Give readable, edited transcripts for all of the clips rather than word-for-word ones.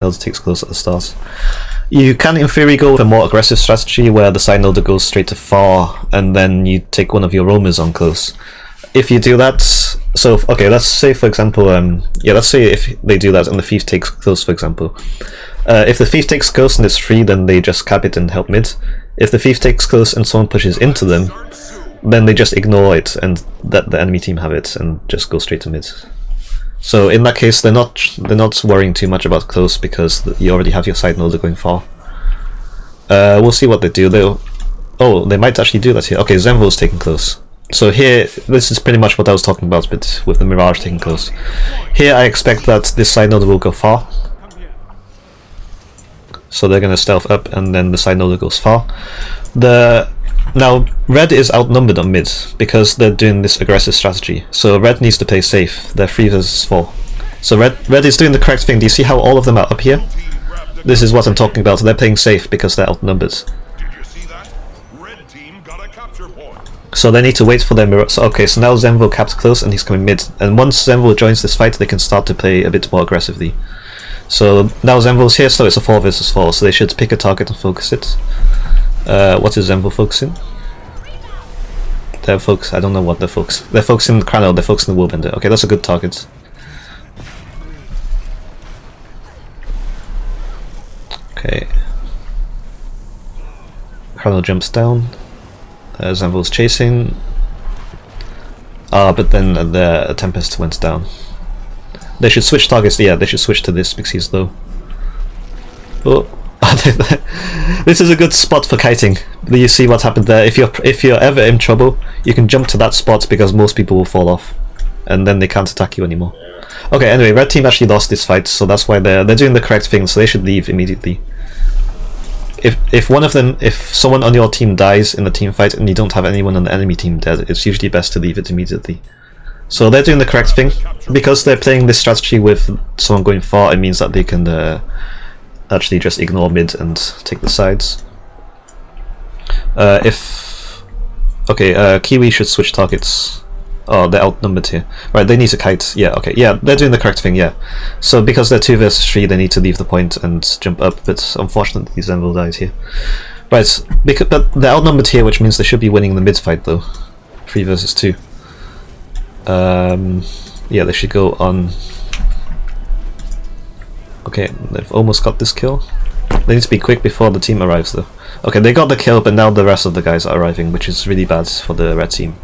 because it takes close at the start. You can, in theory, go with a more aggressive strategy where the side noder goes straight to far, and then you take one of your roamers on close. If you do that, so okay, let's say for example, let's say if they do that and the thief takes close, for example. If the thief takes close and it's free, then they just cap it and help mid. If the thief takes close and someone pushes into them, then they just ignore it and let the enemy team have it and just go straight to mid. So in that case, they're not worrying too much about close because you already have your side noder going far. We'll see what they do. They might actually do that here. Okay, Zenvo's taking close. So here, this is pretty much what I was talking about, but with the Mirage taking close. Here I expect that this side noder will go far. So they're going to stealth up and then the side noder goes far. Now, red is outnumbered on mid because they're doing this aggressive strategy. So red needs to play safe. They're 3 versus 4. So red is doing the correct thing. Do you see how all of them are up here? This is what I'm talking about. They're playing safe because they're outnumbered. So they need to wait for their mirror. So, okay, so now Zenvo capped close and he's coming mid. And once Zenvo joins this fight, they can start to play a bit more aggressively. So now Zenvo's here, so it's a 4 versus 4. So they should pick a target and focus it. What is Zenvo focusing? I don't know what they're focusing. They're focusing Chrono, they're focusing the Willbender. Okay, that's a good target. Okay. Chrono jumps down. Zenvo's chasing. But then the Tempest went down. They should switch targets. Yeah, they should switch to this because he's low. Oh, this is a good spot for kiting. You see what happened there. If you're ever in trouble, you can jump to that spot because most people will fall off, and then they can't attack you anymore. Okay. Anyway, red team actually lost this fight, so that's why they're doing the correct thing. So they should leave immediately. If someone on your team dies in a team fight and you don't have anyone on the enemy team dead, it's usually best to leave it immediately. So they're doing the correct thing because they're playing this strategy with someone going far. It means that they can actually just ignore mid and take the sides. Kiwi should switch targets. Oh, they're outnumbered here. Right, they need to kite. Yeah, okay. Yeah, they're doing the correct thing, yeah. So because they're 2 versus 3, they need to leave the point and jump up, but unfortunately Zenvo died here. Right, but they're outnumbered here, which means they should be winning the mid fight though. 3 versus 2. Yeah, they should go on. Okay, they've almost got this kill. They need to be quick before the team arrives though. Okay, they got the kill, but now the rest of the guys are arriving, which is really bad for the red team.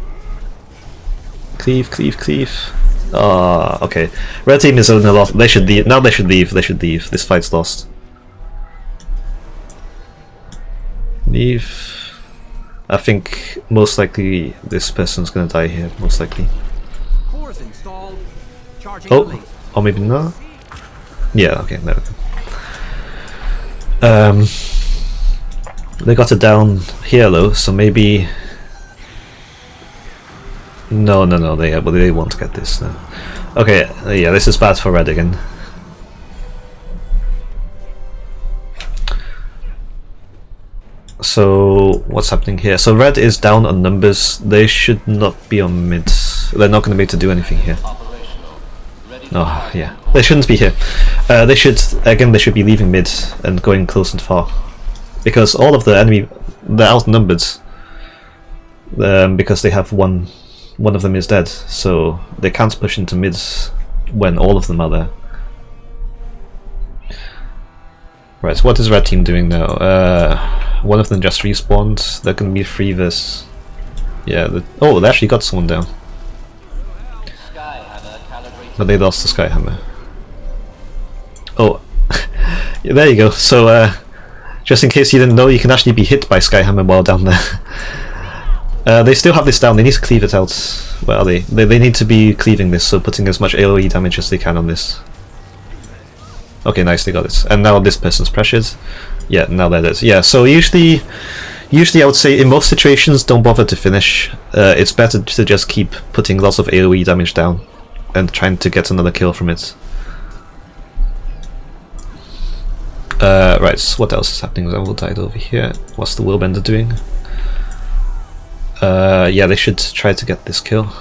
Cleave. Okay. Red team is in a lot. They should leave. Now they should leave. This fight's lost. Leave. I think most likely this person's gonna die here. Most likely. Oh, or maybe not. Yeah. Okay. There we go. They got it down here though, so maybe. No, they won't get this. No. Okay, yeah, this is bad for red again. So what's happening here? So red is down on numbers. They should not be on mid. They're not going to be able to do anything here. Oh yeah, they shouldn't be here. They should be leaving mid and going close and far, because all of the enemy, they're outnumbered. Because they have one of them is dead, so they can't push into mids when all of them are there. Right, so what is red team doing now? One of them just respawned. They're going to be 3 versus. Yeah. Oh, they actually got someone down. But they lost the Skyhammer. Oh, yeah, there you go. So, just in case you didn't know, you can actually be hit by Skyhammer while down there. They still have this down. They need to cleave it out. Where are they? They need to be cleaving this, so putting as much AoE damage as they can on this. Okay, nice, they got it. And now this person's pressured. Yeah, now that is. Yeah, so usually I would say in most situations, don't bother to finish. It's better to just keep putting lots of AoE damage down and trying to get another kill from it. Right, so what else is happening? Zenvo died over here. What's the Willbender doing? Yeah, they should try to get this kill.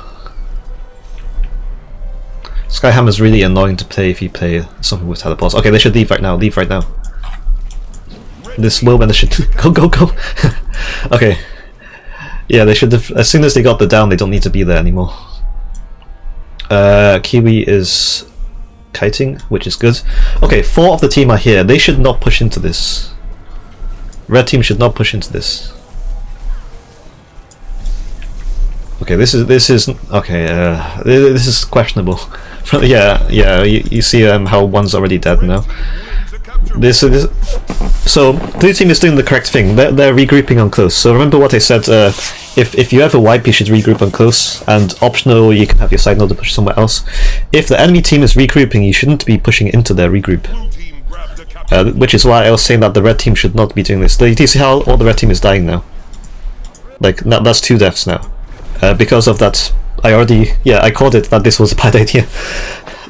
Skyhammer is really annoying to play if you play something with teleports. Okay, they should leave right now. Leave right now. This Willbender should go. Okay. Yeah, they should have, as soon as they got the down, they don't need to be there anymore. Kiwi is kiting, which is good. Okay, 4 of the team are here. They should not push into this. Red team should not push into this. Okay, this is okay. This is questionable. yeah, you see how one's already dead now. So blue team is doing the correct thing. They're regrouping on close. So remember what I said. If you ever wipe, you should regroup on close, and optional you can have your side node to push somewhere else. If the enemy team is regrouping, you shouldn't be pushing into their regroup. Which is why I was saying that the red team should not be doing this. Do you see how all the red team is dying now? Like that's 2 deaths now. Because of that, I called it that this was a bad idea.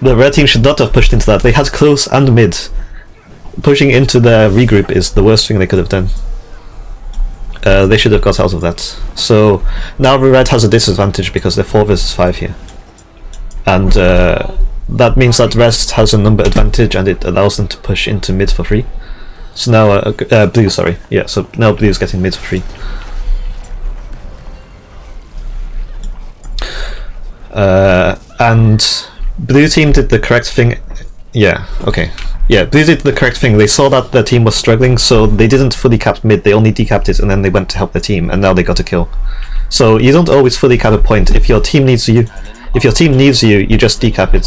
The red team should not have pushed into that. They had close and mid. Pushing into their regroup is the worst thing they could have done. They should have got out of that. So now the red has a disadvantage because they're 4 versus 5 here. And that means that red has a number advantage and it allows them to push into mid for free. So now, blue, sorry. Yeah, so now blue is getting mid for free. And blue team did the correct thing. Yeah, okay. Yeah, blue did the correct thing. They saw that their team was struggling, so they didn't fully cap mid, they only decapped it and then they went to help their team, and now they got a kill. So you don't always fully cap a point. If your team needs you, you just decap it.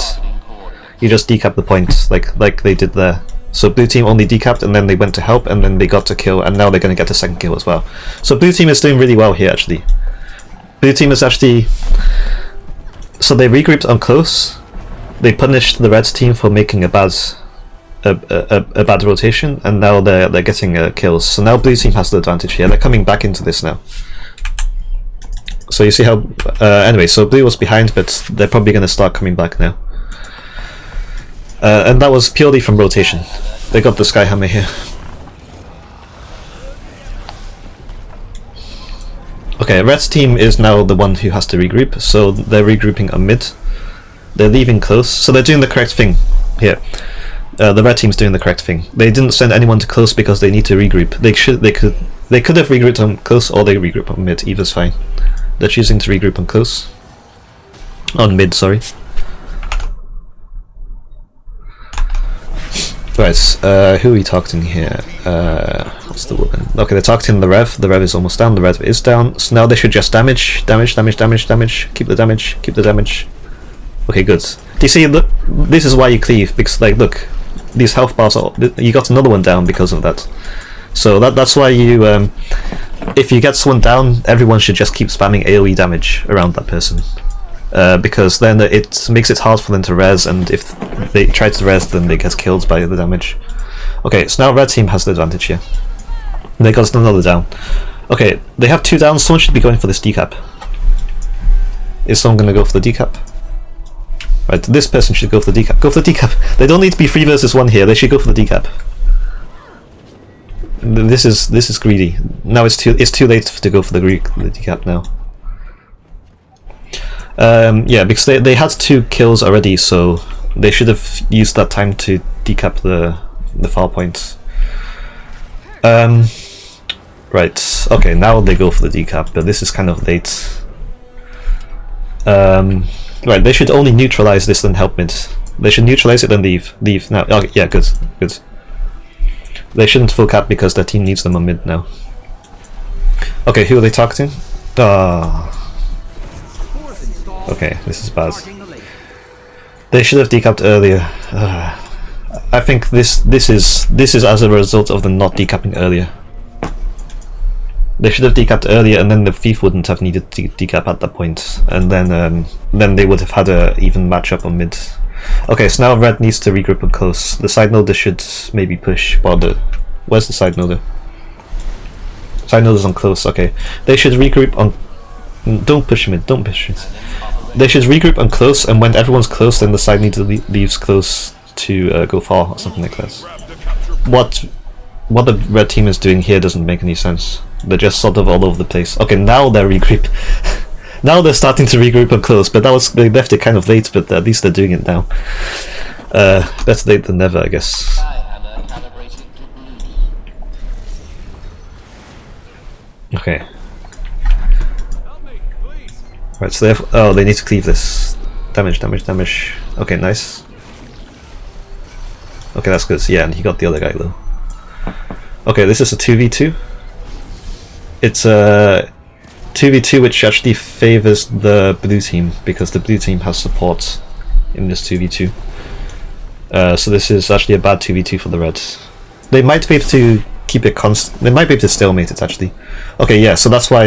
You just decap the point, like they did there. So blue team only decapped and then they went to help and then they got a kill, and now they're going to get a second kill as well. So blue team is doing really well here actually. Blue team is actually... So they regrouped on close. They punished the red team for making a bad rotation, and now they're getting kills. So now blue team has the advantage here. They're coming back into this now. So you see how anyway, so blue was behind, but they're probably going to start coming back now. And that was purely from rotation. They got the Skyhammer here. Okay, red's team is now the one who has to regroup, so they're regrouping on mid. They're leaving close, so they're doing the correct thing here. The red team's doing the correct thing. They didn't send anyone to close because they need to regroup. They could have regrouped on close, or they regroup on mid. Either's fine. They're choosing to regroup on close. On mid, sorry. Right, who are we targeting here? What's the weapon? Okay, they're targeting the Rev. The Rev is almost down. The Rev is down. So now they should just damage. Keep the damage. Okay, good. Do you see? Look, this is why you cleave, because like, look, these health bars are. You got another one down because of that. So that's why you. If you get someone down, everyone should just keep spamming AOE damage around that person. Because then it makes it hard for them to res, and if they try to res, then they get killed by the damage. Okay, so now red team has the advantage here. They got another down. Okay, they have 2 down. Someone should be going for this decap. Is someone going to go for the decap? Right, this person should go for the decap. Go for the decap. They don't need to be 3 versus 1 here. They should go for the decap. This is greedy. Now it's too late to go for the decap now. Yeah, because they had 2 kills already, so they should have used that time to decap the far point. Right, okay, now they go for the decap, but this is kind of late. Right, they should only neutralize this and help mid. They should neutralize it and leave now. Okay, yeah, good. They shouldn't full cap because their team needs them on mid now. Okay, who are they targeting? Okay, this is bad. They should have decapped earlier. I think this is as a result of them not decapping earlier. They should have decapped earlier, and then the thief wouldn't have needed to decap at that point, and then they would have had a even matchup on mid. Okay, so now red needs to regroup on close. The side noder should maybe push. Where's the side noder? Side noder's on close. Okay, they should regroup on. Don't push mid. Don't push it. They should regroup on close, and when everyone's close, then the side needer leaves close to go far or something like that. What the red team is doing here doesn't make any sense. They're just sort of all over the place. Okay, now they're regroup. Now they're starting to regroup and close, but they left it kind of late, but at least they're doing it now. Better late than never, I guess. Okay. Right, so they need to cleave this. Damage. Okay, nice. Okay, that's good. Yeah, and he got the other guy though. Okay, this is a 2v2. It's a 2v2 which actually favors the blue team because the blue team has support in this 2v2. So this is actually a bad 2v2 for the reds. They might be able to keep it constant. They might be able to stalemate it actually. Okay, yeah, so that's why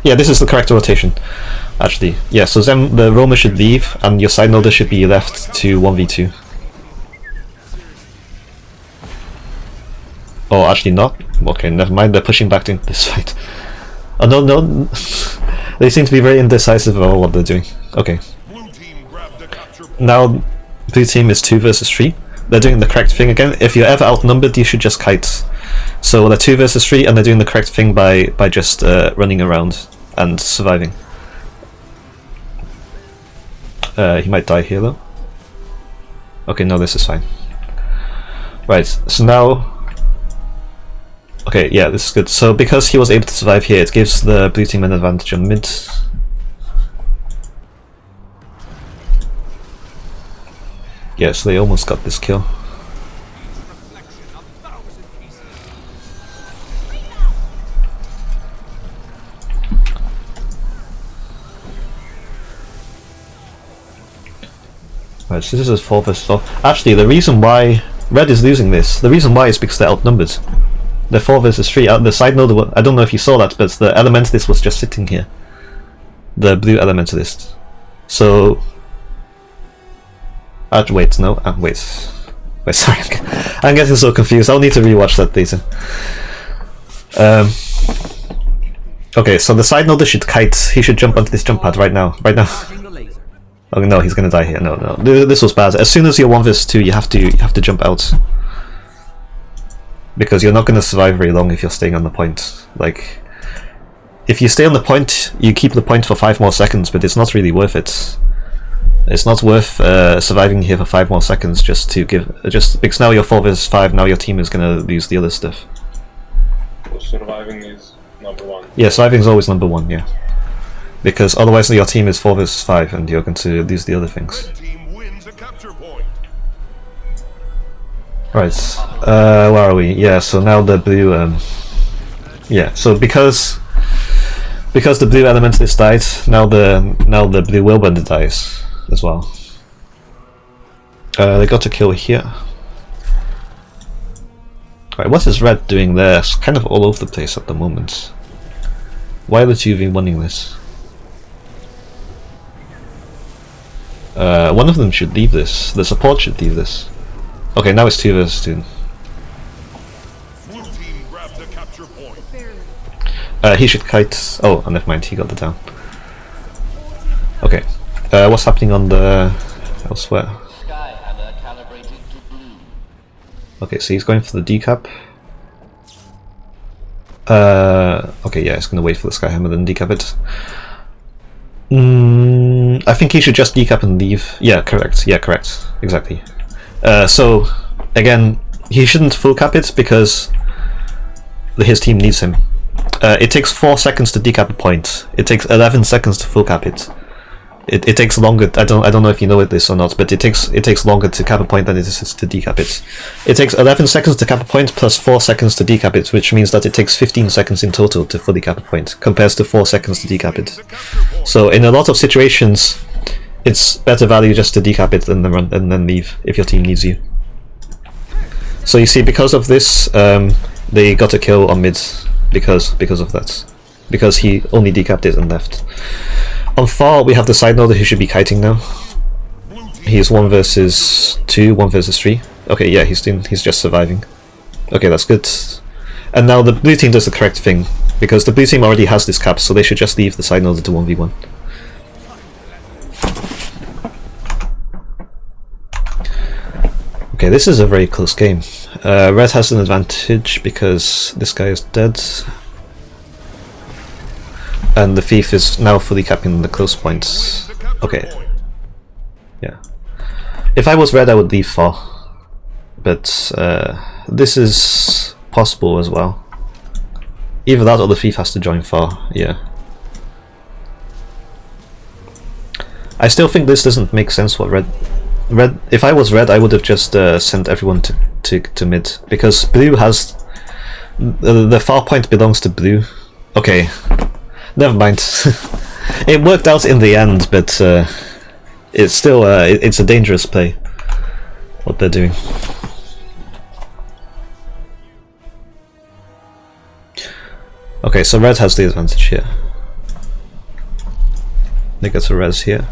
this is the correct rotation. Actually, yeah. So then the roamer should leave, and your side noder should be left to 1v2. Oh, actually not. Okay, never mind. They're pushing back into this fight. Oh no. They seem to be very indecisive about what they're doing. Okay. Now, blue team is 2 versus 3. They're doing the correct thing again. If you're ever outnumbered, you should just kite. So they're 2 versus 3, and they're doing the correct thing by just running around and surviving. He might die here though. Okay, no, this is fine. Right, so now... Okay, yeah, this is good. So because he was able to survive here, it gives the blue team an advantage on mid. Yeah, so they almost got this kill. Right, so this is 4 versus 4. Actually, the reason why red is losing this, the reason why is because they're outnumbered. They're 4 versus 3. The side node, I don't know if you saw that, but the Elementalist was just sitting here. The blue Elementalist. So... wait, no, wait, sorry, I'm getting so confused. I'll need to rewatch that later. Okay, so the side noder should kite. He should jump onto this jump pad right now. Oh no, he's gonna die here. No, this was bad. As soon as you're 1 versus 2, you have to jump out, because you're not gonna survive very long if you're staying on the point. Like, if you stay on the point, you keep the point for 5 more seconds, but it's not really worth it. It's not worth surviving here for 5 more seconds just because now you're 4 versus 5. Now your team is gonna lose the other stuff. So surviving is number 1. Yeah, surviving is always number 1. Yeah, because otherwise your team is 4 versus 5, and you're going to lose the other things. Red team wins a capture point. Right, where are we? Yeah, so now the blue. Yeah, so because the blue Elementalist died, now the blue Willbender dies as well. They got a kill here. Right, what is red doing there? It's kind of all over the place at the moment. Why are the 2v1ing this? One of them should leave this. The support should leave this. Okay, now it's 2 versus 2. Blue team grabs the capture point. He should kite. Oh, never mind. He got the down. Okay. What's happening on the elsewhere? Okay, so he's going for the decap. Okay, yeah, he's going to wait for the Skyhammer then decap it. I think he should just decap and leave. Yeah, correct. Yeah, correct. Exactly. So, again, he shouldn't full cap it because his team needs him. It takes 4 seconds to decap a point. It takes 11 seconds to full cap it. It takes longer. I don't know if you know this or not, but it takes longer to cap a point than it is to decap it. It takes 11 seconds to cap a point plus 4 seconds to decap it, which means that it takes 15 seconds in total to fully cap a point, compared to 4 seconds to decap it. So in a lot of situations, it's better value just to decap it and then leave if your team needs you. So you see, because of this, they got a kill on mid because of that, because he only decapped it and left. On far, we have the side noder who should be kiting now. He's 1 versus 2, 1 versus 3. Okay, yeah, he's just surviving. Okay, that's good. And now the blue team does the correct thing, because the blue team already has this cap, so they should just leave the side noder to 1v1. Okay, this is a very close game. Red has an advantage because this guy is dead. And the thief is now fully capping the close points. Okay. Yeah. If I was red, I would leave 4. But this is possible as well. Either that or the thief has to join 4. Yeah. I still think this doesn't make sense. What red? If I was red, I would have just sent everyone to mid, because blue has the far point belongs to blue. Okay, never mind. It worked out in the end, but it's still it's a dangerous play what they're doing. Okay, so red has the advantage here. They get a res here.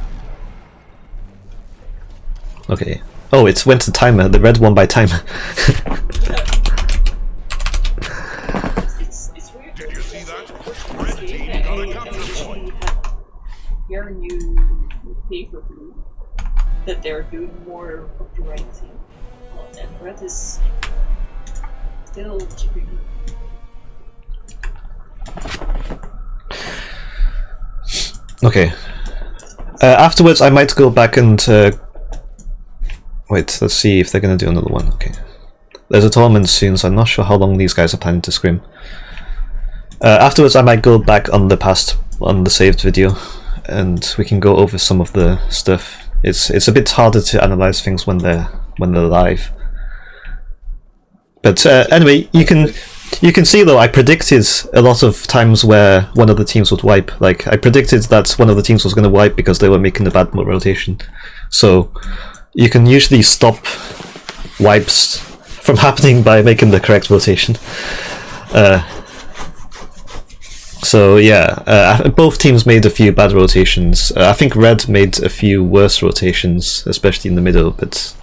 Okay. Oh, it went to timer. The red won by timer. It's weird. Did you see that? Red team got a capture point. Here you pay for blue, that they're doing more of the right thing, and red is still keeping. Okay. Afterwards, I might go back and wait. Let's see if they're gonna do another one. Okay. There's a tournament soon, so I'm not sure how long these guys are planning to scrim. Afterwards, I might go back on the saved video, and we can go over some of the stuff. It's a bit harder to analyze things when they're live. But anyway, you can see though, I predicted a lot of times where one of the teams would wipe. Like, I predicted that one of the teams was going to wipe because they were making a bad rotation. So you can usually stop wipes from happening by making the correct rotation. So yeah, both teams made a few bad rotations. I think red made a few worse rotations, especially in the middle, but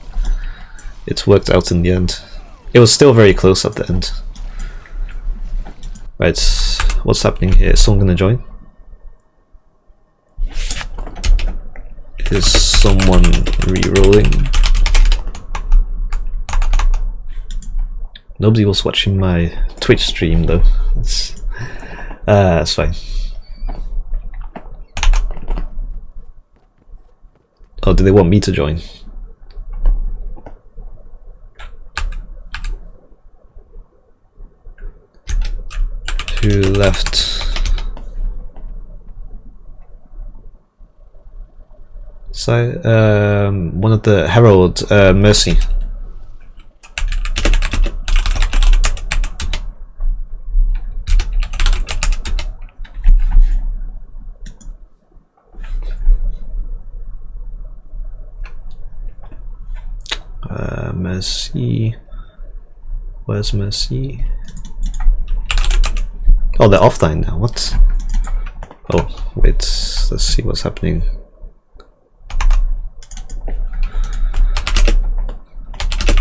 it worked out in the end. It was still very close at the end. Right, what's happening here? Is someone gonna join? Is someone re-rolling? Nobody was watching my Twitch stream though. That's fine. Oh, do they want me to join? Who left? So, one of the Herald, Mercy. Mercy. Where's Mercy? Oh, they're offline now. What? Oh, wait. Let's see what's happening.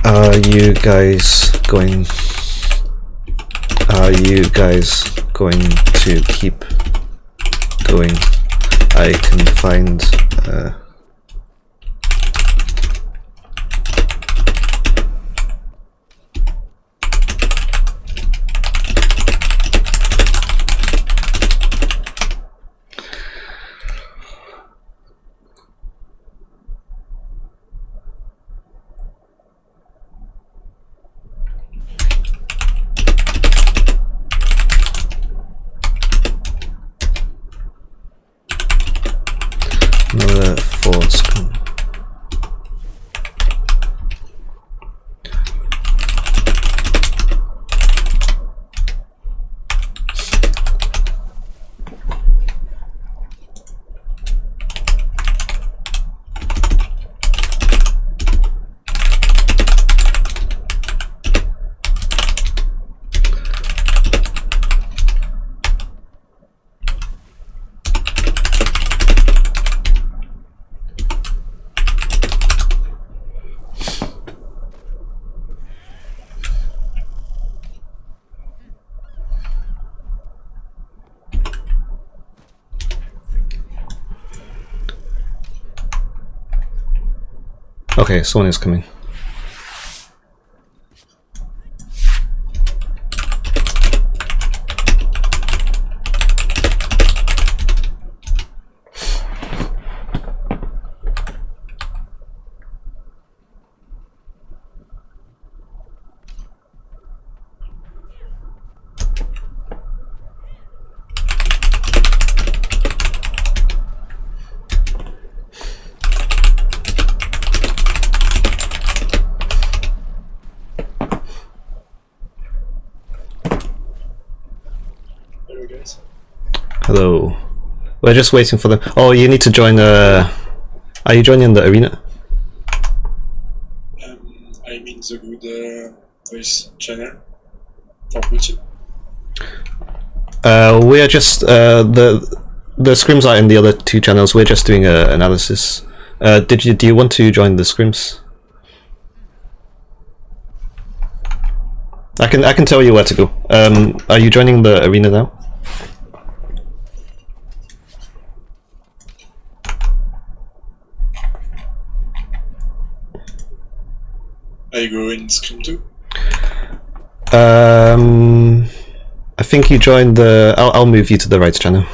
Are you guys going to keep going? I can find another 4 screen. Okay, someone is coming. guys. Hello. We're just waiting for them. Oh, you need to join. Are you joining the arena? I'm in the good voice channel for Bluetooth. We are just the scrims are in the other two channels. We're just doing analysis. Do you want to join the scrims? I can tell you where to go. Are you joining the arena now? I go in Scrim 2. I think you joined the. I'll move you to the right channel.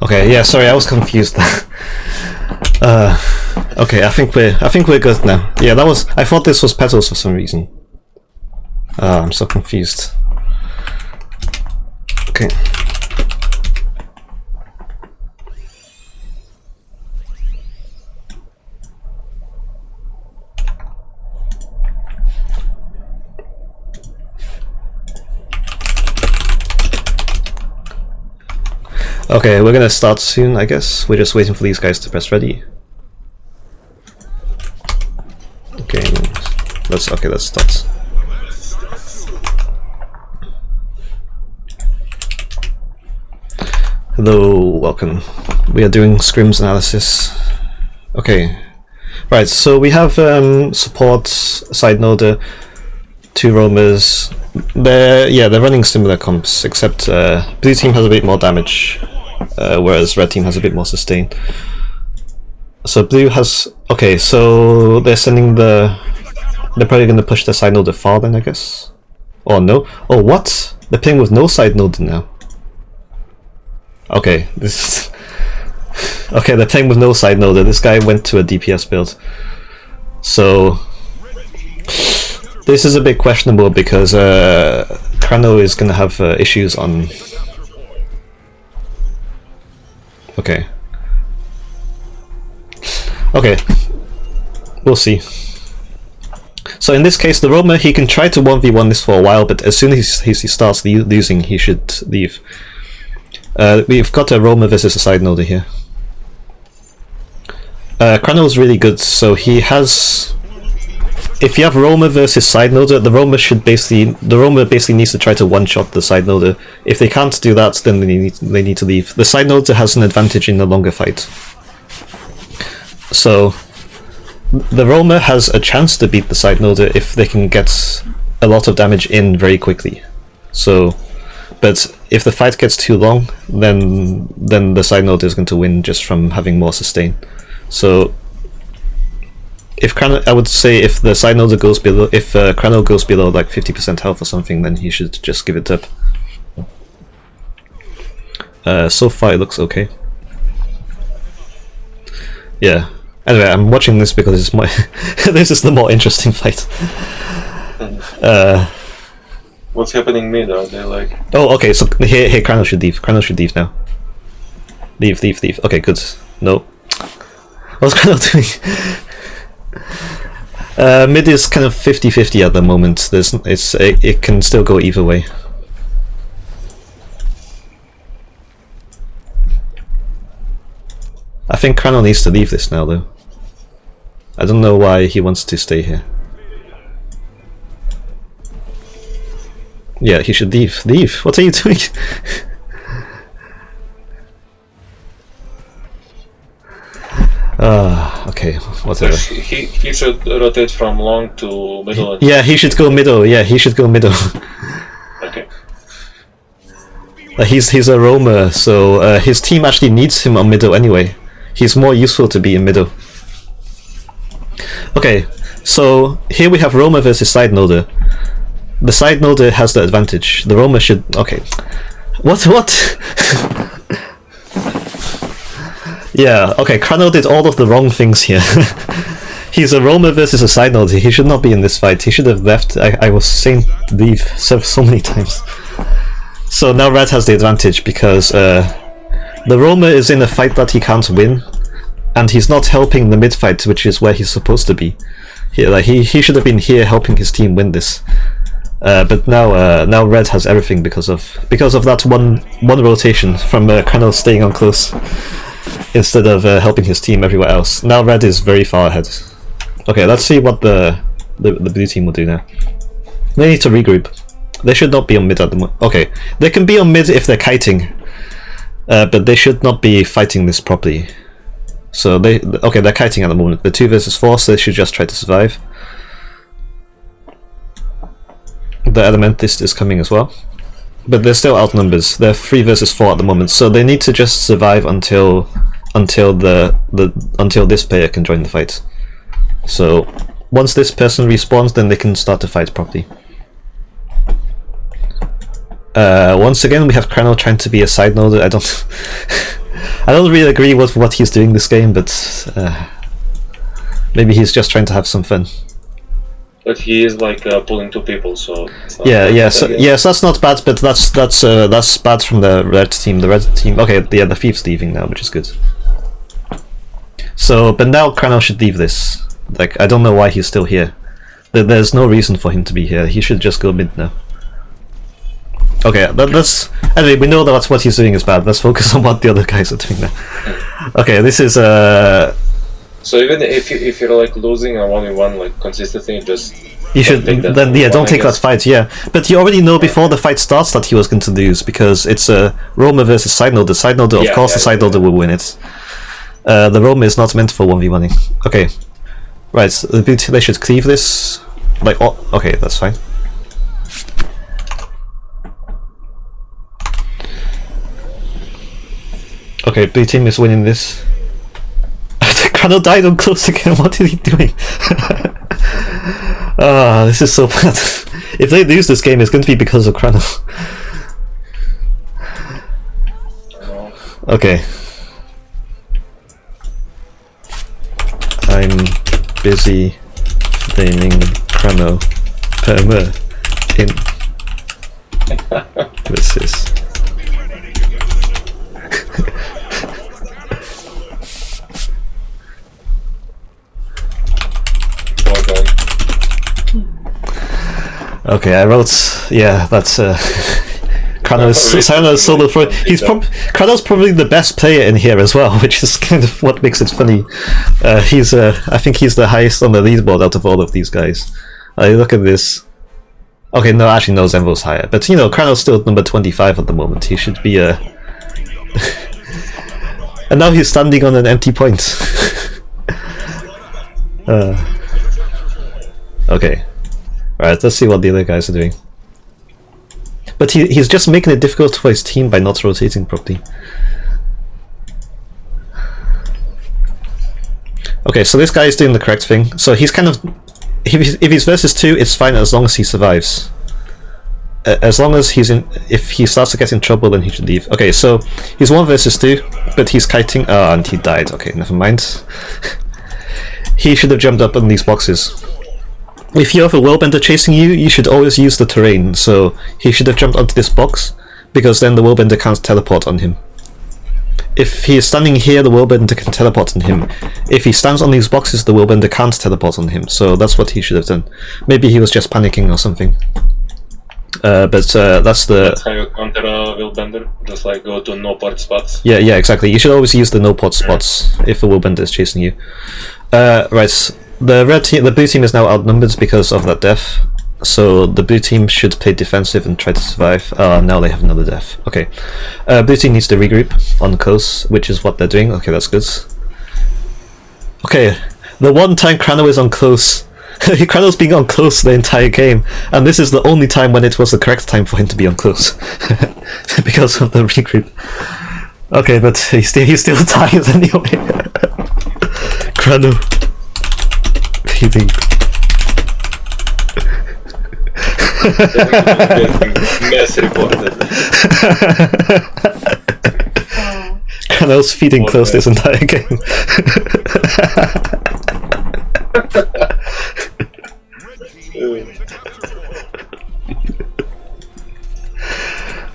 Okay, yeah, sorry, I was confused. Okay, I think we're good now. Yeah, that was. I thought this was petals for some reason. I'm so confused. Okay. Okay, we're gonna start soon, I guess. We're just waiting for these guys to press ready. Okay, let's start. Hello, welcome. We are doing scrims analysis. Okay, right. So we have support, side noder, 2 roamers. They're running similar comps, except blue team has a bit more damage, whereas red team has a bit more sustain. So blue has okay. So they're sending the. They're probably going to push the side noder far then, I guess. Oh no! Oh what? They're playing with no side noder now. Okay, this. Okay, they're playing with no side noder. This guy went to a DPS build. So. This is a bit questionable because Chrono is going to have issues on. Okay. Okay. We'll see. So in this case, the roamer, he can try to 1v1 this for a while, but as soon as he starts losing, he should leave. We've got a roamer versus a side noder here. Chrono is really good, so he has. If you have roamer versus side noder, the roamer basically needs to try to one-shot the side noder. If they can't do that, then they need to leave. The side noder has an advantage in the longer fight. So the roamer has a chance to beat the side noder if they can get a lot of damage in very quickly. So, but if the fight gets too long, then the side noder is going to win just from having more sustain. So. I would say if the side noder goes below, if Chrono goes below like 50% health or something, then he should just give it up. So far it looks okay. Yeah. Anyway, I'm watching this because it's more. This is the more interesting fight. What's happening mid? Are they like? Oh, okay. So here, Chrono should leave. Chrono should leave now. Leave. Okay, good. No. What's Chrono doing? Mid is kind of 50-50 at the moment. It can still go either way. I think Chrono needs to leave this now, though. I don't know why he wants to stay here. Yeah, he should leave. Leave! What are you doing? Okay, whatever. He should rotate from long to middle. Yeah, he should go middle. Yeah, he should go middle. Okay. He's a roamer, so his team actually needs him on middle anyway. He's more useful to be in middle. Okay, so here we have roamer versus side noder. The side noder has the advantage. The roamer should... Okay. What? Yeah, okay, Crano did all of the wrong things here. He's a roamer versus a side noder. He should not be in this fight. He should have left. I was saying leave so many times. So now Red has the advantage because the roamer is in a fight that he can't win, and he's not helping the mid fight, which is where he's supposed to be. He should have been here helping his team win this. But now Red has everything because of that one rotation from Crano staying on close instead of helping his team everywhere else. Now Red is very far ahead. Okay, let's see what the blue team will do now. They need to regroup. They should not be on mid at the moment. Okay, they can be on mid if they're kiting, but they should not be fighting this properly. So they're kiting at the moment. The 2 versus 4, so they should just try to survive. The Elementist is coming as well, but they're still outnumbered. They're 3 versus 4 at the moment, so they need to just survive until this player can join the fight. So once this person respawns, then they can start to fight properly. Once again, we have Crano trying to be a side noder. I don't really agree with what he's doing this game, but maybe he's just trying to have some fun. But he is like pulling 2 people, so it's not so that's not bad, but that's bad from the red team. The red team, okay, yeah, the thief's leaving now, which is good. So, but now Crano should leave this. Like, I don't know why he's still here. There's no reason for him to be here. He should just go mid now. Okay, that's anyway. We know that what he's doing is bad. Let's focus on what the other guys are doing now. Okay, this is So even if you're like losing a 1v1 like consistently, just you should don't take that fight. Yeah, but you already know before the fight starts that he was going to lose because it's a roamer versus side noder. The side noder, of course, the side noder will win it. The roamer is not meant for 1v1ing. Okay, right. They should cleave this. Like, okay, that's fine. Okay, blue team is winning this. Crano died on close again. What is he doing? This is so bad. If they lose this game, it's going to be because of Crano. Okay. I'm busy blaming Crano perma in versus. Okay, I wrote. Yeah, that's Crano's solo for. Crano's probably the best player in here as well, which is kind of what makes it funny. I think he's the highest on the leaderboard out of all of these guys. Look at this. Okay, no, actually, no, Zenvo's higher, but you know, Crano's still number 25 at the moment. He should be a. And now he's standing on an empty point. Okay. Alright, let's see what the other guys are doing. But he's just making it difficult for his team by not rotating properly. Okay, so this guy is doing the correct thing. So he's kind of... If he's versus 2, it's fine as long as he survives. As long as he's in... If he starts to get in trouble, then he should leave. Okay, so he's 1 versus 2, but he's kiting... Oh, and he died. Okay, never mind. He should have jumped up on these boxes. If you have a Willbender chasing you, you should always use the terrain, so he should have jumped onto this box, because then the Willbender can't teleport on him. If he is standing here, the Willbender can teleport on him. If he stands on these boxes, the Willbender can't teleport on him, so that's what he should have done. Maybe he was just panicking or something. That's how you counter a Willbender, just like go to no-port spots. Yeah, exactly. You should always use the no-port spots if a Willbender is chasing you. Right. the blue team is now outnumbered because of that death. So the blue team should play defensive and try to survive. Now they have another death. Okay. Blue team needs to regroup on close, which is what they're doing. Okay, that's good. Okay, the one time Crano is on close. Crano's being on close the entire game, and this is the only time when it was the correct time for him to be on close. Because of the regroup. Okay, but he still dies anyway. Crano. Feeding. Mess reported. Crano's feeding close this entire game.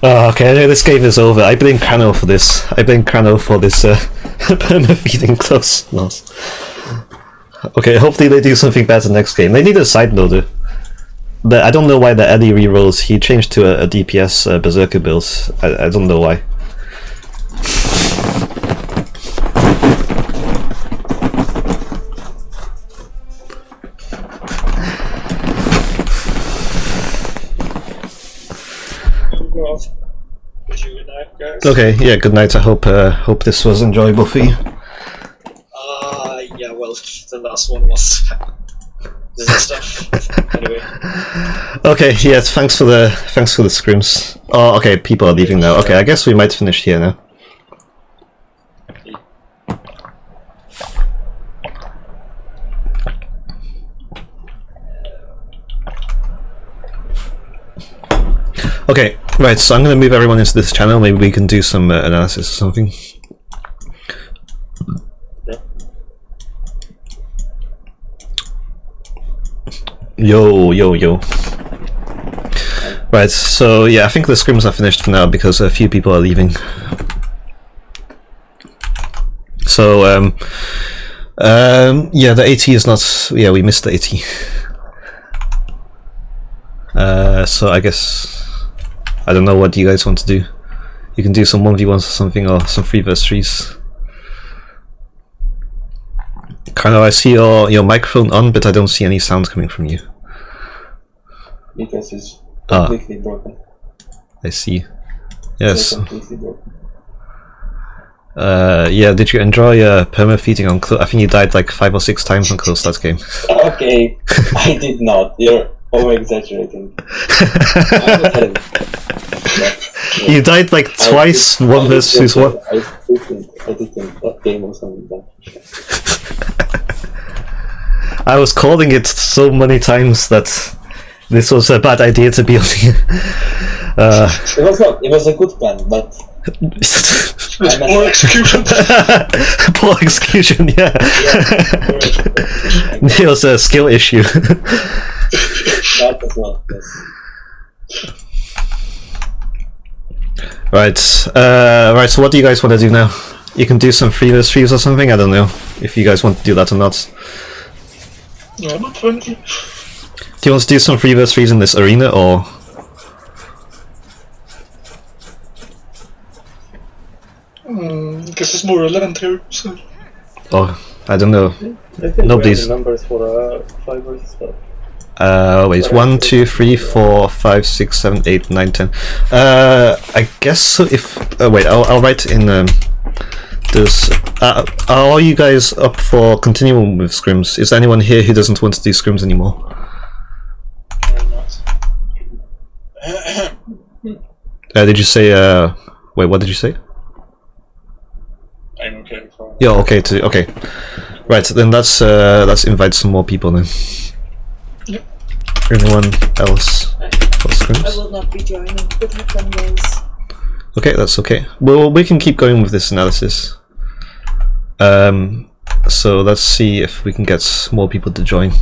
Okay, this game is over. I blame Crano for this. I blame Crano for this perma-feeding close loss. Okay, hopefully they do something better next game. They need a side loader. But I don't know why the Eddie rerolls. He changed to a DPS Berserker build. I don't know why. Okay, yeah, good night. I hope this was enjoyable for you. Yeah, well, the last one was disaster. Anyway. Okay, yeah, thanks for the scrims. Oh, okay, people are leaving now. Okay, I guess we might finish here now. Okay, right, so I'm going to move everyone into this channel. Maybe we can do some analysis or something. Yo. Right, so yeah, I think the scrims are finished for now because a few people are leaving. So, yeah, the AT is not... Yeah, we missed the AT. So I guess... I don't know what you guys want to do. You can do some 1v1s or something, or some 3vs3s. Kind of, I see your microphone on, but I don't see any sound coming from you. Because it's completely broken. I see. Yes. It's completely broken. Yeah, did you enjoy perma feeding on close? I think you died like 5 or 6 times on close that game. Okay, I did not. You're over exaggerating. You died like twice, one versus one. I didn't. That game was only that. I was calling it so many times that this was a bad idea to be on here. It was not. It was a good plan, but Poor execution. Poor execution, yeah. It was a skill issue. that was not. Yes. Right. Right. So, what do you guys want to do now? You can do some 3vs3s or something. I don't know if you guys want to do that or not. No, not friendly. Do you want to do some 3vs3s in this arena or? Guess it's more relevant here. So. Oh, I don't know. I think Nobody's. we have the numbers for 5 versus 5. Wait, 1, 2, 3, 4, 5, 6, 7, 8, 9, 10. I guess so if... wait, I'll write in this... are all you guys up for continuing with scrims? Is there anyone here who doesn't want to do scrims anymore? I'm not. Did you say... wait, what did you say? I'm okay for... Yeah, okay, okay. Right, then let's invite some more people then. Yep. Anyone else for I scrims? will not be joining, but have fun, guys. Okay, that's okay. Well, we can keep going with this analysis. So let's see if we can get more people to join.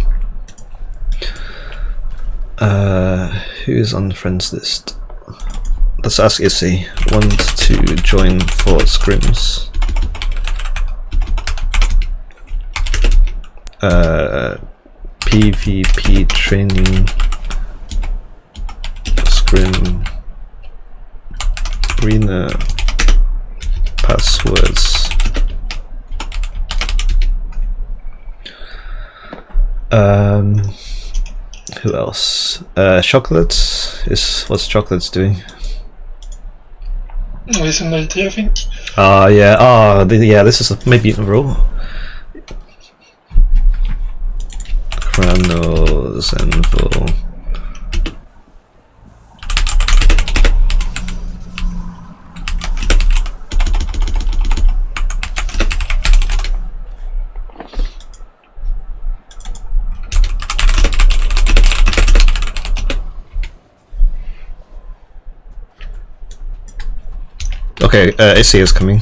Who is on the friends list? Let's ask Issy. Want to join for scrims? PvP training scrim arena passwords. Who else? Chocolate is what's Chocolate's doing? He's in 80, I think. Yeah. Yeah. This is maybe in a row. Chronos and Vo. Okay, AC is coming.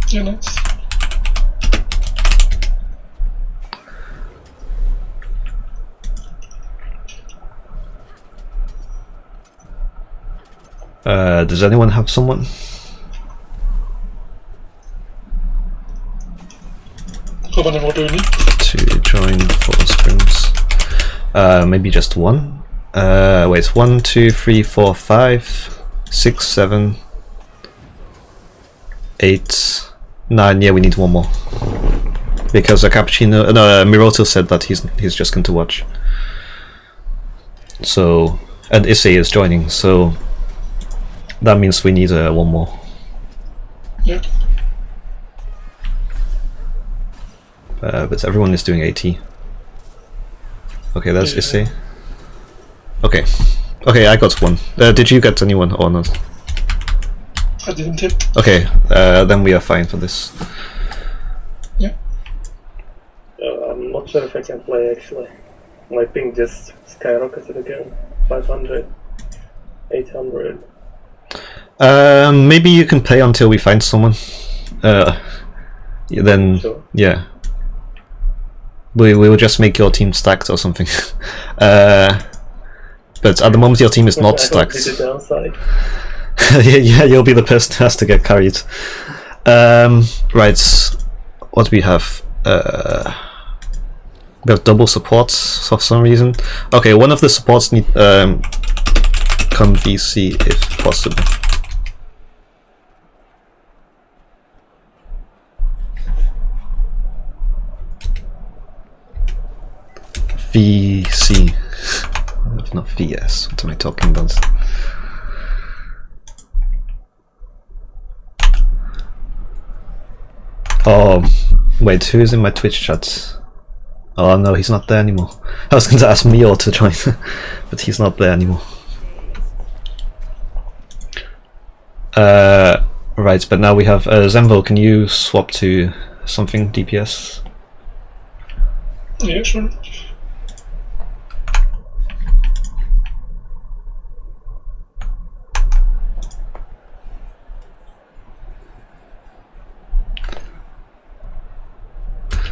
Yeah, nice. Does anyone have someone? How many more do we need? To join for scrims? Maybe just one? Wait, 1, 2, 3, 4, 5, 6, 7, 8, 9. Yeah, we need one more. Because Cappuccino, no, Miroto said that he's just going to watch. So, and Issei is joining, so that means we need one more. Yeah. But everyone is doing AT. Okay, that's Issei. Okay. Okay, I got one. Did you get anyone or not? I didn't hit. Okay, then we are fine for this. Yeah. I'm not sure if I can play actually. My ping just skyrocketed again. 500, 800. Maybe you can play until we find someone. Then, Sure. yeah. We will just make your team stacked or something. But at the moment your team is not I stacked. don't see the downside. Yeah, you'll be the person who has to get carried. Right, what do we have? We have double supports for some reason. Okay, one of the supports need come VC if possible. VC. Not VS. What am I talking about? Oh, wait, who is in my Twitch chat? Oh no, he's not there anymore. I was going to ask Mio to join, but he's not there anymore. Right, but now we have Zenvo. Can you swap to something DPS? Yeah, sure.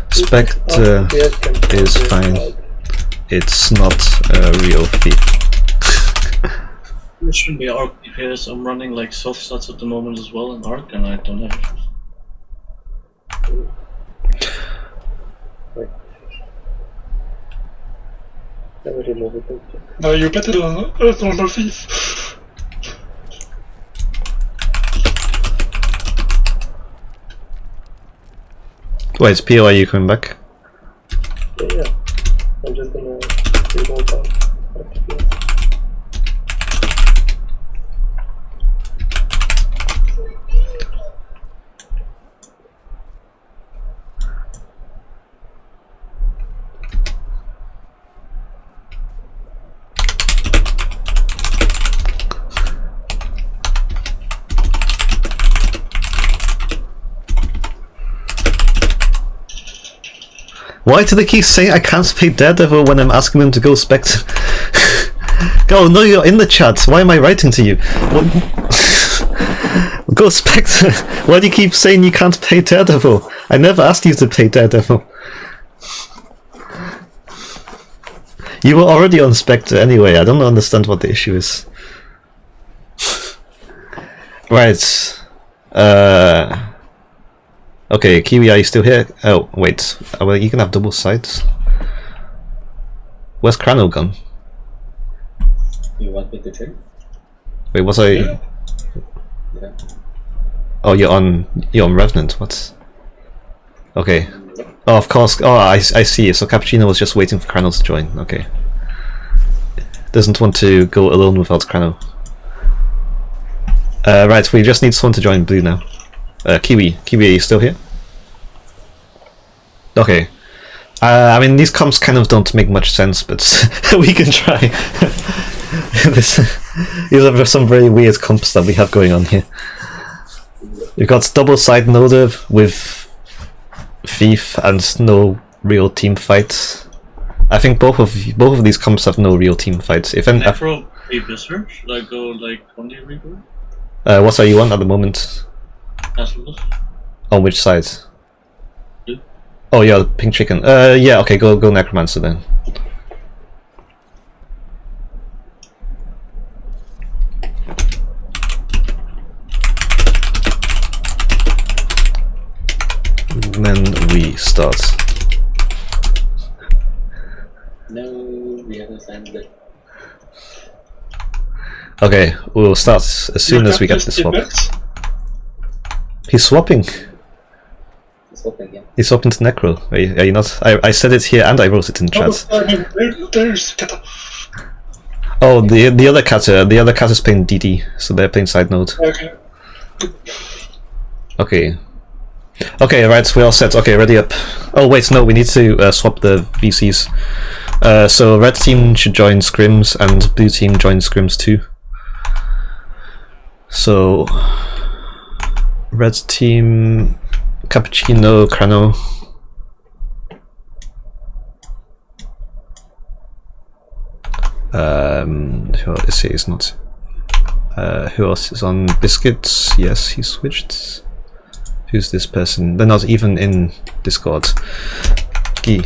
Spect is fine. It's not a real thief. There should be ARC DPS. I'm running like soft stats at the moment as well in ARC, and I don't have it. Never remove it. No, you're better than a normal thief. Wait, PO, are you coming back? Yeah. I'm just gonna remove that. Why do they keep saying I can't play Daredevil when I'm asking them to go Spectre? Go, no, you're in the chat. Why am I writing to you? Go Spectre. Why do you keep saying you can't play Daredevil? I never asked you to play Daredevil. You were already on Spectre anyway. I don't understand what the issue is. Right. Okay, Kiwi, are you still here? Oh, wait. Well, you can have double sides. Where's Crano gone? You want me to check? Wait, was I? Yeah. Yeah. Oh, you're on Revenant. What? Okay. Oh, of course. Oh, I see. So Cappuccino was just waiting for Crano to join. Okay. Doesn't want to go alone without Crano. Right, we just need someone to join blue now. Kiwi, are you still here? Okay. I mean, these comps kind of don't make much sense, but we can try. These are some very weird comps that we have going on here. We've got double side noder with Thief and no real team fight. I think both of these comps have no real team fights. If any, Necro Abyssor, should I go like 20 Reaper? what are you on at the moment? Castleless? On which side? Blue. Oh yeah, pink chicken. Yeah, okay, go Necromancer then. And then we start. No, we haven't signed it. Okay, we'll start as soon as we get the swap. He's swapping. Swap again. He's swapping to Necro. Are you not? I said it here and I wrote it in chat. There's Kata. Oh, the other cat is playing DD, so they're playing side node. Okay. Okay, right, we're all set. Okay, ready up. Oh wait, no, we need to swap the VCs. So red team should join Scrims and blue team join Scrims too. So red team, Cappuccino, Crano. Who else is not? Who else is on Biscuits? Yes, he switched. Who's this person? They're not even in Discord. Guy.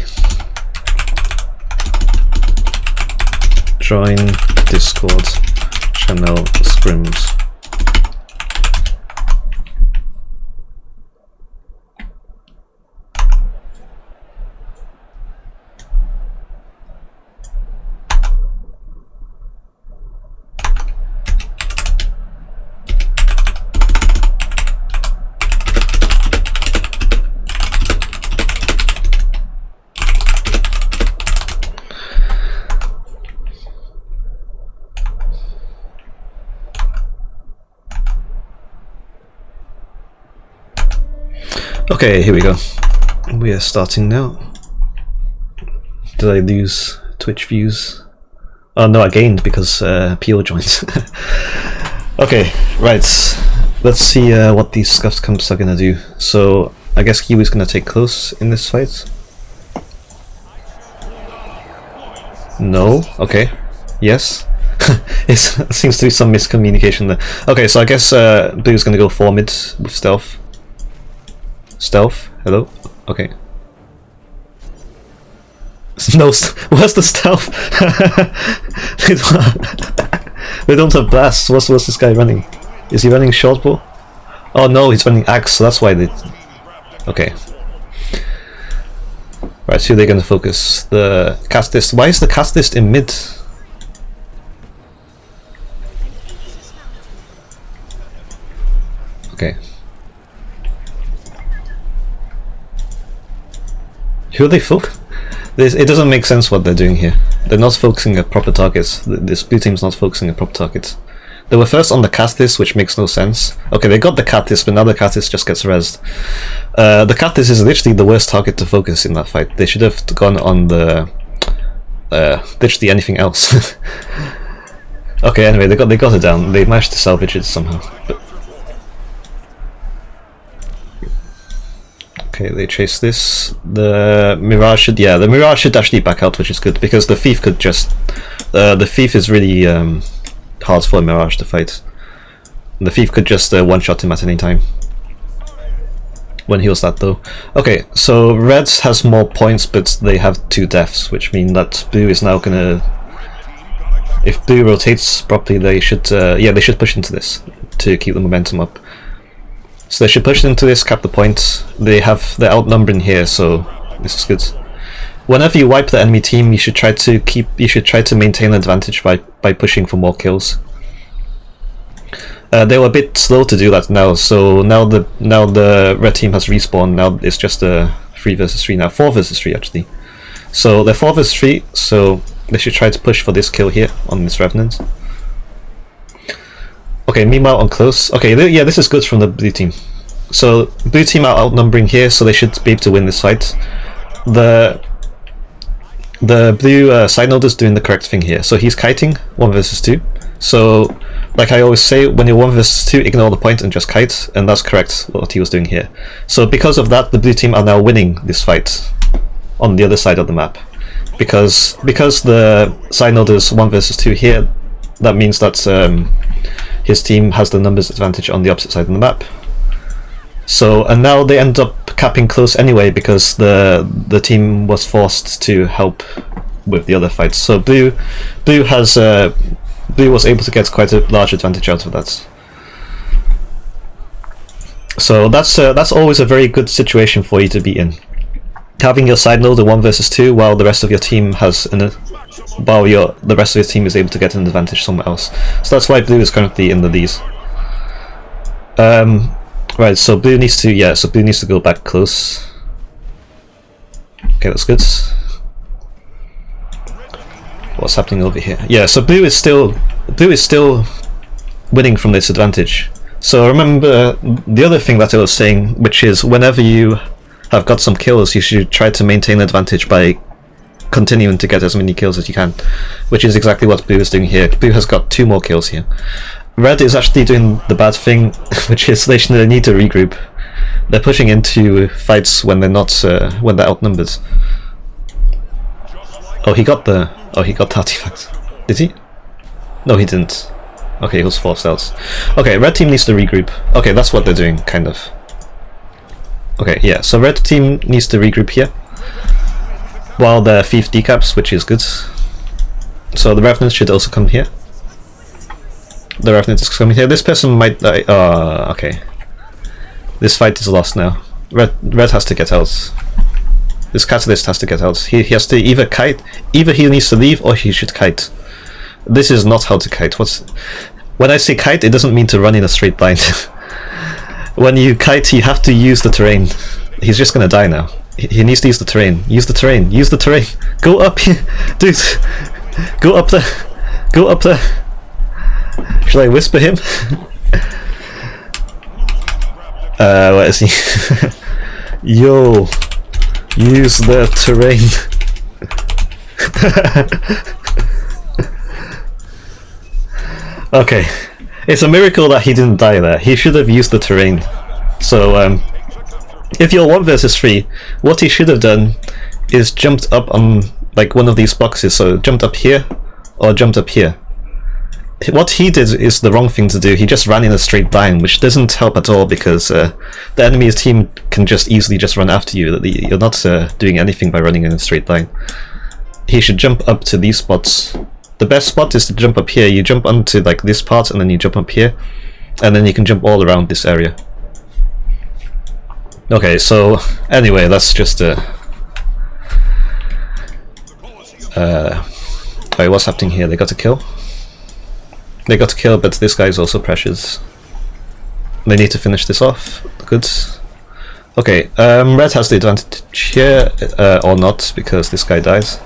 Join Discord channel Scrims. Okay, here we go. We are starting now. Did I lose Twitch views? Oh no, I gained because PO joined. Okay, right. Let's see what these scuffed comps are gonna do. So I guess Kiwi's gonna take close in this fight. No. Okay. Yes. It seems to be some miscommunication there. Okay, so I guess Blue's gonna go 4 mid with stealth. Stealth? Hello? Okay. No, where's the stealth? They don't have blasts. What's this guy running? Is he running shortbow? Oh no, he's running axe, so that's why they... Okay. Right, who are they gonna focus? The castist. Why is the castist in mid? Okay. Who are they focusing? It doesn't make sense what they're doing here. They're not focusing at proper targets. This blue team's not focusing at proper targets. They were first on the Cathis, which makes no sense. Okay, they got the Cathis, but now the Cathis just gets rezzed. The Cathis is literally the worst target to focus in that fight. They should have gone on the... literally anything else. Okay, anyway, they got it down. They managed to salvage it somehow. But okay, they chase this. The Mirage should actually back out, which is good because the Thief could just. The Thief is really hard for a Mirage to fight. The Thief could just one-shot him at any time. When he was that though. Okay, so Reds has more points, but they have 2 deaths, which mean that Blue is now gonna. If Blue rotates properly, they should. Yeah, they should push into this to keep the momentum up. So they should push into this, cap the point. They're outnumbering here, so this is good. Whenever you wipe the enemy team, you should try to maintain an advantage by pushing for more kills. They were a bit slow to do that now, so now the red team has respawned. Now it's just a 3 versus 3 now, 4 versus 3 actually. So they're 4 versus 3, so they should try to push for this kill here on this Revenant. Okay, meanwhile on close. Okay, yeah, this is good from the blue team. So blue team are outnumbering here, so they should be able to win this fight. The blue side node is doing the correct thing here. So he's kiting 1 versus 2. So like I always say, when you're 1 versus 2, ignore the point and just kite, and that's correct what he was doing here. So because of that, the blue team are now winning this fight on the other side of the map. Because the side node is 1 versus 2 here, that means that his team has the numbers advantage on the opposite side of the map. So, and now they end up capping close anyway because the team was forced to help with the other fights. So blue was able to get quite a large advantage out of that. So that's always a very good situation for you to be in. Having your side node a 1 versus 2 while the rest of your team has the rest of your team is able to get an advantage somewhere else. So that's why blue is currently in the leads. Right, so blue needs to go back close. Okay, that's good. What's happening over here? Yeah, so blue is still winning from this advantage. So remember the other thing that I was saying, which is whenever you have got some kills, you should try to maintain an advantage by continuing to get as many kills as you can, which is exactly what blue is doing here. Blue has got 2 more kills here. Red is actually doing the bad thing, which is they need to regroup. They're pushing into fights when they're not when they're outnumbered. Oh, he got the artifact. Did he? No, he didn't. Okay, he was forced out. Okay, red team needs to regroup. Okay, that's what they're doing, kind of. Okay, yeah, so red team needs to regroup here while the thief decaps, which is good. So the Revenant should also come here. The Revenant is coming here. This person might die. Okay. This fight is lost now. Red has to get out. This Catalyst has to get out. He has to either kite, either he needs to leave or he should kite. This is not how to kite. When I say kite, it doesn't mean to run in a straight line. When you kite, you have to use the terrain. He's just gonna die now. He needs to use the terrain. Use the terrain. Use the terrain. Go up here, dude. Go up there. Go up there. Should I whisper him? Where is he? Yo, use the terrain. Okay, it's a miracle that he didn't die there. He should have used the terrain. So, if you're 1 versus 3, what he should have done is jumped up on like one of these boxes. So jumped up here or jumped up here. What he did is the wrong thing to do. He just ran in a straight line, which doesn't help at all because the enemy's team can just easily just run after you. You're not doing anything by running in a straight line. He should jump up to these spots. The best spot is to jump up here. You jump onto like this part and then you jump up here, and then you can jump all around this area. Okay, so anyway, that's just wait, what's happening here? They got a kill. They got a kill, but this guy's also precious. They need to finish this off. Good. Okay, red has the advantage here, or not, because this guy dies.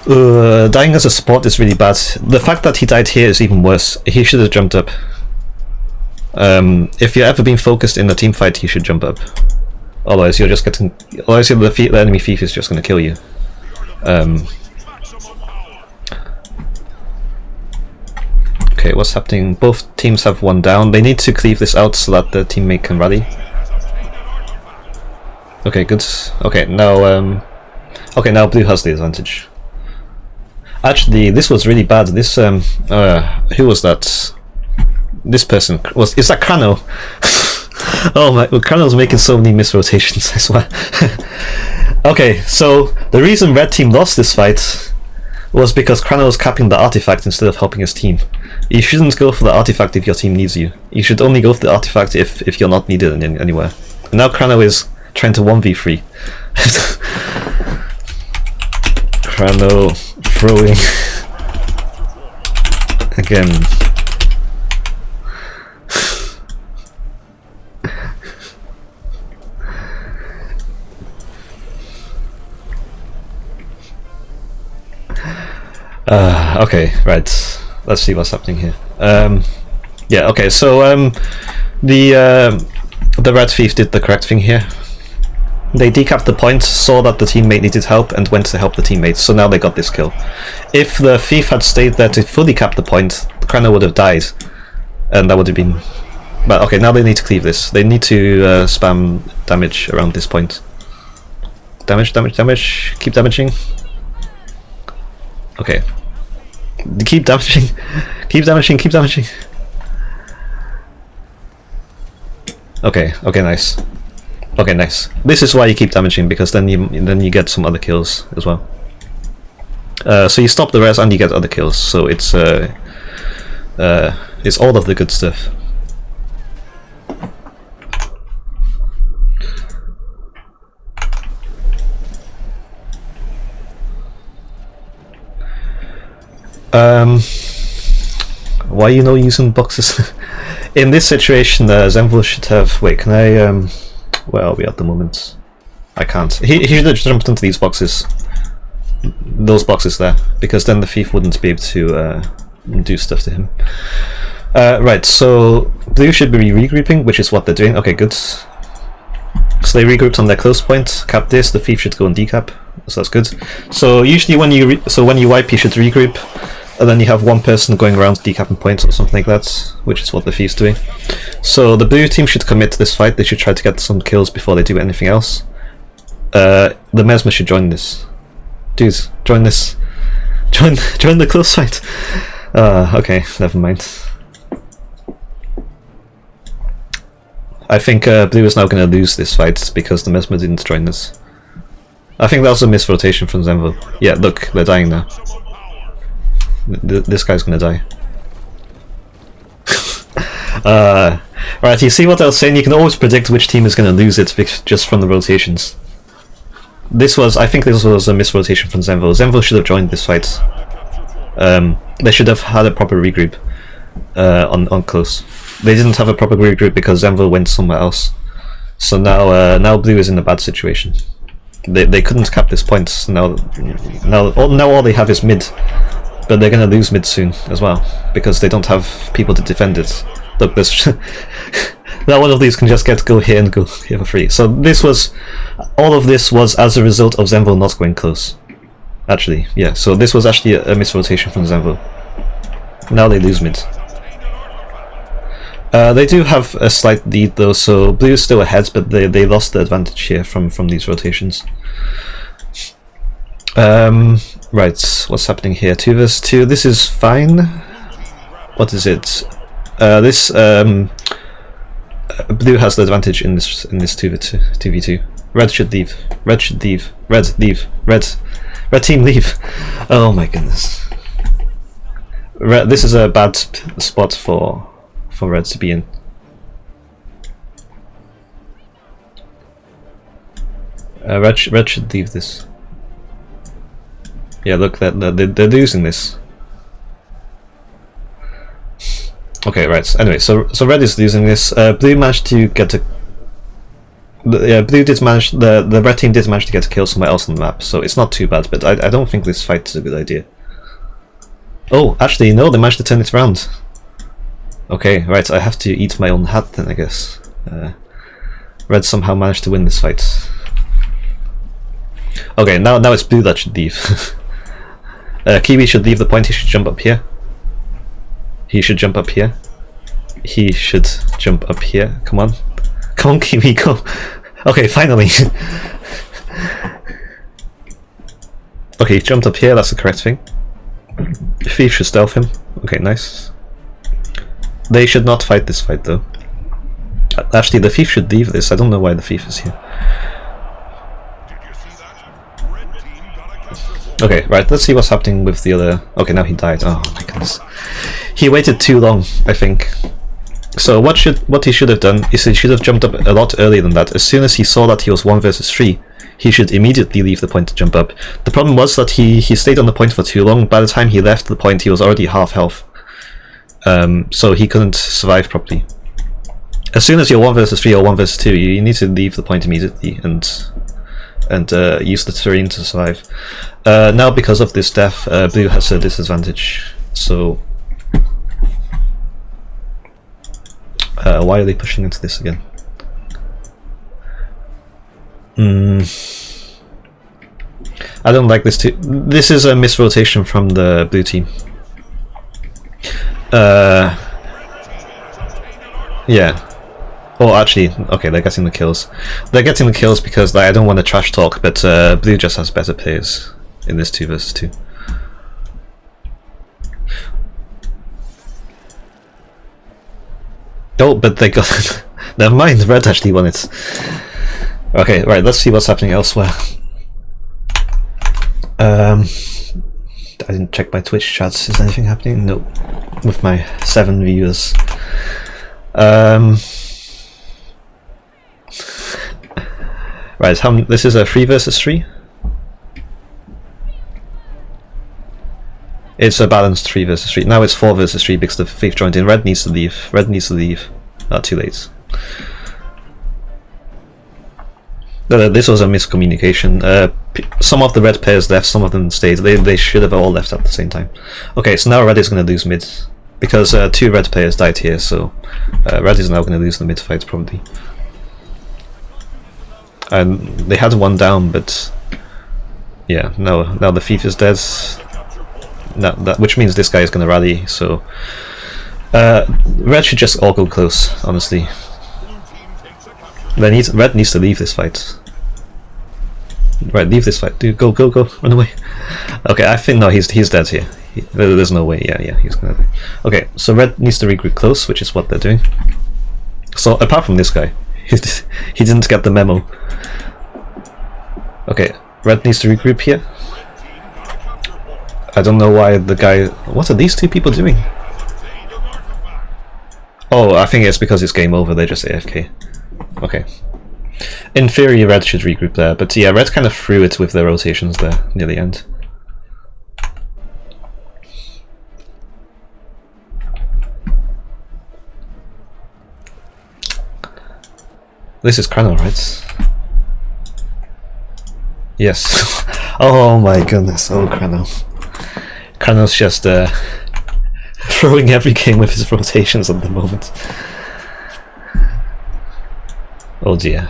Dying as a support is really bad. The fact that he died here is even worse. He should have jumped up. If you've ever been focused in a team fight, you should jump up. Otherwise, you're just getting. Otherwise, the enemy thief is just going to kill you. Okay, what's happening? Both teams have 1 down. They need to cleave this out so that the teammate can rally. Okay, good. Okay, now now blue has the advantage. Actually, this was really bad. This who was that? This person is that Krano? Oh my! Well, Krano's making so many misrotations. I swear. Okay, so the reason red team lost this fight was because Krano was capping the artifact instead of helping his team. You shouldn't go for the artifact if your team needs you. You should only go for the artifact if you're not needed anywhere. And now Krano is trying to 1v3. Krano throwing again. Okay, right. Let's see what's happening here. Yeah, okay, so the red thief did the correct thing here. They decapped the point, saw that the teammate needed help, and went to help the teammate, so now they got this kill. If the thief had stayed there to fully cap the point, Krenner would have died, and that would have been... But okay, now they need to cleave this. They need to spam damage around this point. Damage, damage, damage. Keep damaging. Okay. Keep damaging. Keep damaging, keep damaging. Okay, okay, nice. Okay, nice. This is why you keep damaging, because then you get some other kills as well. So you stop the res and you get other kills, so it's all of the good stuff. Why are you not using boxes? In this situation, Zenvil should have... Wait, can I... Where are we at the moment? I can't. He should have jumped into these boxes. Those boxes there. Because then the thief wouldn't be able to do stuff to him. Right, so... Blue should be regrouping, which is what they're doing. Okay, good. So they regrouped on their close point. Cap this, the thief should go and decap. So that's good. So usually when you wipe, you should regroup. And then you have one person going around decapping points or something like that, which is what the thief's doing. So the blue team should commit to this fight. They should try to get some kills before they do anything else. The Mesmer should join this. Dudes, join this. Join the close fight. Okay, never mind. I think blue is now going to lose this fight because the Mesmer didn't join this. I think that was a misrotation from Zenvil. Yeah, look, they're dying now. This guy's gonna die. Right, you see what I was saying? You can always predict which team is gonna lose it just from the rotations. I think this was a misrotation from Zenvil. Zenvil should have joined this fight. They should have had a proper regroup on close. They didn't have a proper regroup because Zenvil went somewhere else. So now blue is in a bad situation. They couldn't cap this point. So now all they have is mid. But they're gonna lose mid soon as well, because they don't have people to defend it. Look, this now one of these can just go here and go here for free. So all of this was as a result of Zenvil not going close. Actually, yeah, so this was actually a misrotation from Zenvil. Now they lose mid. They do have a slight lead though, so blue is still ahead, but they lost the advantage here from these rotations. Right, what's happening here? 2 vs 2. This is fine. What is it? Blue has the advantage in this 2v2. Red should leave. Red should leave. Red leave. Red team leave. Oh my goodness. This is a bad spot for red to be in. Red should leave this. Yeah, look, they're losing this. Okay, right. Anyway, so red is losing this. Blue managed to get a... blue did manage... The red team did manage to get a kill somewhere else on the map, so it's not too bad, but I don't think this fight is a good idea. Oh, actually, no, they managed to turn it around. Okay, right, I have to eat my own hat then, I guess. Red somehow managed to win this fight. Okay, now it's blue that should leave. Kiwi should leave the point. He should jump up here. He should jump up here. He should jump up here. Come on. Come on, Kiwi, go. Okay, finally. Okay, he jumped up here. That's the correct thing. Thief should stealth him. Okay, nice. They should not fight this fight, though. Actually, the thief should leave this. I don't know why the thief is here. Okay, right, let's see what's happening with the other... Okay, now he died. Oh my goodness. He waited too long, I think. So what he should have done is he should have jumped up a lot earlier than that. As soon as he saw that he was 1 vs 3, he should immediately leave the point to jump up. The problem was that he stayed on the point for too long. By the time he left the point, he was already half health. So he couldn't survive properly. As soon as you're 1 vs 3 or 1 vs 2, you need to leave the point immediately and and use the terrain to survive. Now, because of this death, blue has a disadvantage. So, why are they pushing into this again? I don't like this too. This is a misrotation from the blue team. Yeah. Oh, actually, okay, they're getting the kills. They're getting the kills because I don't want to trash talk, but blue just has better players in this 2 versus 2. Oh, but they got... Never mind, red actually won it. Okay, right, let's see what's happening elsewhere. I didn't check my Twitch chats. Is anything happening? No. With my 7 viewers. Right, this is a 3 versus 3? It's a balanced 3 versus 3. Now it's 4 versus 3 because the thief joined in. Red needs to leave. Red needs to leave. Too late. No, this was a miscommunication. Some of the red players left, some of them stayed. They should have all left at the same time. Okay, so now red is going to lose mid. Because 2 red players died here, so red is now going to lose the mid fight probably. And they had 1 down, but yeah, now the thief is dead. Which means this guy is going to rally, so red should just all go close, honestly. Red needs to leave this fight. Right, leave this fight. Dude, go, run away. Okay, I think no, he's dead here. There's no way. Yeah, he's gonna die. Okay, so red needs to regroup close, which is what they're doing. So apart from this guy, he didn't get the memo. Okay, red needs to regroup here. I don't know why the guy... What are these 2 people doing? Oh, I think it's because it's game over, they're just AFK. Okay. In theory, red should regroup there, but yeah, red kind of threw it with their rotations there near the end. This is Chrono, right? Yes. Oh my goodness, oh Chrono. Chrono's just throwing every game with his rotations at the moment. Oh dear.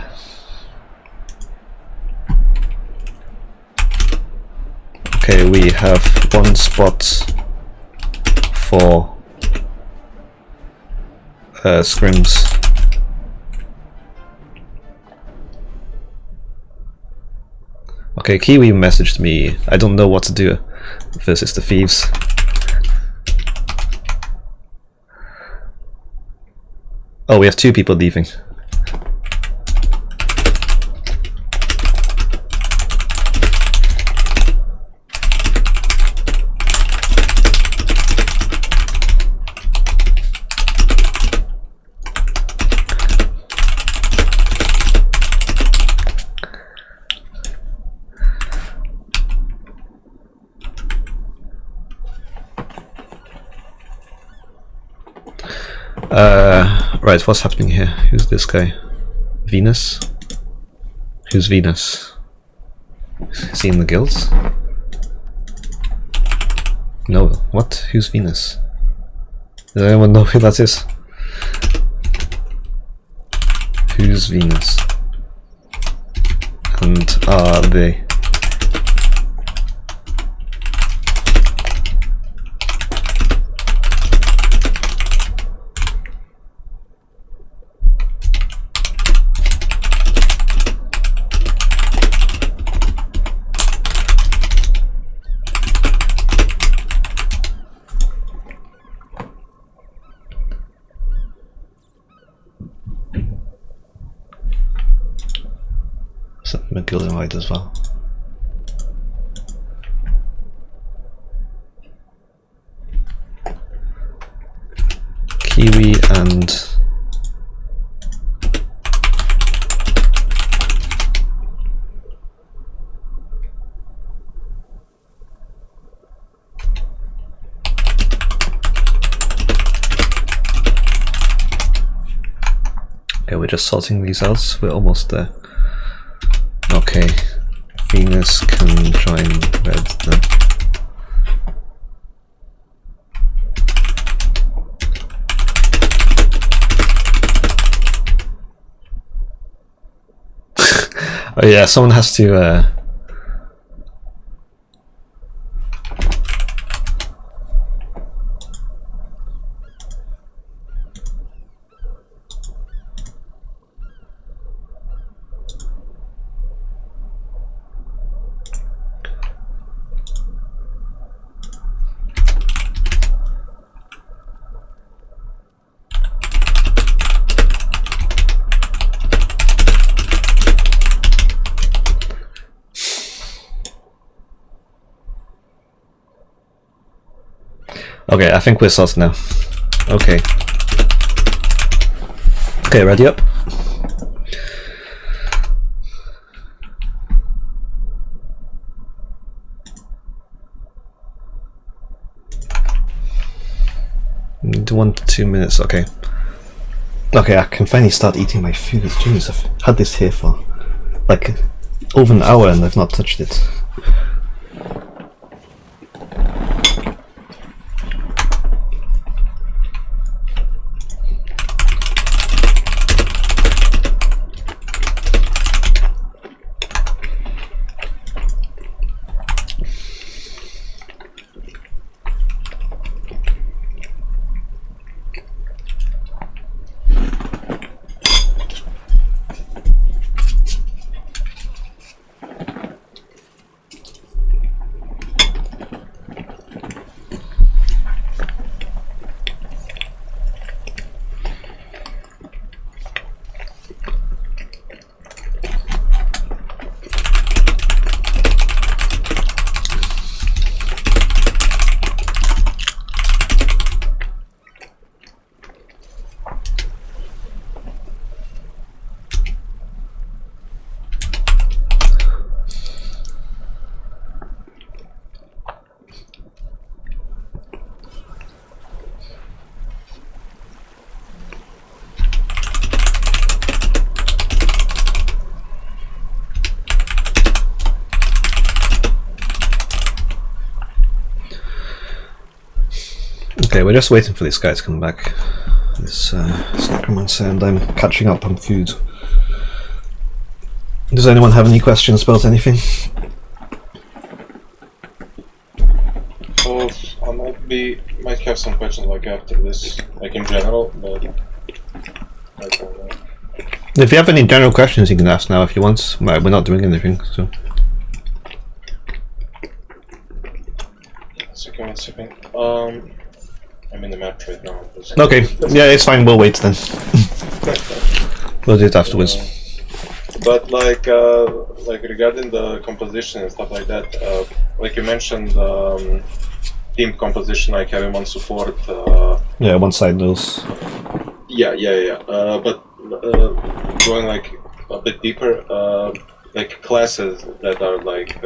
Okay, we have 1 spot for Scrims. Okay, Kiwi messaged me. I don't know what to do versus the thieves. Oh, we have 2 people leaving. Right, what's happening here? Who's this guy? Venus? Who's Venus? Is he in the guilds? No, what? Who's Venus? Does anyone know who that is? Who's Venus? And are they... McGill invite as well. Kiwi and okay, we're just sorting these out. We're almost there. Okay, Venus can join red then. Oh yeah, someone has to Okay, I think we're sus now. Okay. Okay, ready up? Need 1 to 2 minutes, okay. Okay, I can finally start eating my food. Jeez, I've had this here for like over an hour and I've not touched it. Okay, we're just waiting for this guy to come back. This necromancer, and I'm catching up on food. Does anyone have any questions about anything? Oh, I might have some questions like after this, like in general, but I don't know. If you have any general questions, you can ask now if you want. We're not doing anything, so. One second. I'm in the map right now. Okay, yeah, it's fine. We'll wait then. We'll do it afterwards. But like regarding the composition and stuff like that, like you mentioned, team composition, like having one support. Yeah, one side knows. Yeah. But going like a bit deeper, like classes that are like.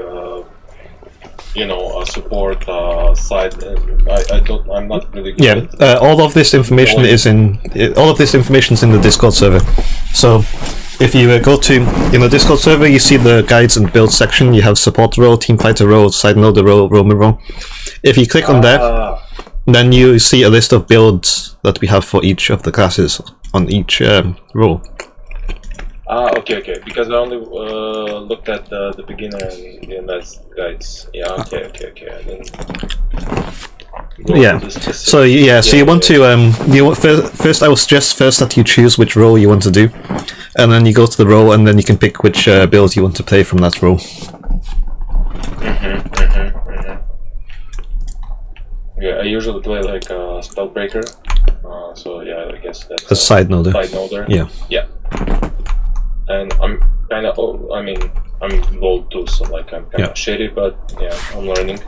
You know, support side. I'm not really good. Yeah, all of this information is in. All of this information is in the Discord server. So, if you go to in the Discord server, you see the guides and build section. You have support role, team fighter role, side noder role, roamer role. If you click on there, then you see a list of builds that we have for each of the classes on each role. Okay. Because I only looked at the beginner and advanced guides. Yeah, okay. I didn't go Yeah. into the specific- So you want to first I would suggest first that you choose which role you want to do, and then you go to the role, and then you can pick which build you want to play from that role. Yeah, I usually play like Spellbreaker. So yeah, I guess that's A side noder. Side noder. Yeah. And I'm kind of, I'm gold too, so like I'm kind of shitty, but yeah, I'm learning.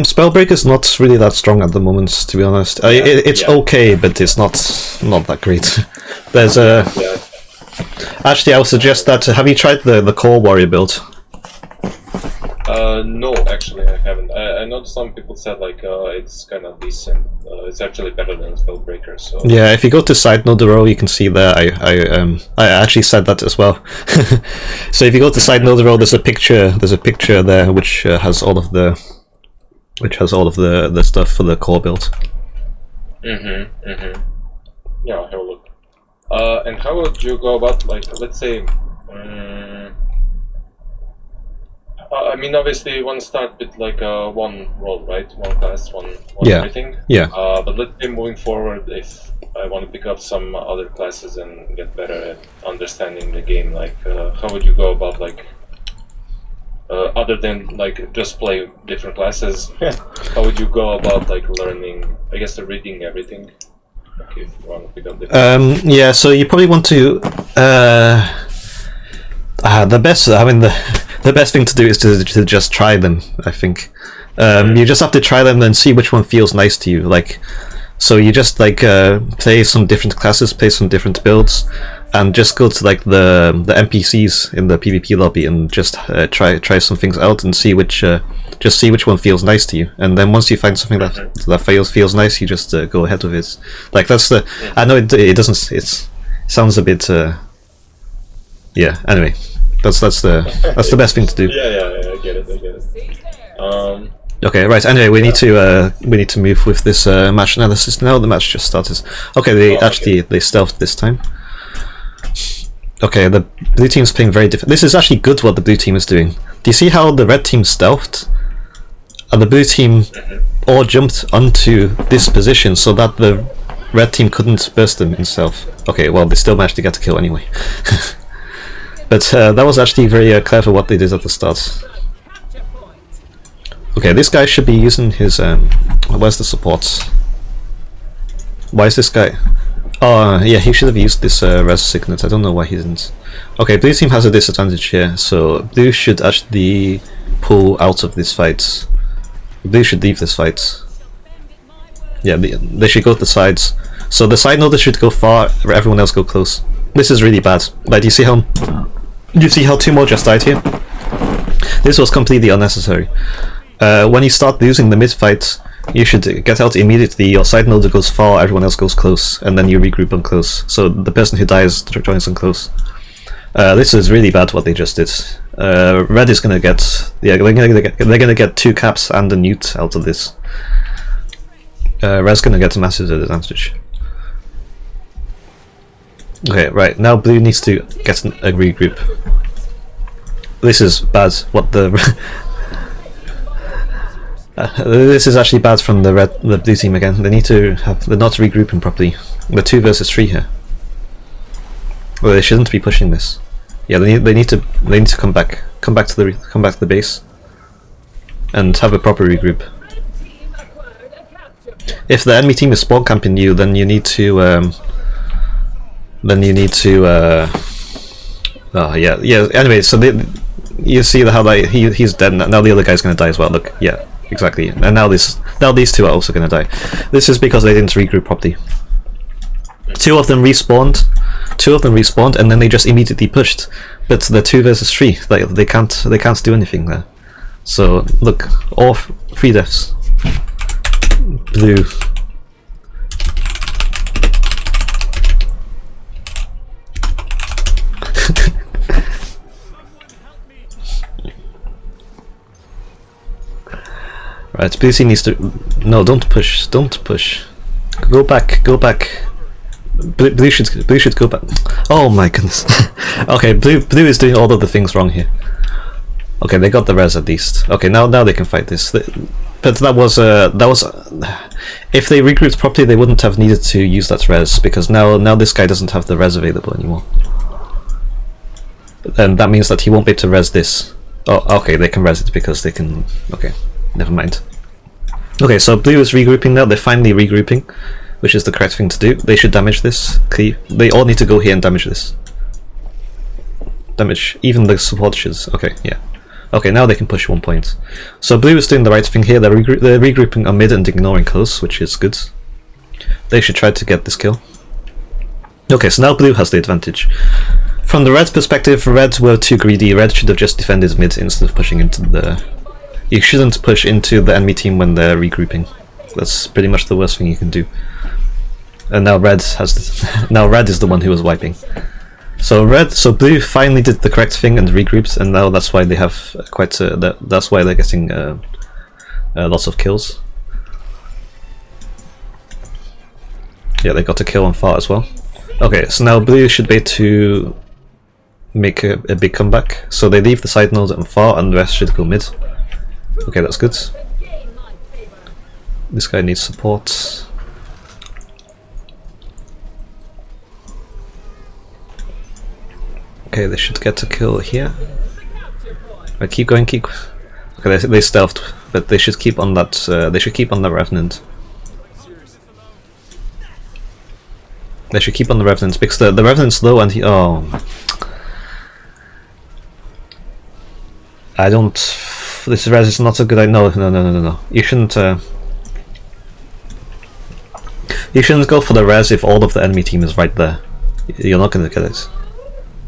Spellbreaker is not really that strong at the moment, to be honest. It's okay, but it's not that great. There's a. Actually, I would suggest that. Have you tried the core warrior build? No, actually, I haven't. I know some people said like it's kind of decent. It's actually better than Spellbreaker. So Yeah, if you go to side node row, you can see there. I actually said that as well. So if you go to side node row, there's a picture. There's a picture there which has all of the stuff for the core build. Yeah, I'll have a look. And how would you go about, like, let's say, I mean, obviously you want to start with like one role, right? One class, one Yeah. everything. Yeah. But let's say moving forward, if I want to pick up some other classes and get better at understanding the game, like, how would you go about, like, other than like just play different classes? How would you go about like learning? I guess reading everything. Like if you want to pick up different. Yeah. So you probably want to. The best thing to do is to just try them. I think you just have to try them and see which one feels nice to you. Like, so you just like play some different classes, play some different builds, and just go to like the NPCs in the PvP lobby and just try some things out and see which one feels nice to you. And then once you find something that feels nice, you just go ahead with it. Like that's the. I know it doesn't. It sounds a bit. Yeah. Anyway. That's the best thing to do. Yeah, I get it. Okay, right. Anyway, we need to move with this match analysis now. The match just started. Okay, they stealthed this time. Okay, the blue team's playing very different. This is actually good what the blue team is doing. Do you see how the red team stealthed? And the blue team all jumped onto this position so that the red team couldn't burst them in stealth. Okay, well they still managed to get a kill anyway. But that was actually very clever what they did at the start. Okay, this guy should be using his... where's the support? Why is this guy... Oh, yeah, he should have used this res signet. I don't know why he didn't. Okay, blue team has a disadvantage here, so blue should actually pull out of this fight. Blue should leave this fight. Yeah, they should go to the sides. So the side nodes should go far, everyone else go close. This is really bad. Like, do you see how two more just died here? This was completely unnecessary. When you start losing the mid fight, you should get out immediately. Your side node goes far, everyone else goes close, and then you regroup on close. So the person who dies joins on close. This is really bad what they just did. Red is gonna get they're gonna get 2 caps and a newt out of this. Red's gonna get a massive advantage. Okay, right, now blue needs to get a regroup. This is bad, what the... this is actually bad from the blue team again. They're not regrouping properly. They're 2 versus 3 here. Well, they shouldn't be pushing this. Yeah, they need to come back to the base, and have a proper regroup. If the enemy team is spawn camping you, then you need to oh yeah. Anyway, so you see how he's dead now. The other guy's gonna die as well. Look, yeah, exactly. And now these 2 are also gonna die. This is because they didn't regroup properly. 2 of them respawned, and then they just immediately pushed. But the 2 versus 3, they can't do anything there. So look, all 3 deaths. Blue. Right, blue team needs to... No, don't push. Go back. Blue should go back. Oh my goodness. Okay, blue is doing all of the things wrong here. Okay, they got the res at least. Okay, now they can fight this. But that was if they regrouped properly, they wouldn't have needed to use that res, because now this guy doesn't have the res available anymore. And that means that he won't be able to res this. Oh, okay, they can res it because they can... Okay, never mind. Okay, so blue is regrouping now. They're finally regrouping, which is the correct thing to do. They should damage this. They all need to go here and damage this. Damage. Even the support should. Okay, yeah. Okay, now they can push 1 point. So blue is doing the right thing here. They're regrouping on mid and ignoring close, which is good. They should try to get this kill. Okay, so now blue has the advantage. From the red perspective, red were too greedy. Red should have just defended mid instead of pushing into the You shouldn't push into the enemy team when they're regrouping. That's pretty much the worst thing you can do. And now red has now red is the one who was wiping. So blue finally did the correct thing and regrouped, and now that's why they have that's why they're getting lots of kills. Yeah, they got a kill on far as well. Okay, so now blue should be able to make a big comeback. So they leave the side node on far, and the rest should go mid. Okay, that's good. This guy needs support. Okay, they should get a kill here. Right, keep going, keep. Okay, they stealthed, but they should keep on that. They should keep on the revenant. They should keep on the revenant because the revenant's low, and I don't. This res is not a good idea. No. You shouldn't. You shouldn't go for the res if all of the enemy team is right there. You're not gonna get it.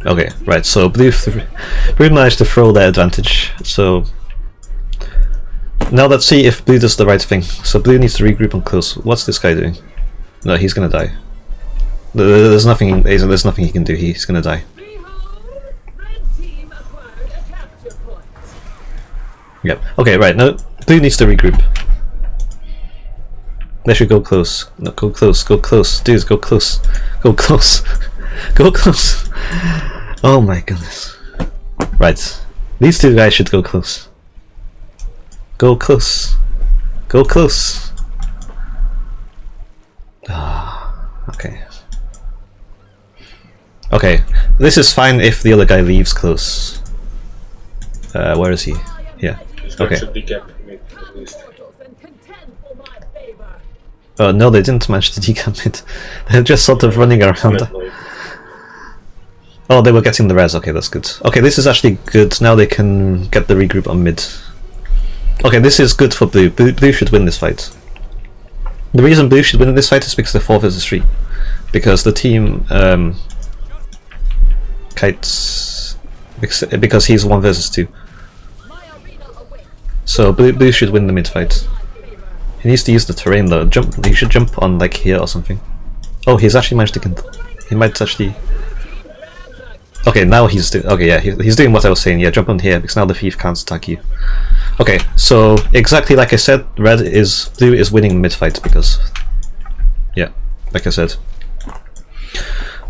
Okay, right. So blue managed to throw their advantage. So now let's see if blue does the right thing. So blue needs to regroup on close. What's this guy doing? No, he's gonna die. There's nothing. There's nothing he can do. He's gonna die. Yep. Okay. Right. No. Blue needs to regroup. They should go close. No, go close. Go close. Dudes, go close. Go close. Go close. Oh my goodness. Right. These two guys should go close. Go close. Go close. Ah. Okay. Okay. This is fine if the other guy leaves close. Where is he? Yeah. Okay. Should be kept mid at least. Oh no, they didn't manage to decamp it. They're just sort of running around. Oh, they were getting the res. Okay, that's good. Okay, this is actually good. Now they can get the regroup on mid. Okay, this is good for blue. Blue should win this fight. The reason blue should win this fight is because they're 4 vs 3. Because the team kites because he's 1 vs 2. So blue should win the mid fight. He needs to use the terrain though. He should jump on like here or something. Oh, he's actually managed to. He might actually. Okay, now he's doing. Okay, yeah, he's doing what I was saying. Yeah, jump on here because now the thief can't attack you. Okay, so exactly like I said, blue is winning the mid fight because. Yeah, like I said.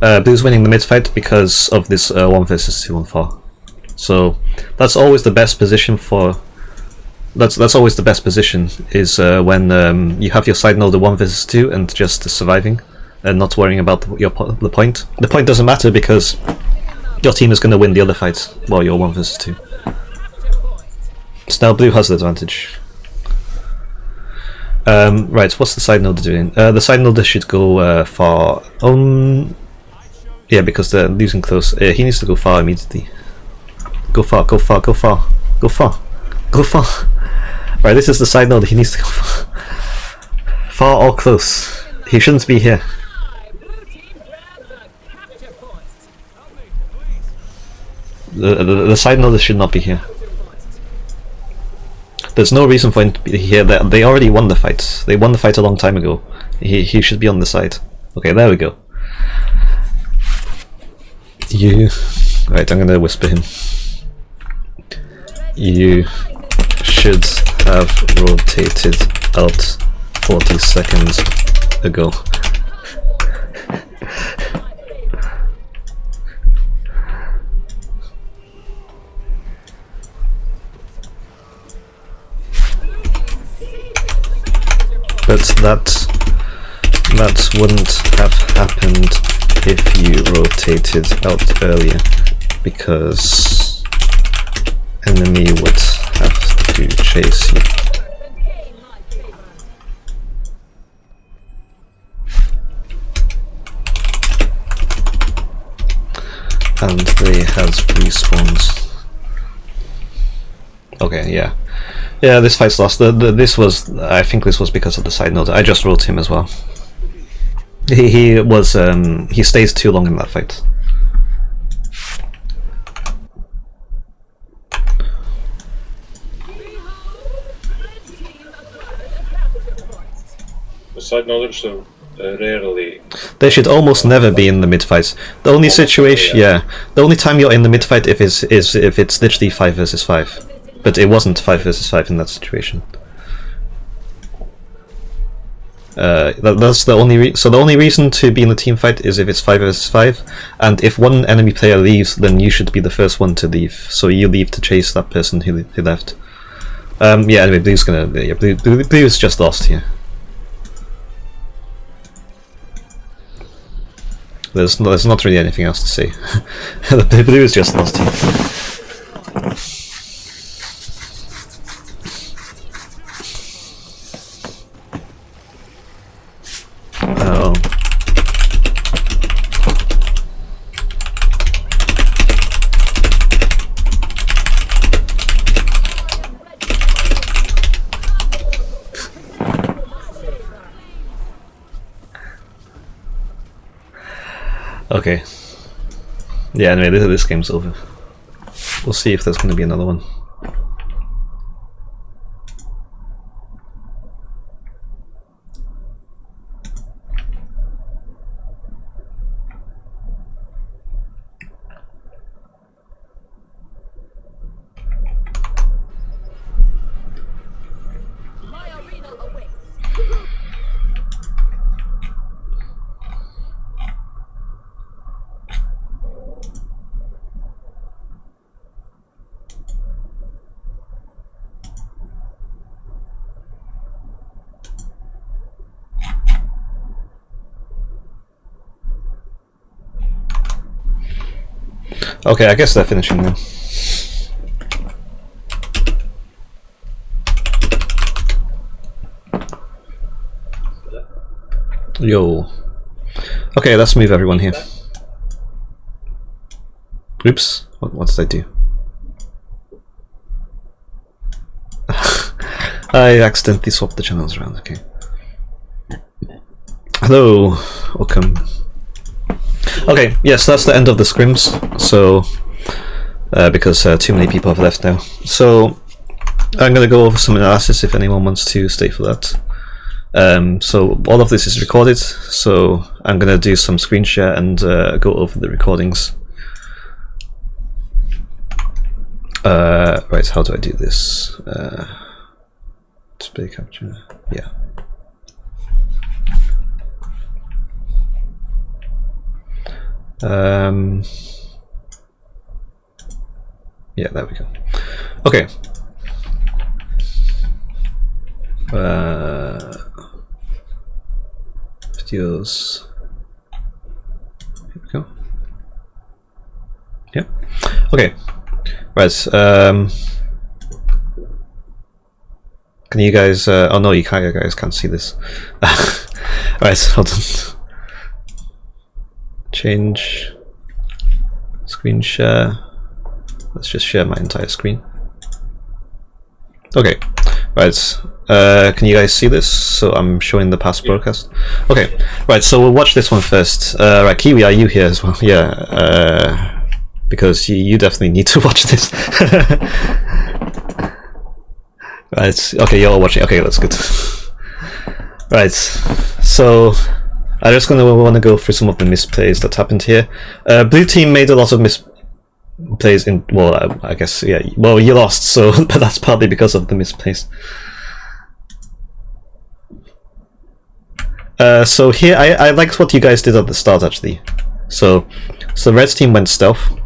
Blue's winning the mid fight because of this 1 vs 2 on far. So that's always the best position for. That's always the best position is when you have your side node 1 vs 2 and just surviving and not worrying about the point. The point doesn't matter because your team is going to win the other fight while you're 1 vs 2. So now blue has the advantage. Right, what's the side node doing? The side node should go far. Yeah, because they're losing close. He needs to go far immediately. Go far, go far, go far, go far, go far. Right, this is the side node. He needs to go far. Far or close. He shouldn't be here. The side node should not be here. There's no reason for him to be here. They already won the fight. They won the fight a long time ago. He should be on the side. Okay, there we go. You... Right, I'm gonna whisper him. You should have rotated out 40 seconds ago. But that wouldn't have happened if you rotated out earlier, because enemy would have to chase you. And they has respawns. Okay, yeah. Yeah, this fight's lost. This was, I think this was because of the side note. I just wrote him as well. He stays too long in that fight. side knowledge, so rarely. They should almost never be in the mid fights. The only situation, yeah, the only time you're in the mid fight is if it's literally 5 versus 5, but it wasn't 5 versus 5 in that situation. That's the only so the only reason to be in the team fight is if it's 5 versus 5, and if one enemy player leaves, then you should be the first one to leave. So you leave to chase that person who left. Yeah. Anyway, Blue's gonna. Yeah, Blue's just lost here. There's not really anything else to say. The Blue is just lost here. Oh. Okay. Yeah, anyway, this game's over. We'll see if there's going to be another one. Okay, I guess they're finishing now. Yo. Okay, let's move everyone here. Oops, what did I do? I accidentally swapped the channels around, okay. Hello, welcome. Okay, yes, that's the end of the scrims, so because too many people have left now. So I'm going to go over some analysis if anyone wants to stay for that. So all of this is recorded, so I'm going to do some screen share and go over the recordings. Right, how do I do this? Display capture, yeah. Yeah, there we go. Okay. Videos. Here we go. Yep. Okay. Right. Can you guys? Oh no, you guys can't see this. Right. Hold on. Change screen share. Let's just share my entire screen. Okay, right. Can you guys see this? So I'm showing the past broadcast. Okay, right. So we'll watch this one first. Right, Kiwi, are you here as well? Yeah, because you definitely need to watch this. Right. Okay, you're all watching. Okay, that's good. Right. So I'm just want to go through some of the misplays that happened here. Blue team made a lot of misplays in, well, I guess, yeah, well, you lost, so, but that's partly because of the misplays. So here, I liked what you guys did at the start, actually. So red team went stealth.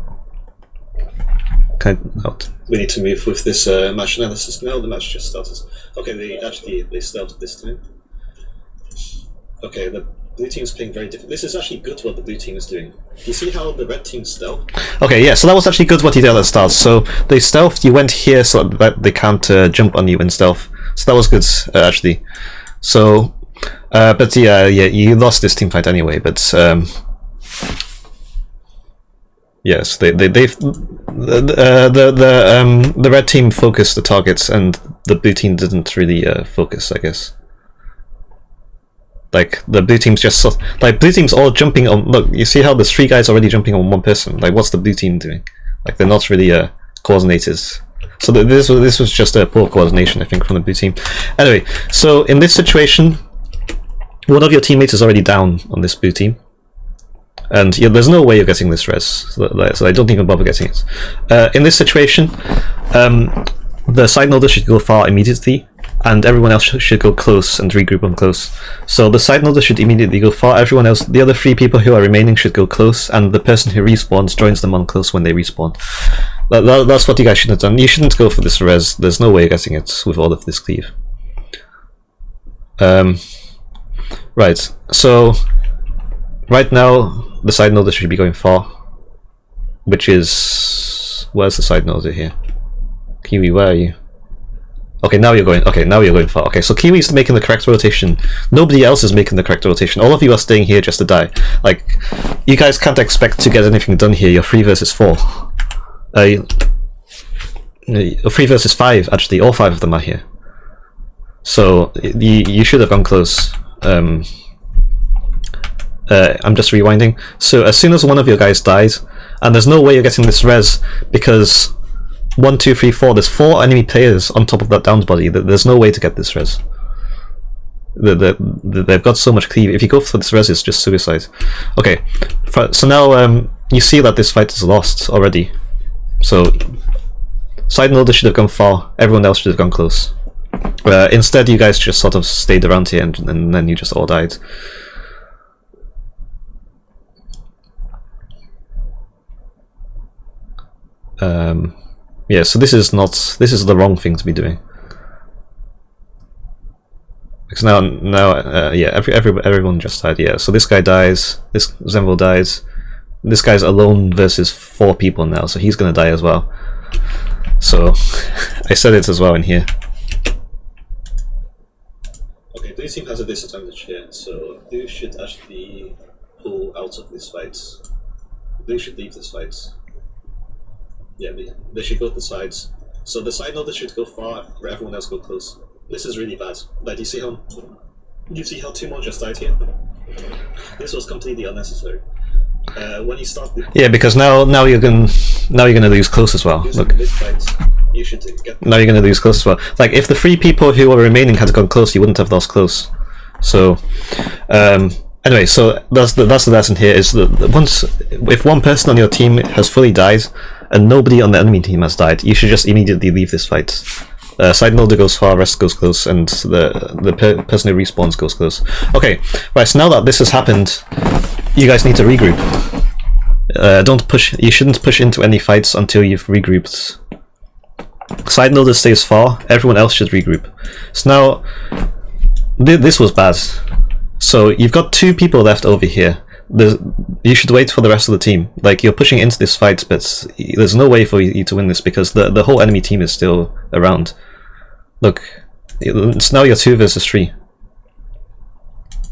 We need to move with this match analysis now. The match just started. Okay, they stealthed this time. Okay, the blue team is playing very different. This is actually good what the blue team is doing. You see how the red team stealth? Okay, yeah, so that was actually good what he did at the start. So they stealthed, you went here so that they can't jump on you in stealth. So that was good, actually. So, but yeah, you lost this team fight anyway, but yes, the red team focused the targets and the blue team didn't really focus, I guess. Like, the blue team's just like, blue team's all jumping on, look, you see how there's 3 guys already jumping on one person? Like, what's the blue team doing? Like, they're not really coordinated. So this was just a poor coordination, I think, from the blue team. Anyway, so in this situation, one of your teammates is already down on this blue team, and there's no way you're getting this res, so I don't even bother getting it. In this situation, the side noder should go far immediately, and everyone else should go close and regroup on close. So the side noder should immediately go far, everyone else, the other 3 people who are remaining should go close, and the person who respawns joins them on close when they respawn. That's what you guys should have done. You shouldn't go for this res, there's no way you're getting it with all of this cleave. Right, so right now the side noder should be going far, which is... where's the side noder here? Kiwi, where are you? Okay, now you're going. Okay, now you're going far. Okay, so Kiwi's making the correct rotation. Nobody else is making the correct rotation. All of you are staying here just to die. Like, you guys can't expect to get anything done here. You're 3 versus 4. 3 versus 5, actually. All 5 of them are here. So you should have gone close. I'm just rewinding. So as soon as one of your guys dies, and there's no way you're getting this res because 1, 2, 3, 4. There's 4 enemy players on top of that downed body. There's no way to get this res. They've got so much cleave. If you go for this res, it's just suicide. Okay, so now you see that this fight is lost already. So side noder should have gone far. Everyone else should have gone close. Instead, you guys just sort of stayed around here, and then you just all died. Yeah, so this is the wrong thing to be doing. Because now, yeah, everyone just died. Yeah, so this guy dies. This Zenvil dies. This guy's alone versus 4 people now, so he's gonna die as well. So I said it as well in here. Okay, blue team has a disadvantage here, so blue should actually pull out of this fight. Blue should leave this fight. Yeah, they should go to the sides. So the side noder should go far, where everyone else go close. This is really bad. Like, do you see how 2 more just died here? This was completely unnecessary. When you start the... Yeah, because now you're gonna lose close as well. Look. You should get... Now you're gonna lose close as well. Like, if the 3 people who were remaining had gone close, you wouldn't have lost close. So, anyway, so that's the lesson here, is that if one person on your team has fully died, and nobody on the enemy team has died, you should just immediately leave this fight. Side noder goes far, rest goes close, and the person who respawns goes close. Okay, right, so now that this has happened, you guys need to regroup. Don't push. You shouldn't push into any fights until you've regrouped. Side noder stays far, everyone else should regroup. So now, this was bad. So you've got 2 people left over here. You should wait for the rest of the team. Like, you're pushing into this fight, but there's no way for you to win this because the whole enemy team is still around. Look, it's now you're 2 versus 3.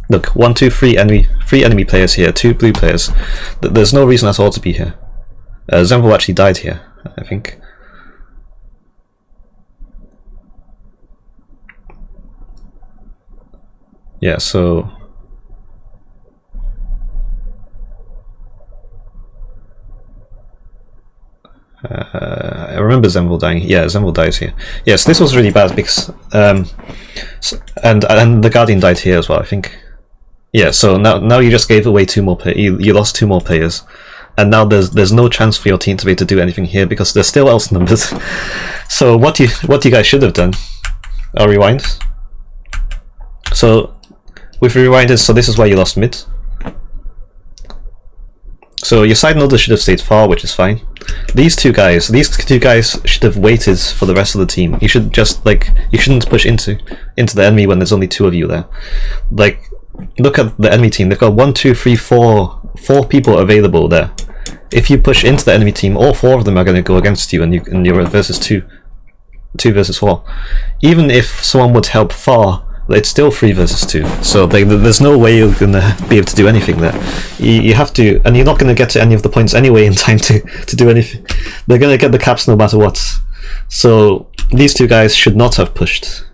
Look, 1, 2, 3 enemy players here, 2 blue players. There's no reason at all to be here. Zenvil actually died here, I think. Yeah, so... I remember Zenvil dying. Yeah, Zenvil dies here. Yes, this was really bad because and the Guardian died here as well, I think. Yeah, so now you just gave away 2 more players. You lost 2 more players, and now there's no chance for your team to be able to do anything here because they're still outnumbered. So what you guys should have done? I'll rewind. So we've rewinded. So this is why you lost mid. So your side noder should have stayed far, which is fine. These two guys should have waited for the rest of the team. You should just, like, you shouldn't push into the enemy when there's only 2 of you there. Like, look at the enemy team. They've got 1, 2, 3, 4 people available there. If you push into the enemy team, all 4 of them are going to go against you, and you're versus 2 versus 4. Even if someone would help far, it's still 3 versus 2, so there's no way you're gonna be able to do anything there. You have to, and you're not gonna get to any of the points anyway in time to do anything. They're gonna get the caps no matter what. So these 2 guys should not have pushed.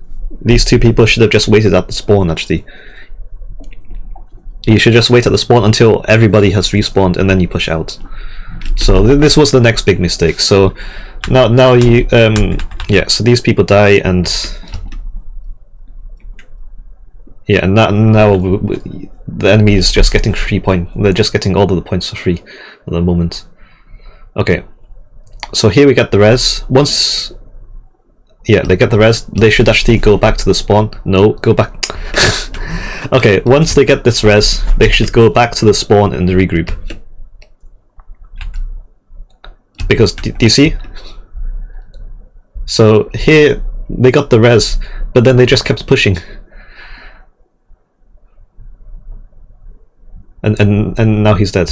These 2 people should have just waited at the spawn. Actually, you should just wait at the spawn until everybody has respawned, and then you push out. So this was the next big mistake. So now you yeah. So these people die, and Yeah, and now the enemy is just getting they're just getting all of the points for free at the moment. Okay, so here we get the res. Once, yeah, they get the res, they should actually go back to the spawn. No, go back. Okay, once they get this res, they should go back to the spawn and regroup. Because, do you see? So here, they got the res, but then they just kept pushing. And now he's dead.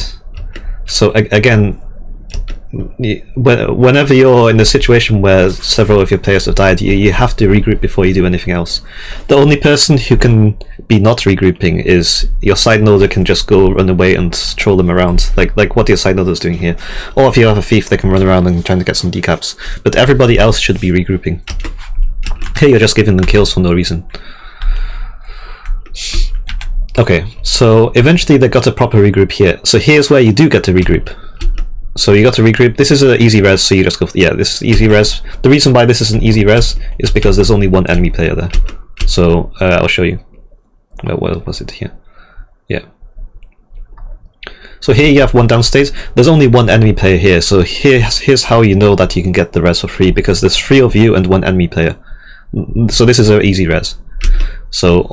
So again, whenever you're in a situation where several of your players have died, you have to regroup before you do anything else. The only person who can be not regrouping is your side noder can just go run away and troll them around, like what your side noder is doing here. Or if you have a thief, they can run around and trying to get some decaps. But everybody else should be regrouping. Here you're just giving them kills for no reason. Okay, so eventually they got a proper regroup here. So here's where you do get to regroup. So you got to regroup. This is an easy res, so you just go. Yeah, this is easy res. The reason why this is an easy res is because there's only one enemy player there. So I'll show you. Where was it here? Yeah. So here you have one downstage. There's only one enemy player here. So here's how you know that you can get the res for free, because there's 3 of you and one enemy player. So this is an easy res. So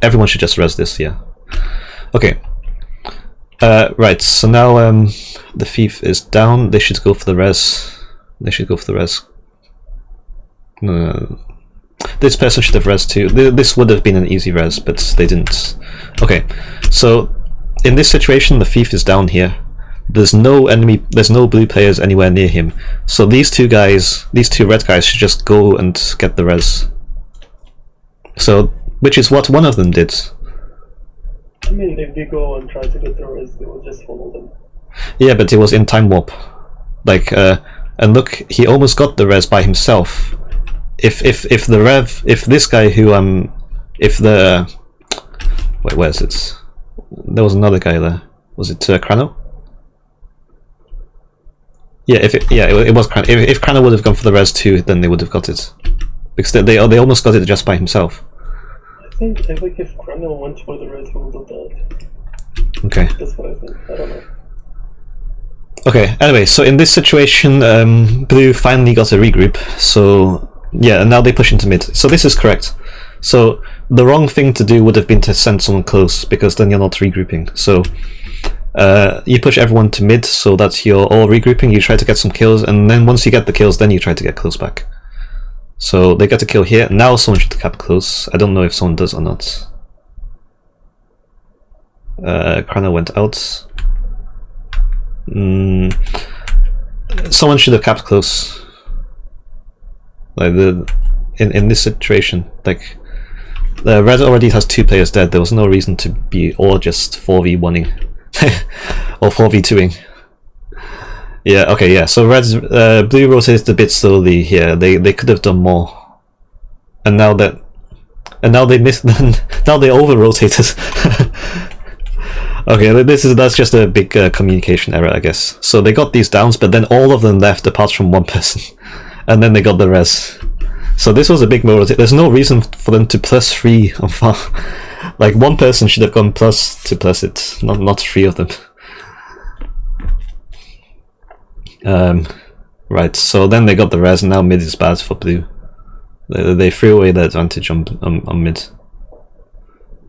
everyone should just res this. Yeah. Okay. Right, so now the thief is down. They should go for the res. They should go for the res. No. This person should have res too. This would have been an easy res, but they didn't. Okay, so in this situation, the thief is down here. There's no blue players anywhere near him. So these two red guys should just go and get the res. So, which is what one of them did. I mean, if they go and try to get the res, they will just follow them. Yeah, but it was in time warp. Like, and look, he almost got the res by himself. If this guy who wait, where is it? There was another guy there. Was it Krano? Yeah, it was Krano. If Krano would have gone for the res too, then they would have got it, because they almost got it just by himself. I think if Krano went for the res, we would have died. Okay. That's what I think. I don't know. Okay. Anyway, so in this situation, blue finally got a regroup. So yeah, and now they push into mid. So this is correct. So the wrong thing to do would have been to send someone close, because then you're not regrouping. So you push everyone to mid so that you're all regrouping. You try to get some kills, and then once you get the kills, then you try to get close back. So they get a kill here. Now someone should cap close. I don't know if someone does or not. Krana went out. Someone should have capped close. Like in this situation, like Red already has 2 players dead. There was no reason to be all just 4v1ing or 4v2ing. Yeah, okay, yeah. So blue rotated a bit slowly here. They could have done more, and now they missed. Now they over rotated. Okay, that's just a big communication error, I guess. So they got these downs, but then all of them left apart from one person, and then they got the res. So this was a big rotation. There's no reason for them to +3 on far. Like one person should have gone plus to plus it, not 3 of them. Right, so then they got the res, and now mid is bad for blue. They threw away the advantage on mid.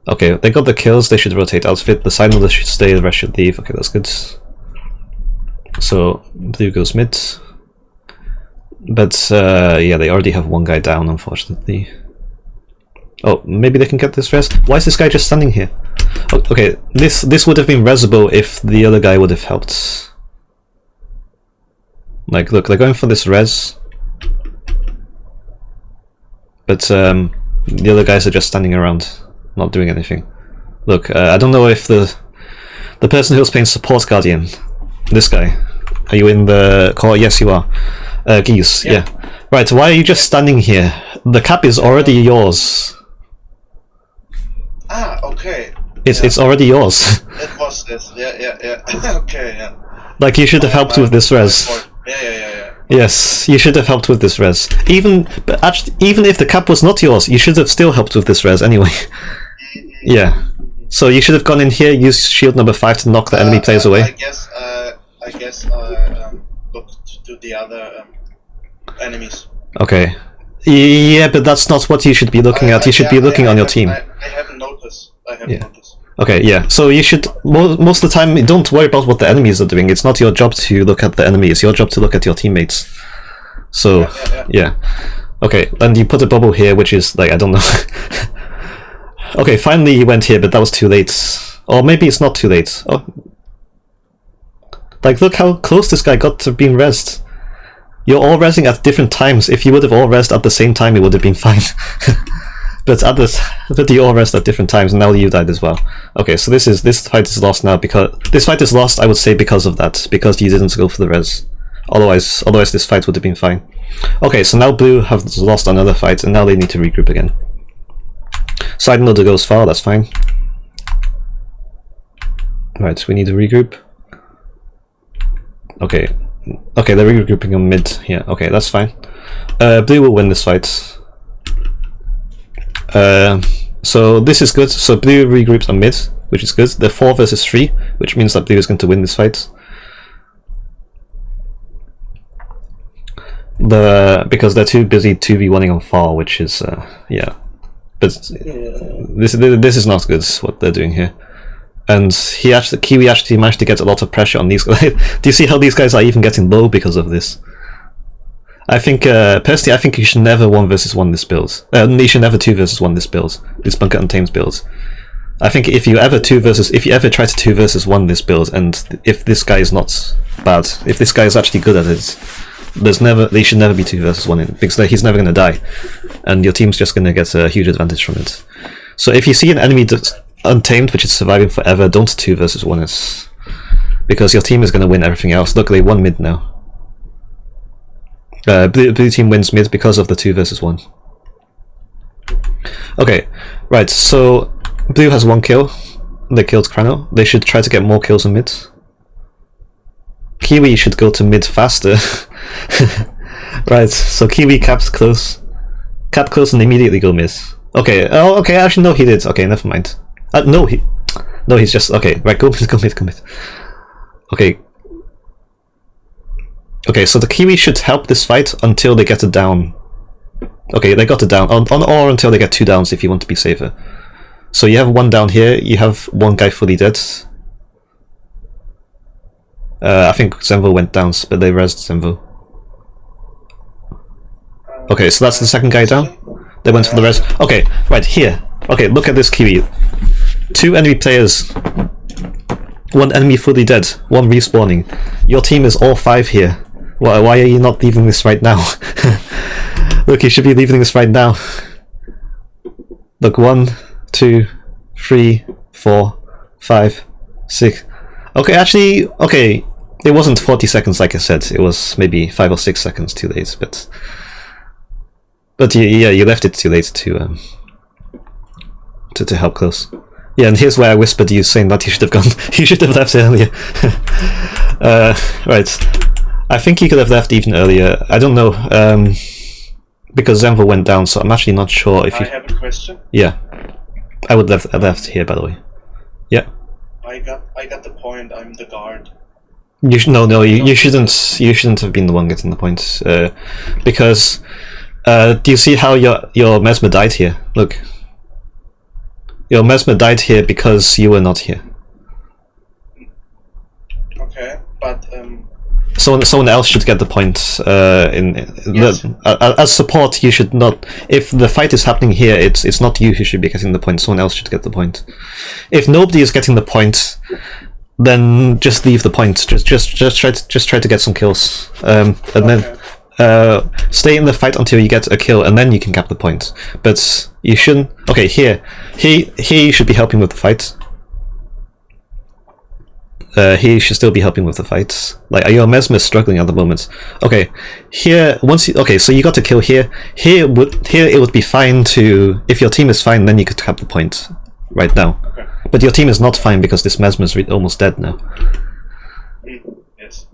Okay, they got the kills, they should rotate outfit, the side noder should stay, the rest should leave. Okay, that's good. So blue goes mid. But yeah, they already have one guy down, unfortunately. Oh, maybe they can get this res. Why is this guy just standing here? Oh, okay, this would have been resable if the other guy would have helped. Like, look, they're going for this res, but the other guys are just standing around, not doing anything. Look, I don't know if the person who was playing support guardian, this guy, are you in the call? Yes, you are. Geese, yeah. Right, why are you just standing here? The cap is already yours. Ah, okay. It's already yours. It was this. Yeah. Okay, yeah. Like, you should have helped with this res. Yeah. Yes, you should have helped with this res. Even if the cap was not yours, you should have still helped with this res anyway. Yeah. So you should have gone in here, used shield number 5 to knock the enemy players away. I guess looked to the other enemies. Okay. Yeah, but that's not what you should be looking at. You should be looking on your team. I haven't noticed. Noticed. Okay, yeah. So you should most of the time don't worry about what the enemies are doing. It's not your job to look at the enemy. It's your job to look at your teammates. So yeah. Okay, and you put a bubble here, which is like I don't know. Okay, finally you went here, but that was too late. Or maybe it's not too late. Oh, like look how close this guy got to being rezzed. You're all rezzing at different times. If you would have all rezzed at the same time, it would have been fine. But you all rezzed at different times, and now you died as well. Okay, so this fight is lost now because this fight is lost. I would say because of that, because you didn't go for the res. Otherwise this fight would have been fine. Okay, so now blue have lost another fight, and now they need to regroup again. Side loader goes far. That's fine. Right, we need to regroup. Okay. Okay, they're regrouping on mid here. Okay, that's fine. Blue will win this fight. So this is good. So blue regroups on mid, which is good. They're 4 versus 3, which means that blue is going to win this fight. Because they're too busy 2v1ing on far, which is yeah. But this is not good what they're doing here. And Kiwi actually managed to get a lot of pressure on these guys. Do you see how these guys are even getting low because of this? I think, personally, I think you should never 1 versus 1 this build. You should never 2 versus 1 this build. This Bunker Untamed build. I think if you ever try to 2 versus 1 this build, and if this guy is not bad, if this guy is actually good at it, they should never be 2 versus 1 in, because he's never going to die, and your team's just going to get a huge advantage from it. So if you see an enemy Untamed which is surviving forever, don't 2 versus 1 it, because your team is going to win everything else. Look, they won mid now. Blue team wins mid because of the 2 versus 1. Okay, right, so blue has 1 kill. They killed Krano. They should try to get more kills in mid. Kiwi should go to mid faster. Right, so Kiwi capped close. Cap close and immediately go mid. Okay, oh, okay, actually no he did. Okay, never mind. No, he's just, okay, right, go mid. Okay. Okay, so the Kiwi should help this fight until they get it down. Okay, they got it down, or until they get 2 downs if you want to be safer. So you have 1 down here, you have 1 guy fully dead. I think Zenvo went down, but they rezzed Zenvo. Okay, so that's the second guy down. They went for the res. Okay, right here. Okay, look at this Kiwi. 2 enemy players. 1 enemy fully dead. 1 respawning. Your team is all 5 here. Why are you not leaving this right now? Look, you should be leaving this right now. Look, 1, 2, 3, 4, 5, 6. Okay, actually, okay. It wasn't 40 seconds like I said. It was maybe 5 or 6 seconds too late, but yeah, you left it too late to help close. Yeah, and here's where I whispered you saying that you should have gone. You should have left earlier. Right. I think you could have left even earlier. I don't know, because Zenvo went down, so I'm actually not sure if you. I have a question. Yeah, I would have left here, by the way. Yeah. I got the point. I'm the guard. You shouldn't. You shouldn't have been the one getting the points, because. Do you see how your Mesmer died here? Look. Your Mesmer died here because you were not here. Okay, but someone else should get the point. Yes. As support, you should not. If the fight is happening here, it's not you who should be getting the point. Someone else should get the point. If nobody is getting the point, then just leave the point. Just try to get some kills. And then. Stay in the fight until you get a kill, and then you can cap the point. But you shouldn't. Okay, here you should be helping with the fight. He should still be helping with the fight. Like, your Mesmer is struggling at the moment. Okay, here okay, so you got a kill here. Here it would be fine to, if your team is fine, then you could cap the point right now. okay. But your team is not fine because this Mesmer is almost dead now. Yes.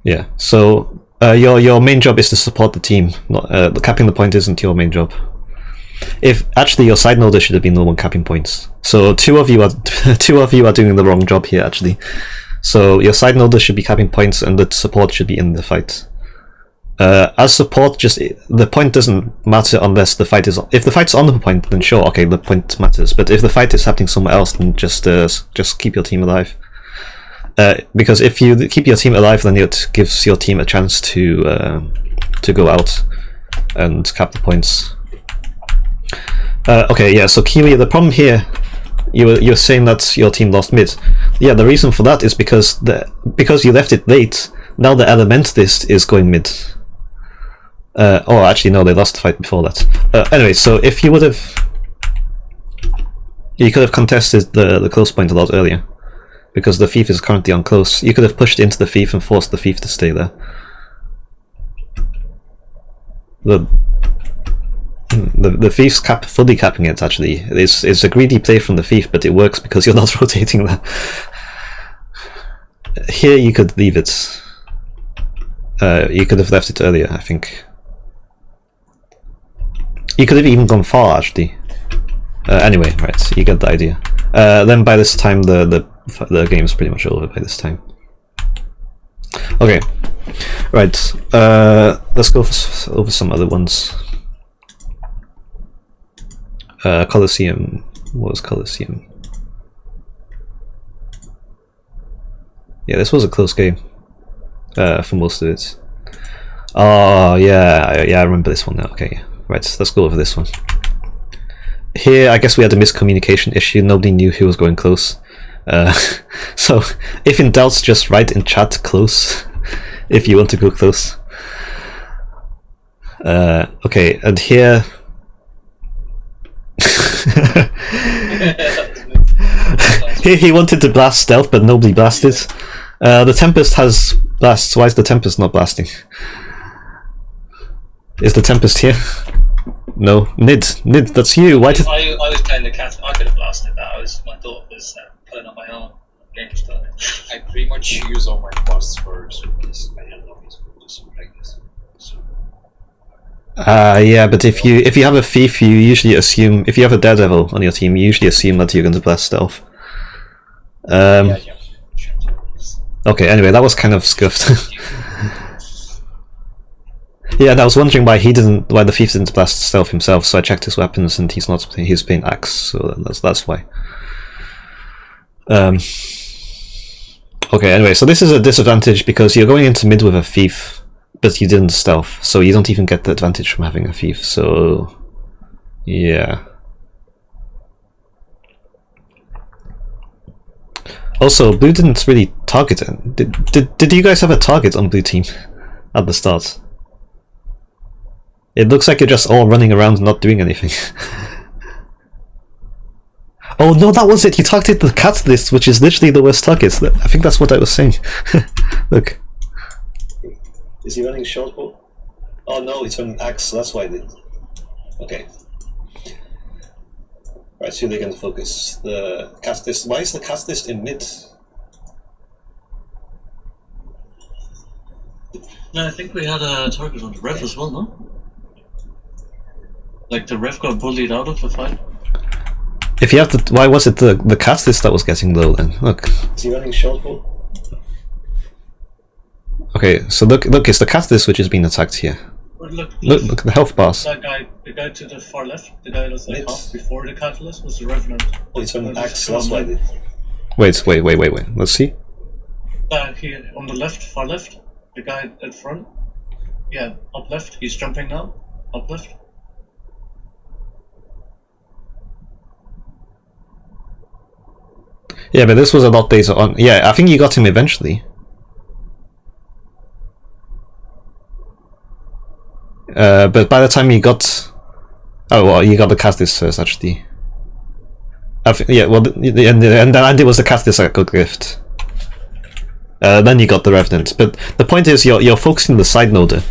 Yeah. So. Your main job is to support the team. Not, the capping the point isn't your main job. if actually your side noder should have been the one capping points. So two of you are doing the wrong job here actually. So your side noder should be capping points, and the support should be in the fight. As support, just the point doesn't matter unless the fight is. If the fight's on the point, then sure, okay, the point matters. But if the fight is happening somewhere else, then just keep your team alive. Because if you keep your team alive, then it gives your team a chance to go out and cap the points. Okay, yeah. So Kiwi, the problem here, you're saying that your team lost mid. Yeah, the reason for that is because you left it late. Now the Elementalist is going mid. Oh, actually, no, they lost the fight before that. Anyway, so if you would have, you could have contested the close point a lot earlier, because the thief is currently on close. You could have pushed into the thief and forced the thief to stay there. The thief's fully capping it. Actually, it's a greedy play from the thief, but it works because you're not rotating there. Here you could leave it. You could have left it earlier, I think. You could have even gone far, actually. Anyway, right, you get the idea. Then by this time, the game's pretty much over by this time. Okay, right. Let's go over some other ones. Colosseum. What was Colosseum? Yeah, this was a close game. For most of it. Oh yeah, I remember this one now. Okay, right, let's go over this one. Here, I guess we had a miscommunication issue. Nobody knew who was going close. So, if in doubt, just write in chat "close" if you want to go close. Okay, and here. Here he wanted to blast stealth, but nobody blasted. The Tempest has blasts. Why is the Tempest not blasting? Is the Tempest here? No. Nid, that's you. Why did... I was playing the cat. I could have blasted that. My thought was pulling on my own. Game started. I pretty much use all my blasts for Scrims. I don't know if it's something like this. So. Yeah, but if you have a thief, you usually assume, if you have a daredevil on your team, you usually assume that you're going to blast stealth. Yeah. Okay, anyway, that was kind of scuffed. Yeah, and I was wondering why the thief didn't blast stealth himself, so I checked his weapons and he's playing axe, so that's why. Okay, anyway, so this is a disadvantage because you're going into mid with a thief, but you didn't stealth, so you don't even get the advantage from having a thief, so... yeah. Also, blue didn't really target it. Did you guys have a target on blue team at the start? It looks like you're just all running around and not doing anything. Oh no, that was it! You targeted the catalyst, which is literally the worst target. I think that's what I was saying. Look. Is he running short bow? Oh no, he's running axe, so that's why I did. Okay. Right, so they're going to focus. The catalyst. Why is the catalyst in mid? No, I think we had a target on the ref as well, no? Like the ref got bullied out of the fight. If you have the, why was it the catalyst that was getting low then? Look. Is he running short bow? Okay, so look, it's the catalyst which is being attacked here. Look at the health bars. That guy, the guy to the far left, the guy that's like half before the catalyst was the revenant. Oh, he's running axe, that's why I did. Wait, let's see. Here, on the left, far left, the guy at front. Yeah, up left, he's jumping now. Up left. Yeah, but this was a lot later on. Yeah, I think you got him eventually. But by the time you got... oh, well, you got the catalyst first, actually. Yeah, well, and it was the catalyst that got gift. Then you got the Revenant. But the point is, you're focusing the side noder,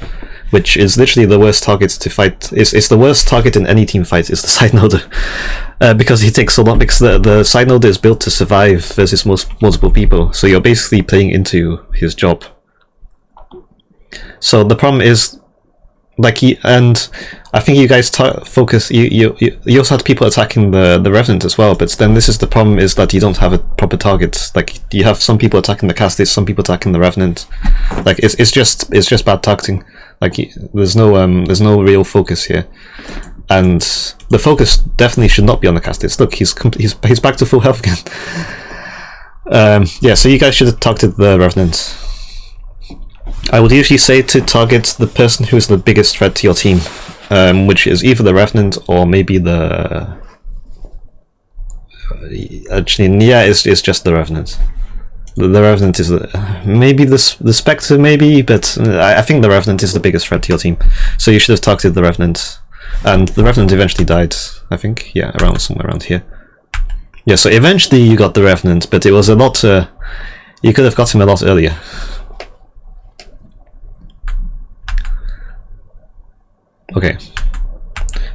which is literally the worst target to fight. It's the worst target in any team fight, is the side noder. Because he takes so long, because the side noder is built to survive versus multiple people, so you're basically playing into his job. So the problem is, and I think you guys focus. You also had people attacking the Revenant as well. But then this is the problem: is that you don't have a proper target. Like you have some people attacking the Castis, some people attacking the Revenant. Like it's just bad targeting. Like there's no real focus here, and the focus definitely should not be on the Castis. Look, he's back to full health again. Yeah, so you guys should have targeted the Revenant. I would usually say to target the person who is the biggest threat to your team, which is either the Revenant or maybe the... Actually, yeah, it's just the Revenant. The Revenant is maybe the Spectre, maybe, but I think the Revenant is the biggest threat to your team. So you should have targeted the Revenant. And the Revenant eventually died, I think. Yeah, somewhere around here. Yeah, so eventually you got the Revenant, but it was a lot... you could have got him a lot earlier. Okay,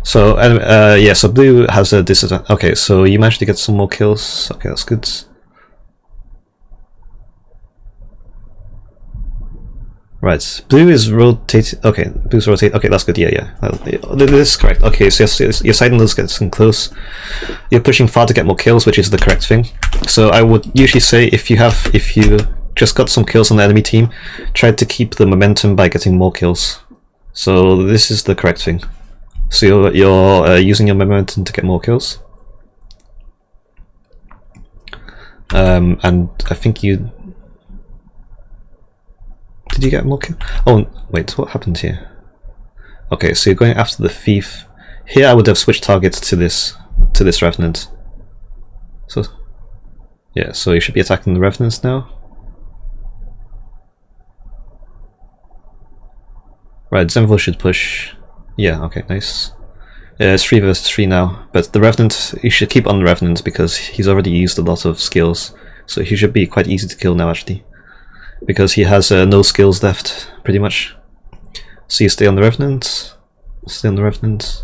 so yeah, so blue has a disadvantage. Okay, so you managed to get some more kills. Okay, that's good. Right, blue is rotating. Okay, blue's rotate. Okay, that's good. Yeah. This is correct. Okay, so your side nodes getting close. You're pushing far to get more kills, which is the correct thing. So I would usually say if you just got some kills on the enemy team, try to keep the momentum by getting more kills. So this is the correct thing. So you're using your momentum to get more kills. And I think you... Did you get more kills? Oh, wait, what happened here? Okay, so you're going after the thief. Here I would have switched targets to this Revenant. So, yeah, so you should be attacking the Revenants now. Right, Zenvil should push. Yeah, okay, nice. It's 3 versus 3 now, but the Revenant, you should keep on the Revenant because he's already used a lot of skills, so he should be quite easy to kill now actually, because he has no skills left, pretty much. So you stay on the Revenant, stay on the Revenant.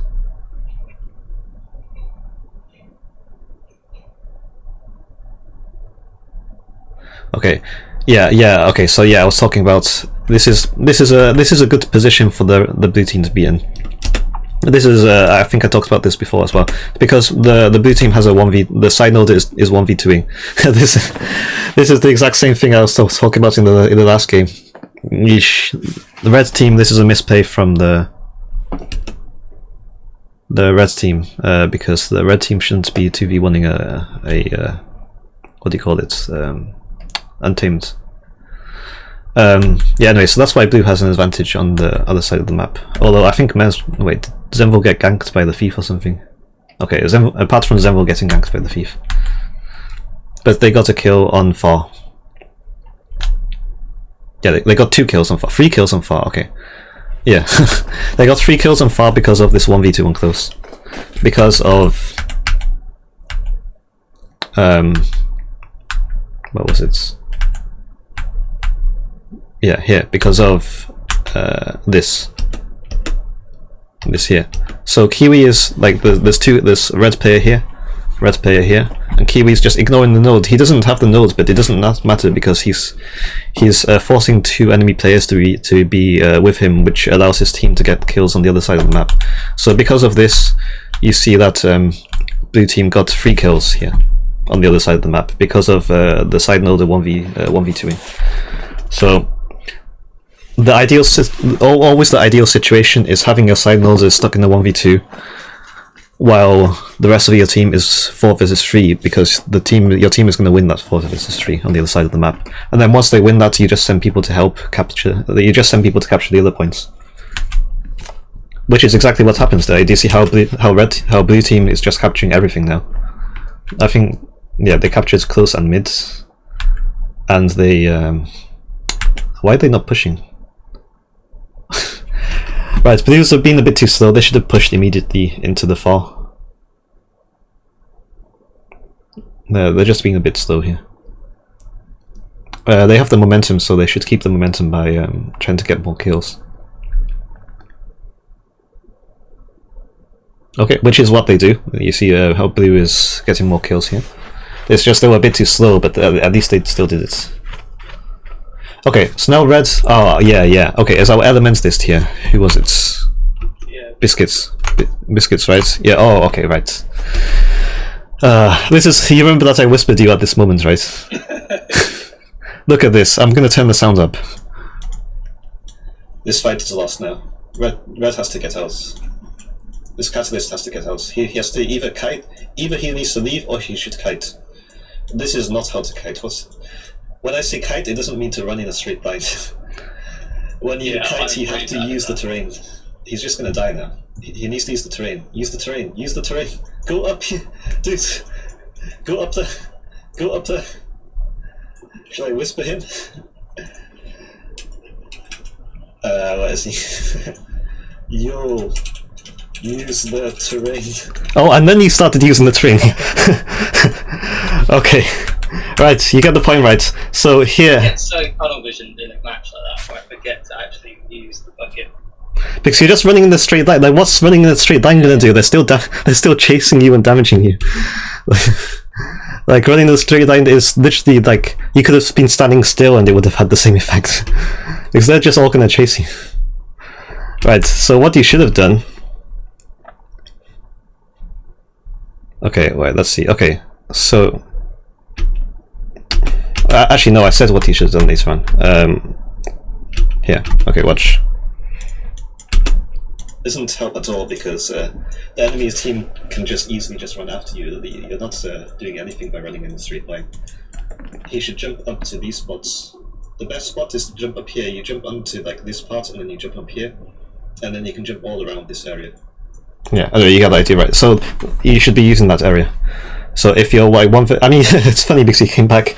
Okay, yeah, okay, so yeah, I was talking about this is a good position for the blue team to be in. This is I think I talked about this before as well, because the blue team has a 1v, the side node is 1v2ing. this is the exact same thing I was talking about in the last game. Yeesh. The red team, this is a misplay from the red team, because the red team shouldn't be 2v1ing a what do you call it, Untamed. Yeah, anyway, so that's why blue has an advantage on the other side of the map. Although I think wait, did Zenvil get ganked by the thief or something? Okay, apart from Zenvil getting ganked by the thief. But they got a kill on far. Yeah, they got 2 kills on far. 3 kills on far, okay. Yeah, they got 3 kills on far because of this 1v2 on close. Because of... what was it? Yeah, here, because of this here. So Kiwi is like there's red player here, and Kiwi's just ignoring the node. He doesn't have the nodes, but it doesn't matter because he's forcing 2 enemy players to be with him, which allows his team to get kills on the other side of the map. So because of this, you see that blue team got 3 kills here on the other side of the map because of the side node 1v2ing. So always the ideal situation is having your side nodes stuck in the 1v2 while the rest of your team is 4 versus 3, because your team is going to win that 4 versus 3 on the other side of the map. And then once they win that, you just send people to help capture. You just send people to capture the other points, which is exactly what happens there. Do you see how blue team is just capturing everything now? I think, yeah, they captured close and mid, and they why are they not pushing? Right, blues have been a bit too slow. They should have pushed immediately into the far. No, they're just being a bit slow here. They have the momentum, so they should keep the momentum by trying to get more kills. Okay, which is what they do. You see how blue is getting more kills here. It's just they were a bit too slow, but at least they still did it. Okay, so now red. Oh, yeah. Okay, as our elements list here, who was it? Biscuits. Biscuits, right? Yeah, oh, okay, right. This is... You remember that I whispered to you at this moment, right? Look at this. I'm gonna turn the sound up. This fight is lost now. Red has to get out. This catalyst has to get out. He has to either kite... Either he needs to leave or he should kite. This is not how to kite. When I say kite, it doesn't mean to run in a straight line. When you kite, you have to use the terrain. He's just gonna die now. He needs to use the terrain. Use the terrain. Use the terrain. Go up here, dude. Go up there. Go up there. Shall I whisper him? Where is he? Yo, use the terrain. Oh, and then you started using the terrain. Okay. Right, you get the point right. So here... I get so tunnel visioned in a match like that where I forget to actually use the bucket. Because you're just running in the straight line. Like, what's running in the straight line gonna do? They're still chasing you and damaging you. Like, running in the straight line is literally like... You could have been standing still and it would have had the same effect. Because they're just all gonna chase you. Right, so what you should have done... Okay, wait, let's see. Okay, so... actually, no, I said what he should have done later on. Here, okay, watch. Doesn't help at all because the enemy's team can just easily run after you. You're not doing anything by running in a straight line. He should jump up to these spots. The best spot is to jump up here. You jump onto like this part and then you jump up here, and then you can jump all around this area. Yeah, okay, you got the idea right. So you should be using that area. So if you're like I mean, it's funny because he came back.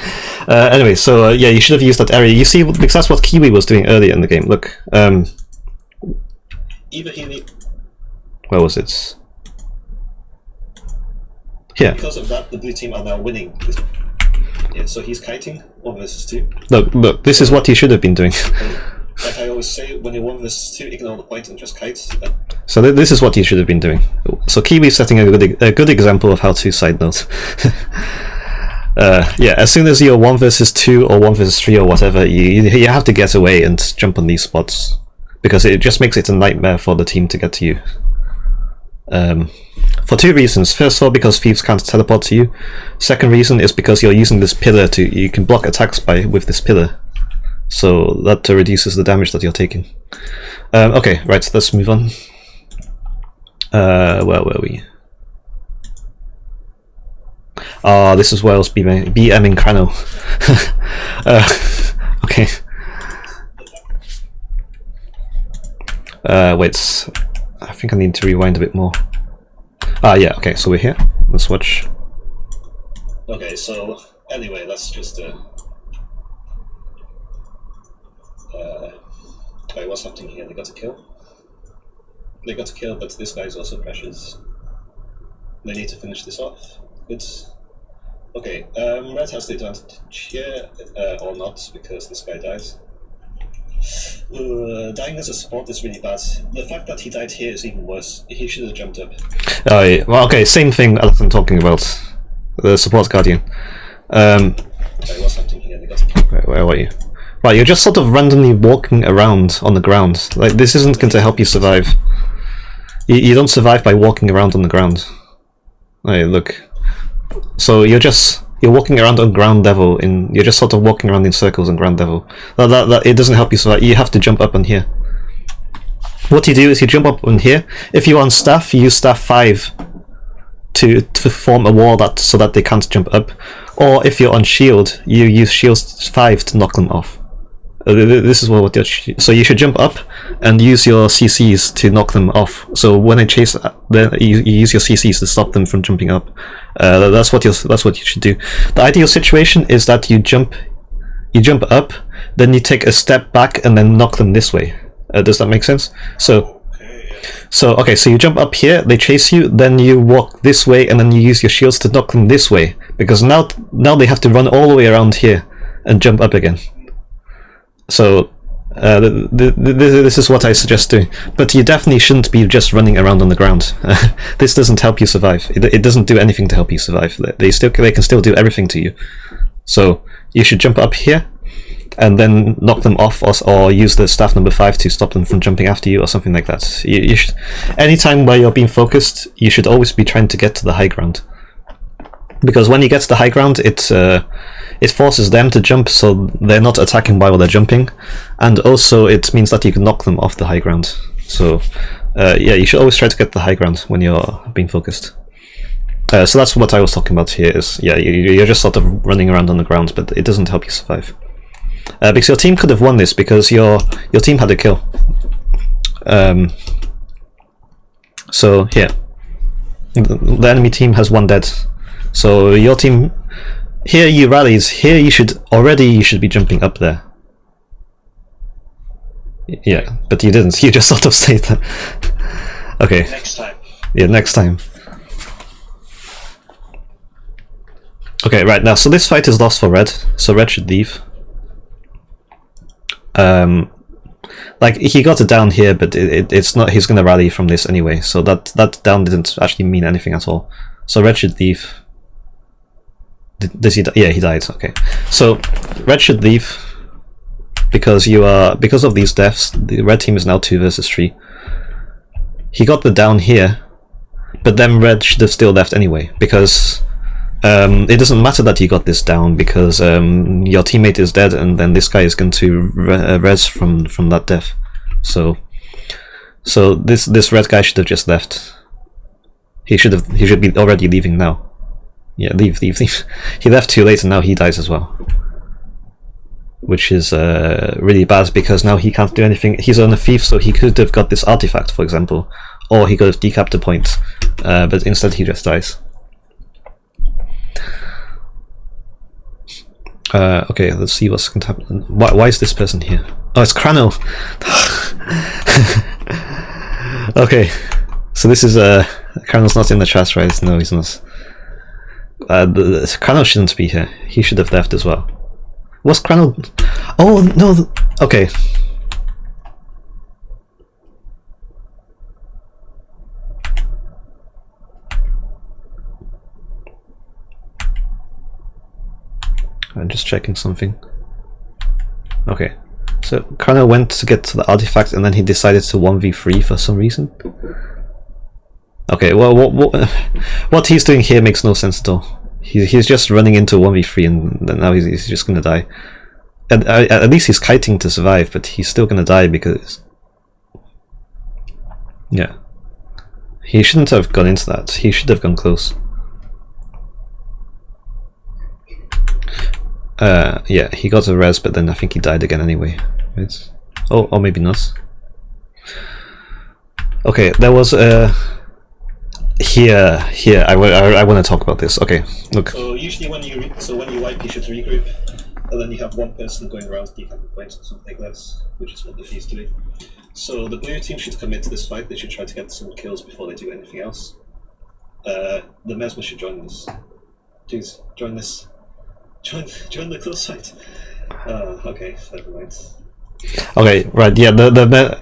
Anyway, so yeah, you should have used that area. You see, because that's what Kiwi was doing earlier in the game. Look, where was it? Here. Because of that, the blue team are now winning. Yeah, so he's kiting 1 versus 2. Look, this is what he should have been doing. Like I always say, when you're 1 versus 2, ignore the point and just kite. So this is what you should have been doing. So Kiwi's setting a good example of how to side note. Yeah, as soon as you're 1 versus 2 or 1 versus 3 or whatever, you have to get away and jump on these spots. Because it just makes it a nightmare for the team to get to you. For 2 reasons. First of all, because thieves can't teleport to you. Second reason is because you're using this pillar you can block attacks with this pillar. So that reduces the damage that you're taking. Okay, right, let's move on. Where were we? This is where I was BMing Crano. Okay. Wait, I think I need to rewind a bit more. Yeah, okay, so we're here. Let's watch. Okay, so anyway, let's just wait, what's happening here? They got a kill? They got a kill, but this guy's also precious. They need to finish this off. Good. Okay, Red has the advantage here, or not, because this guy dies. Dying as a support is really bad. The fact that he died here is even worse. He should have jumped up. Yeah. Well, okay, same thing as I'm talking about. The support guardian. Okay, what's happening here? They got a kill. Where are you? Right, you're just sort of randomly walking around on the ground. Like, this isn't going to help you survive. You don't survive by walking around on the ground. Hey, look. So you're walking around on ground level. You're just sort of walking around in circles on ground level. It doesn't help you survive. You have to jump up on here. What you do is you jump up on here. If you're on staff, you use staff 5 to form a wall so that they can't jump up. Or if you're on shield, you use shield 5 to knock them off. This is what you're... So you should jump up and use your CCs to knock them off. So when they chase, then you use your CCs to stop them from jumping up. That's what you should do. The ideal situation is that you jump up, then you take a step back and then knock them this way. Does that make sense? So you jump up here, they chase you, then you walk this way, and then you use your shields to knock them this way. Because now they have to run all the way around here and jump up again. So this is what I suggest doing, but you definitely shouldn't be just running around on the ground. This doesn't help you survive. It doesn't do anything to help you survive. They can still do everything to you. So you should jump up here, and then knock them off, or use the staff number 5 to stop them from jumping after you, or something like that. You should, anytime where you're being focused, you should always be trying to get to the high ground, because when you get to the high ground, it forces them to jump, so they're not attacking while they're jumping, and also it means that you can knock them off the high ground. So yeah, you should always try to get the high ground when you're being focused. So that's what I was talking about here, is yeah, you're just sort of running around on the ground, but it doesn't help you survive. Because your team could have won this because your team had a kill. So here, the enemy team has 1 dead. So your team, here you rallies, here you should be jumping up there. Yeah, but you didn't, you just sort of stayed there. Okay. Next time. Yeah, next time. Okay, right, now, so this fight is lost for red, so red should leave. Like, he got it down here, but it's not, he's gonna rally from this anyway, so that down didn't actually mean anything at all. So red should leave. Does he? Yeah, he died. Okay, so red should leave because because of these deaths. The red team is now 2 versus 3. He got the down here, but then red should have still left anyway, because it doesn't matter that you got this down, because your teammate is dead, and then this guy is going to res from that death. So this red guy should have just left. He should be already leaving now. Yeah, leave. He left too late, and now he dies as well, which is really bad, because now he can't do anything. He's on a thief, so he could have got this artifact, for example, or he could have decapped a point, but instead he just dies. Okay, let's see what's going to happen. Why is this person here? Oh, it's Crano! Okay, so this is Crano's not in the chat, right? No, he's not. Crano shouldn't be here. He should have left as well. Was Crano? Oh no! Okay. I'm just checking something. Okay, so Crano went to get to the artifact, and then he decided to 1v3 for some reason. Okay, well, what he's doing here makes no sense at all. He's just running into 1v3, and now he's just gonna die. And at least he's kiting to survive, but he's still gonna die because, yeah, he shouldn't have gone into that. He should have gone close. Yeah, he got a res, but then I think he died again anyway. Right? Oh, or maybe not. Okay, there was here. I want to talk about this. Okay, look. So usually when you wipe, you should regroup, and then you have one person going around decapping points or something like that, which is what they're used to do. So the blue team should commit to this fight. They should try to get some kills before they do anything else. The Mesmer should join this. Please join this. Join the close fight. Okay, never mind. Okay, right. Yeah,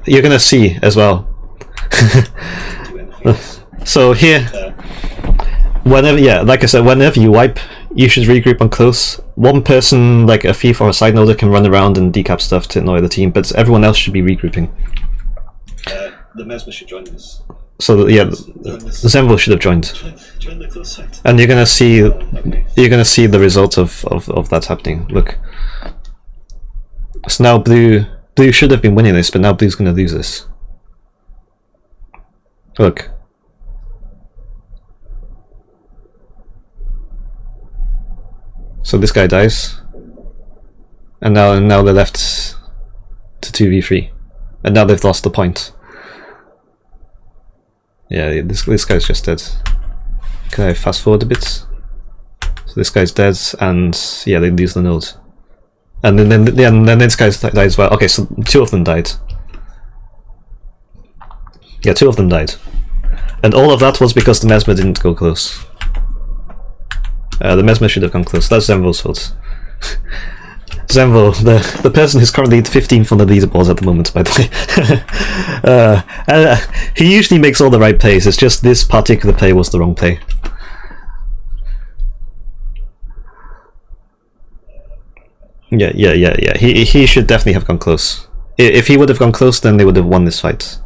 you're gonna see as well. Do anything else. So here, whenever, yeah, like I said, whenever you wipe, you should regroup on close. One person, like a thief or a side noder, can run around and decap stuff to annoy the team, but everyone else should be regrouping. The Mesmer should join this. So yeah, Zenvil should have joined. Join the close fight. And you're gonna see, okay. You're gonna see the result of that happening. Look. So now blue should have been winning this, but now blue's gonna lose this. Look. So this guy dies, and now they're left to 2v3, and now they've lost the point. Yeah, this guy's just dead. Can I fast forward a bit? So this guy's dead, and yeah, they lose the node. And then this guy died as well. Okay, so 2 of them died. Yeah, 2 of them died. And all of that was because the Mesmer didn't go close. The Mesmer should have gone close. That's Zenvil's fault. Zenvil, the person who's currently 15th on the leaderboards at the moment, by the way. He usually makes all the right plays, it's just this particular play was the wrong play. Yeah. He should definitely have gone close. If he would have gone close, then they would have won this fight.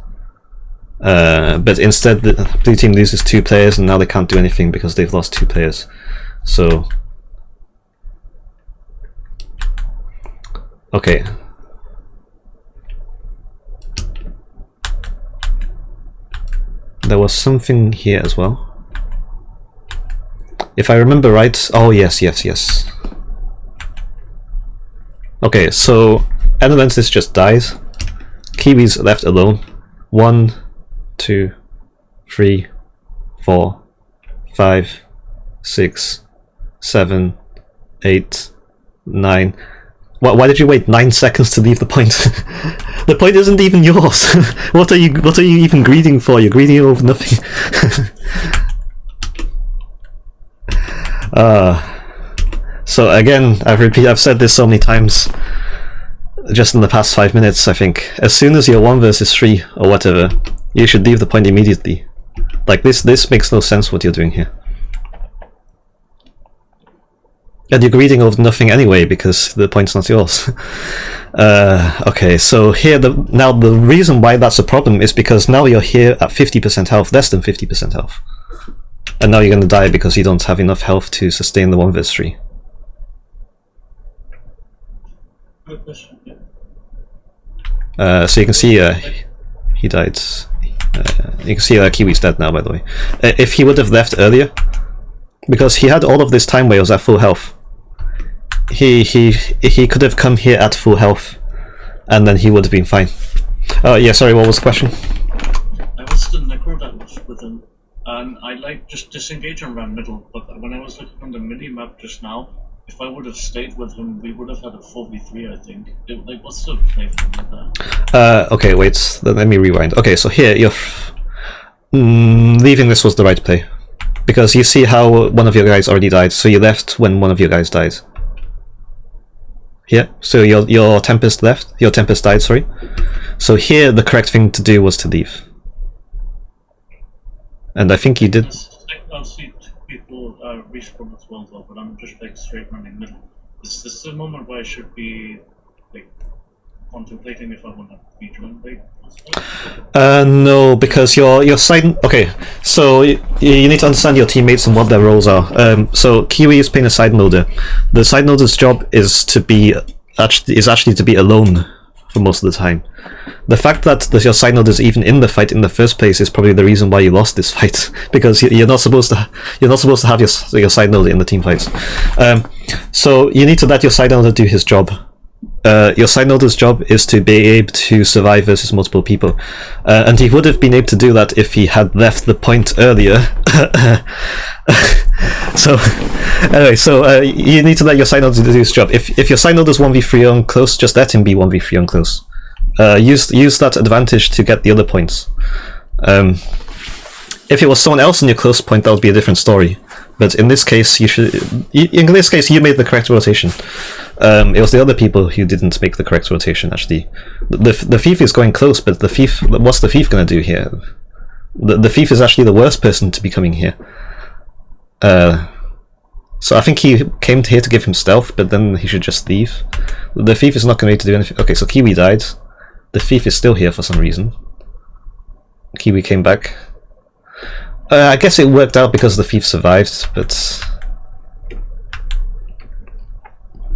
But instead, the blue team loses 2 players, and now they can't do anything because they've lost 2 players. So, okay. There was something here as well. If I remember right, oh yes. Okay, so Analensis just dies. Kiwi's left alone. 1, 2, 3, 4, 5, 6, 7, 8, 9. Why did you wait 9 seconds to leave the point? The point isn't even yours. What are you even greeting for? You're greeting over nothing. So again, I've said this so many times just in the past 5 minutes, I think. As soon as you're 1 versus 3 or whatever, you should leave the point immediately. Like this makes no sense what you're doing here. And you're greeting over nothing anyway because the point's not yours. Okay, so here now the reason why that's a problem is because now you're here at 50% health, less than 50% health. And now you're gonna die because you don't have enough health to sustain the 1 vs 3. Good question. So you can see he died. You can see Kiwi's dead now, by the way. If he would have left earlier, because he had all of this time where he was at full health, he could have come here at full health, and then he would have been fine. Oh yeah, sorry. What was the question? I was the necro that was with him, and I just disengage and ran middle. But when I was looking on the mini map just now, if I would have stayed with him, we would have had a 4v3, I think. What's the play for that? Okay, wait. Let me rewind. Okay, so here you're leaving. This was the right play because you see how one of your guys already died, so you left when one of your guys died. Here, so your Tempest left. Your Tempest died. Sorry. So here, the correct thing to do was to leave, and I think you did. I'll see 2 people respawn as well, though, but I'm just straight running middle. Is this the moment where I should be contemplating if I want to be joined by? No, because your side. Okay, so you need to understand your teammates and what their roles are. So Kiwi is playing a side loader. The side loader's job is actually to be alone for most of the time. The fact that your side loader is even in the fight in the first place is probably the reason why you lost this fight, because you're not supposed to have your side loader in the team fights. So you need to let your side loader do his job. Your side loader's job is to be able to survive versus multiple people, and he would have been able to do that if he had left the point earlier. So anyway, you need to let your side loader do his job. If your side loader's 1v3 on close, just let him be 1v3 on close. Use that advantage to get the other points. If it was someone else in your close point, that would be a different story. But in this case, you made the correct rotation. It was the other people who didn't make the correct rotation. Actually, the thief is going close, but the thief. What's the thief going to do here? The thief is actually the worst person to be coming here. So I think he came here to give him stealth, but then he should just leave. The thief is not going to do anything. Okay, so Kiwi died. The thief is still here for some reason. Kiwi came back. I guess it worked out because the thief survived, but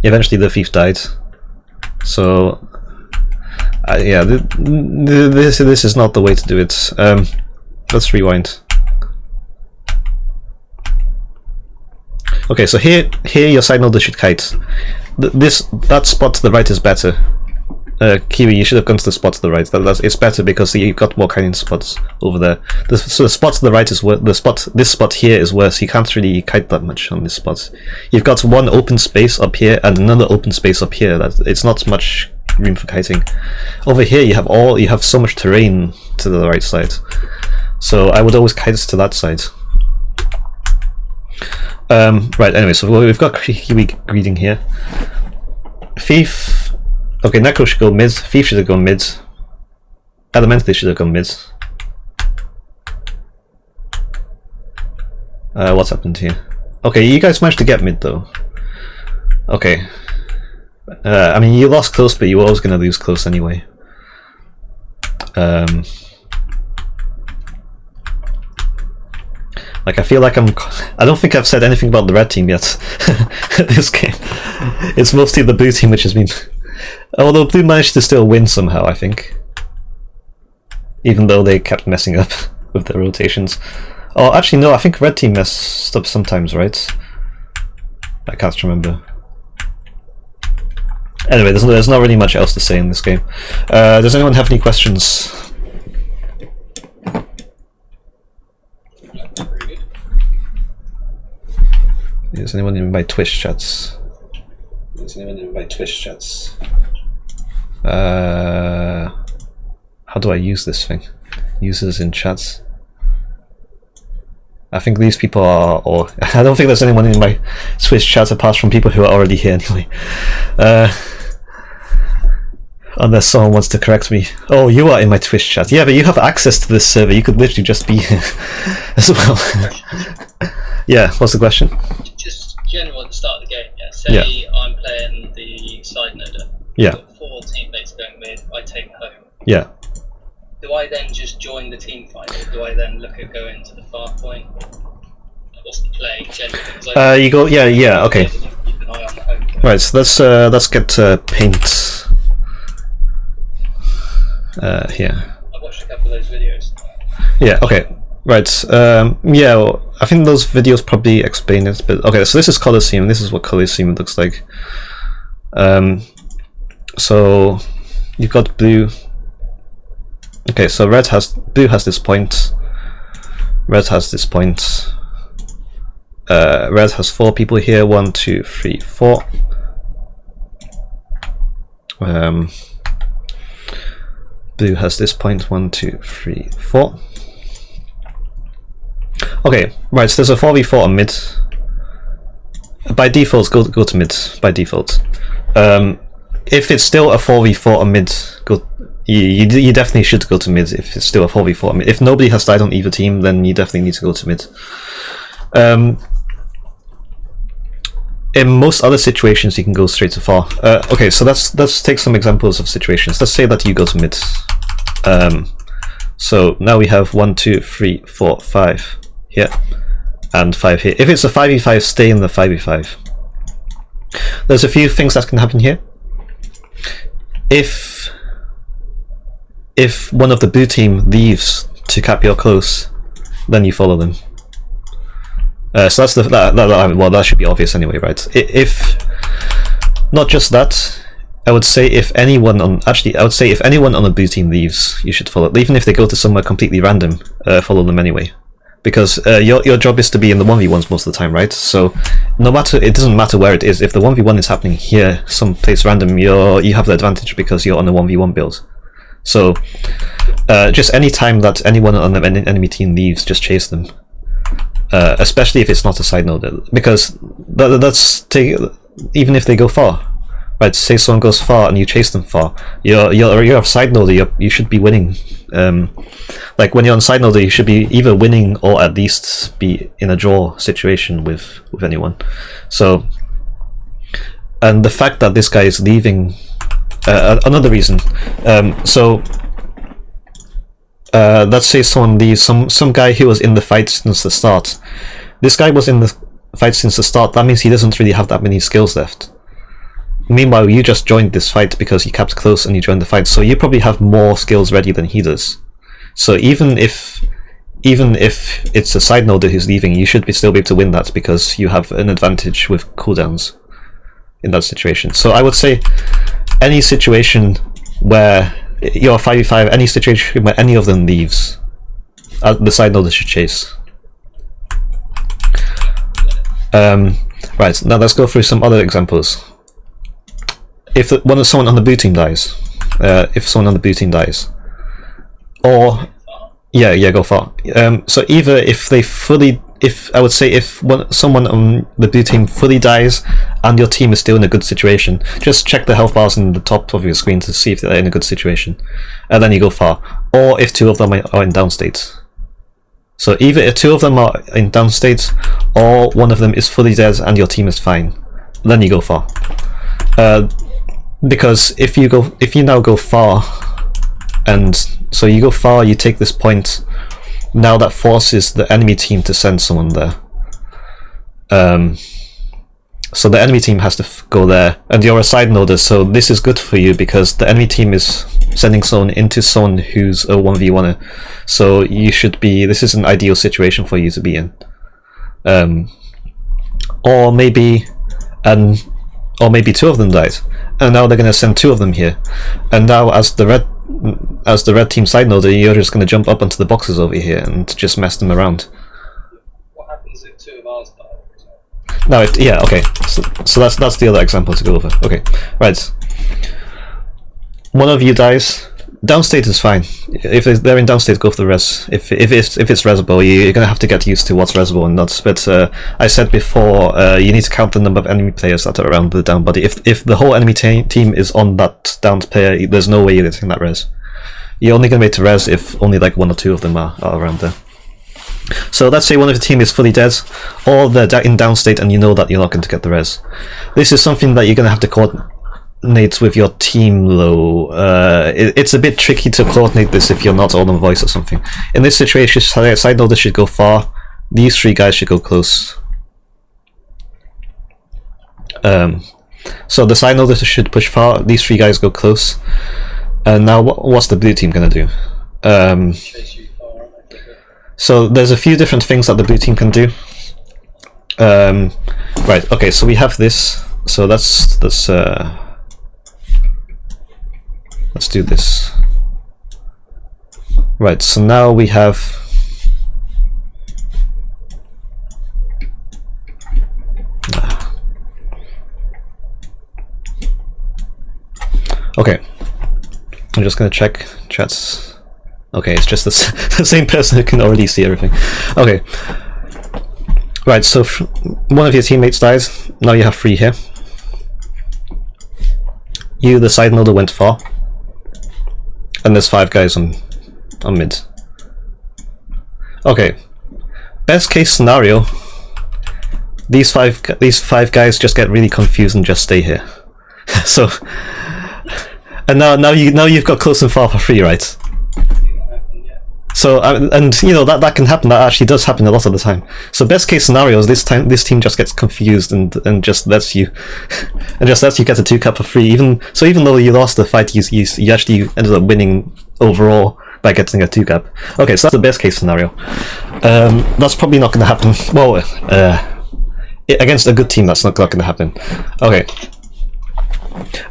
eventually the thief died. So yeah, this is not the way to do it. Let's rewind. Okay, so here your side loader should kite. That spot to the right is better. Kiwi, you should have gone to the spot to the right. It's better because you've got more kiting spots over there. So the spot to the right is this spot here is worse. You can't really kite that much on this spot. You've got one open space up here and another open space up here. It's not much room for kiting. Over here you have so much terrain to the right side. So I would always kite to that side. Right. Anyway, so we've got Kiwi greeting here. Thief. Okay, Necro should go mid, Thief should have gone mid, Elementally should have gone mid. What's happened here? Okay, you guys managed to get mid though. Okay. I mean, you lost close, but you were always going to lose close anyway. Like, I feel like I don't think I've said anything about the red team yet. This game. It's mostly the blue team which has been... Although blue managed to still win somehow, I think. Even though they kept messing up with their rotations. Oh, actually no, I think red team messed up sometimes, right? I can't remember. Anyway, there's not really much else to say in this game. Does anyone have any questions? Is anyone in my Twitch chats? How do I use this thing? Users in chats? I think these people are, or I don't think there's anyone in my Twitch chat apart from people who are already here anyway. Unless someone wants to correct me. Oh, you are in my Twitch chat. Yeah, but you have access to this server. You could literally just be here as well. Yeah, what's the question? Just general at the start of the game, yeah. Say I'm playing the side noder. Yeah. I've got 4 teammates going mid, I take home. Yeah. Do I then just join the team fight, or do I then look at going to the far point? What's the play generally? You go, yeah, okay. Keep an eye on the home point. Right, so let's get paint here. I've watched a couple of those videos. Yeah, okay. Right, yeah, well, I think those videos probably explain it, but okay, so this is Colosseum, this is what Colosseum looks like. So you've got blue. Okay, so blue has this point, red has this point, red has 4 people here, 1, 2, 3, 4. Blue has this point, 1, 2, 3, 4. Okay, right, so there's a 4v4 on mid. By default, go to mid, by default. If it's still a 4v4 on mid, you definitely should go to mid if it's still a 4v4 on mid. If nobody has died on either team, then you definitely need to go to mid. In most other situations, you can go straight to far. Okay, so let's take some examples of situations. Let's say that you go to mid. So now we have 1, 2, 3, 4, 5 here, and 5 here. If it's a 5v5, stay in the 5v5. There's a few things that can happen here. If one of the blue team leaves to cap your close, then you follow them. So that's well, that should be obvious anyway, right? If not just that, I would say if anyone on the blue team leaves, you should follow. Even if they go to somewhere completely random, follow them anyway, because your job is to be in the 1v1s most of the time, right? So it doesn't matter where it is. If the 1v1 is happening here, someplace random, you have the advantage because you're on a 1v1 build. So just any time that anyone on the enemy team leaves, just chase them. Especially if it's not a side node, because even if they go far, right? Say someone goes far and you chase them far, you're a side node. You should be winning. Like when you're on side node, you should be either winning or at least be in a draw situation with anyone. So, and the fact that this guy is leaving, another reason. Let's say someone leaves, some guy who was in the fight since the start. This guy was in the fight since the start, that means he doesn't really have that many skills left. Meanwhile, you just joined this fight because you kept close and you joined the fight, so you probably have more skills ready than he does. So even if it's a side noder who's leaving, you should still be able to win that because you have an advantage with cooldowns in that situation. So I would say any situation where you're 5v5, any situation where any of them leaves, the side noder should chase. Right, now let's go through some other examples. If someone on the blue team dies, or go far. So either if someone on the blue team fully dies and your team is still in a good situation, just check the health bars in the top of your screen to see if they're in a good situation, and then you go far. Or if 2 of them are in down states. So either if 2 of them are in down states, or one of them is fully dead and your team is fine, then you go far. because if you now go far, and so you go far, you take this point. Now that forces the enemy team to send someone there. So the enemy team has to go there, and you're a side noder, so this is good for you because the enemy team is sending someone into someone who's a 1v1er. So you should be. This is an ideal situation for you to be in. Or maybe two of them died, and now they're going to send two of them here. And now, as the red team side noder, you're just going to jump up onto the boxes over here and just mess them around. What happens if two of ours die? No, yeah, okay. So that's the other example to go over. Okay, right. One of you dies. Downstate is fine. If they're in downstate, go for the res. If it's resable, you're gonna have to get used to what's resable and not. But I said before, you need to count the number of enemy players that are around the down body. If the whole enemy team is on that downed player, there's no way you're getting that res. You're only gonna be able to res if only like one or two of them are around there. So let's say one of the team is fully dead, or they're in downstate, and you know that you're not going to get the res. This is something that you're gonna have to coordinate with your team though. It's a bit tricky to coordinate this if you're not all on voice or something. In this situation, side noder should go far. These three guys should go close. So the side noder should push far. These three guys go close. And now what's the blue team gonna do? So there's a few different things that the blue team can do. Right. Okay. So we have this. So let's do this. Right, so now we have okay. I'm just gonna check chats. Okay, it's just the same person who can already see everything. Okay. Right, so one of your teammates dies. Now you have 3 here. You, the side noder, went far. And there's 5 guys on mid. Okay. Best case scenario, these five guys just get really confused and just stay here. So, and now you've got close and far for free, right? So and you know that can happen. That actually does happen a lot of the time. So best case scenario is this team just gets confused and just lets you get a 2-cap for free. Even though you lost the fight, you actually ended up winning overall by getting a 2-cap. Okay, so that's the best case scenario. That's probably not going to happen. Well, against a good team, that's not going to happen. Okay.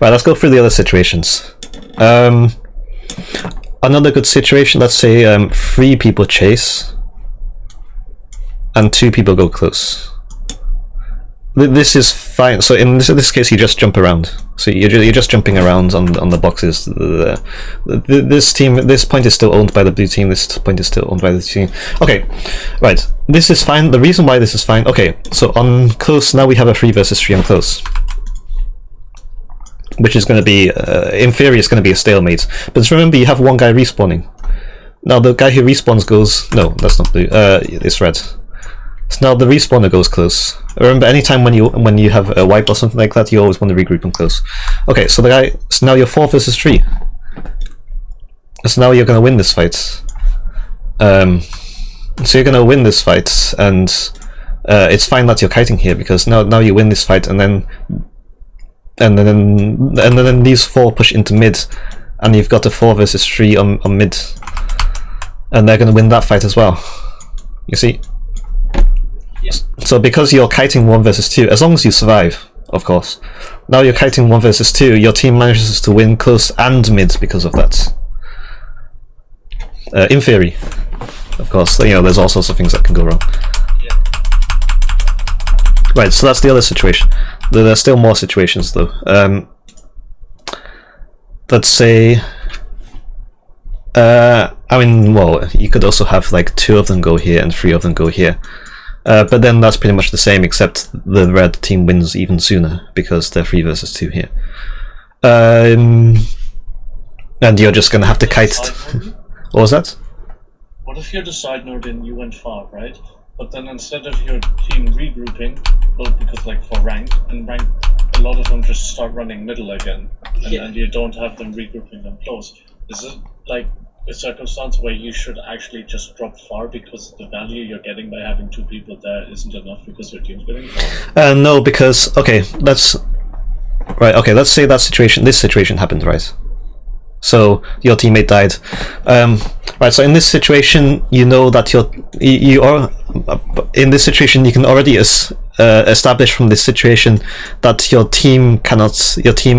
Right, let's go through the other situations. Another good situation, let's say 3 people chase and 2 people go close. This is fine. So in this case, you just jump around. So you're just jumping around on the boxes. This point is still owned by the blue team. This point is still owned by the team. Okay, right. This is fine. The reason why this is fine. Okay, so on close now we have a 3 versus 3 on close, which is going to be, in theory, it's going to be a stalemate. But remember, you have one guy respawning. Now the guy who respawns goes... No, that's not blue. It's red. So now the respawner goes close. Remember, anytime when you have a wipe or something like that, you always want to regroup them close. Okay, so so now you're 4 versus 3. So now you're going to win this fight. So you're going to win this fight, and it's fine that you're kiting here because now you win this fight, and then these 4 push into mid, and you've got a 4 versus 3 on mid, and they're going to win that fight as well. You see? Yeah. So because you're kiting 1 versus 2, as long as you survive, of course. Now you're kiting 1 versus 2, your team manages to win close and mid because of that. In theory, of course. You know, there's all sorts of things that can go wrong. Yeah. Right, so that's the other situation. There are still more situations though. Let's say, I mean, well, you could also have like 2 of them go here and 3 of them go here. But then that's pretty much the same, except the red team wins even sooner because they're 3 versus 2 here. And you're just gonna have to kite. What was that? What if you're the side node and you went far, right? But then instead of your team regrouping, well, because like for ranked, and a lot of them just start running middle again, and, Yeah. and you don't have them regrouping them close. Is it like a circumstance where you should actually just drop far because the value you're getting by having 2 people there isn't enough because your team's getting far? No, because okay, that's right. Okay, let's say that situation. This situation happened, right? So your teammate died. Right. So in this situation, you know that you are in this situation. You can already establish from this situation that your team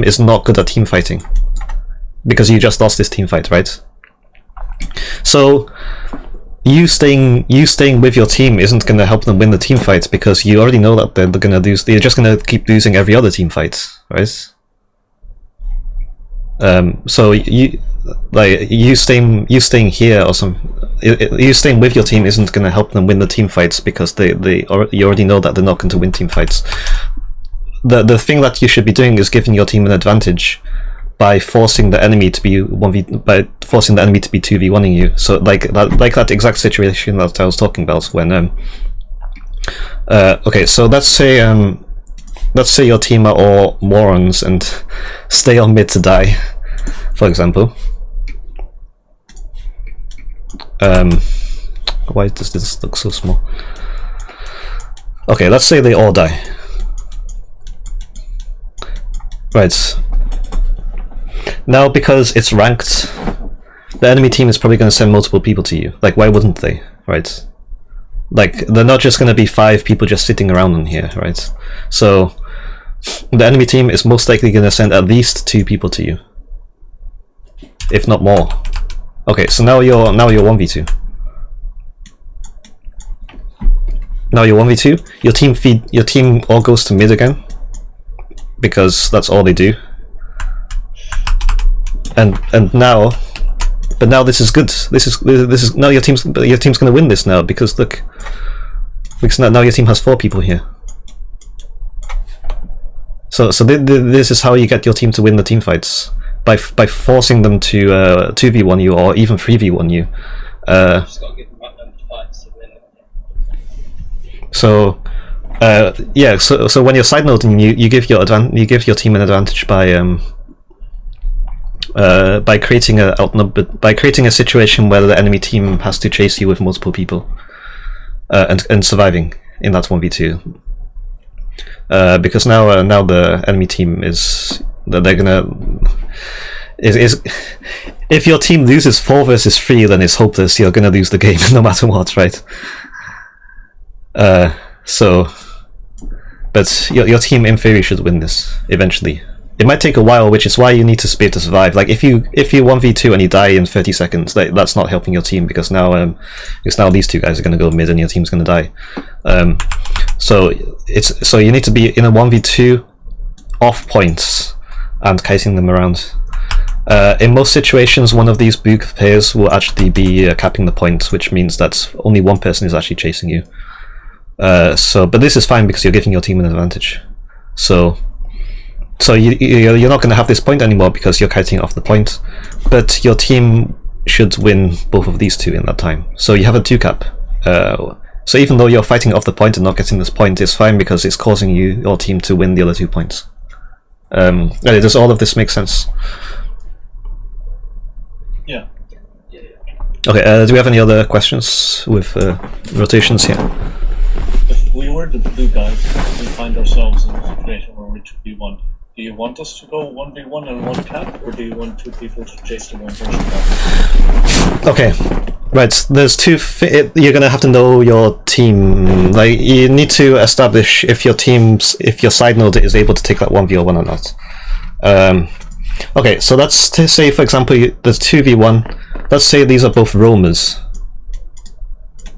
is not good at team fighting because you just lost this team fight, right? So you staying with your team isn't going to help them win the team fight because you already know that they're going to lose. They're just going to keep losing every other team fight, right? So you staying here or you staying with your team isn't going to help them win the team fights because you already know that they're not going to win team fights. The thing that you should be doing is giving your team an advantage by forcing the enemy to be 2v1ing you. So like that exact situation that I was talking about when okay, so let's say your team are all morons and stay on mid to die, for example. Why does this look so small? Okay, let's say they all die. Right. Now, because it's ranked, the enemy team is probably going to send multiple people to you. Like, why wouldn't they? Right? Like, they're not just going to be 5 people just sitting around in here, right? So, the enemy team is most likely going to send at least 2 people to you, if not more. Okay, so now you're 1v2. Now you're 1v2. Your team all goes to mid again because that's all they do. And now, but now this is good. This is now your team's going to win this now because look, because now your team has 4 people here. So this is how you get your team to win the team fights, by forcing them to 2v1 you or even 3v1 you. Just gotta give them fights to win. So yeah, so when you're side noting, you give your team an advantage by creating a situation where the enemy team has to chase you with multiple people and surviving in that 1v2. Because now the enemy team is if your team loses 4 versus 3, then it's hopeless. You're gonna lose the game no matter what, right? So, but your team in theory should win this eventually. It might take a while, which is why you need to be able to survive. Like if you 1v2 and you die in 30 seconds, that's not helping your team because now these 2 guys are going to go mid and your team's going to die. So you need to be in a 1v2 off points and kiting them around. In most situations, one of these book players will actually be capping the point, which means that only one person is actually chasing you. But this is fine because you're giving your team an advantage. So you're not going to have this point anymore because you're kiting off the point, but your team should win both of these 2 in that time. So you have a 2 cap. So even though you're fighting off the point and not getting this point, it's fine because it's causing your team to win the other 2 points. Does all of this make sense? Yeah. Okay, do we have any other questions with rotations here? If we were the blue guys, we find ourselves in a situation where we're 2v1. Do you want us to go 1v1 and 1 cap, or do you want 2 people to chase the 1 person down? Okay, right. There's 2. You're gonna have to know your team. Like you need to establish if your side node is able to take that 1v1 or not. Okay, so let's say for example there's 2v1. Let's say these are both roamers.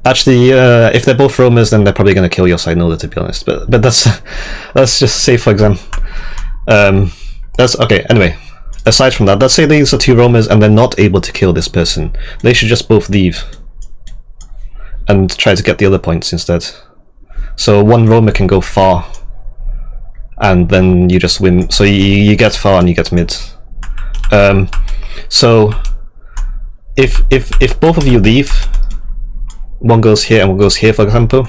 Actually, if they're both roamers, then they're probably gonna kill your side node, to be honest. But that's let's just say for example. That's okay. Anyway, aside from that, let's say these are 2 roamers and they're not able to kill this person. They should just both leave and try to get the other points instead. So one roamer can go far, and then you just win. So you get far and you get mid. So if both of you leave, one goes here and one goes here, for example,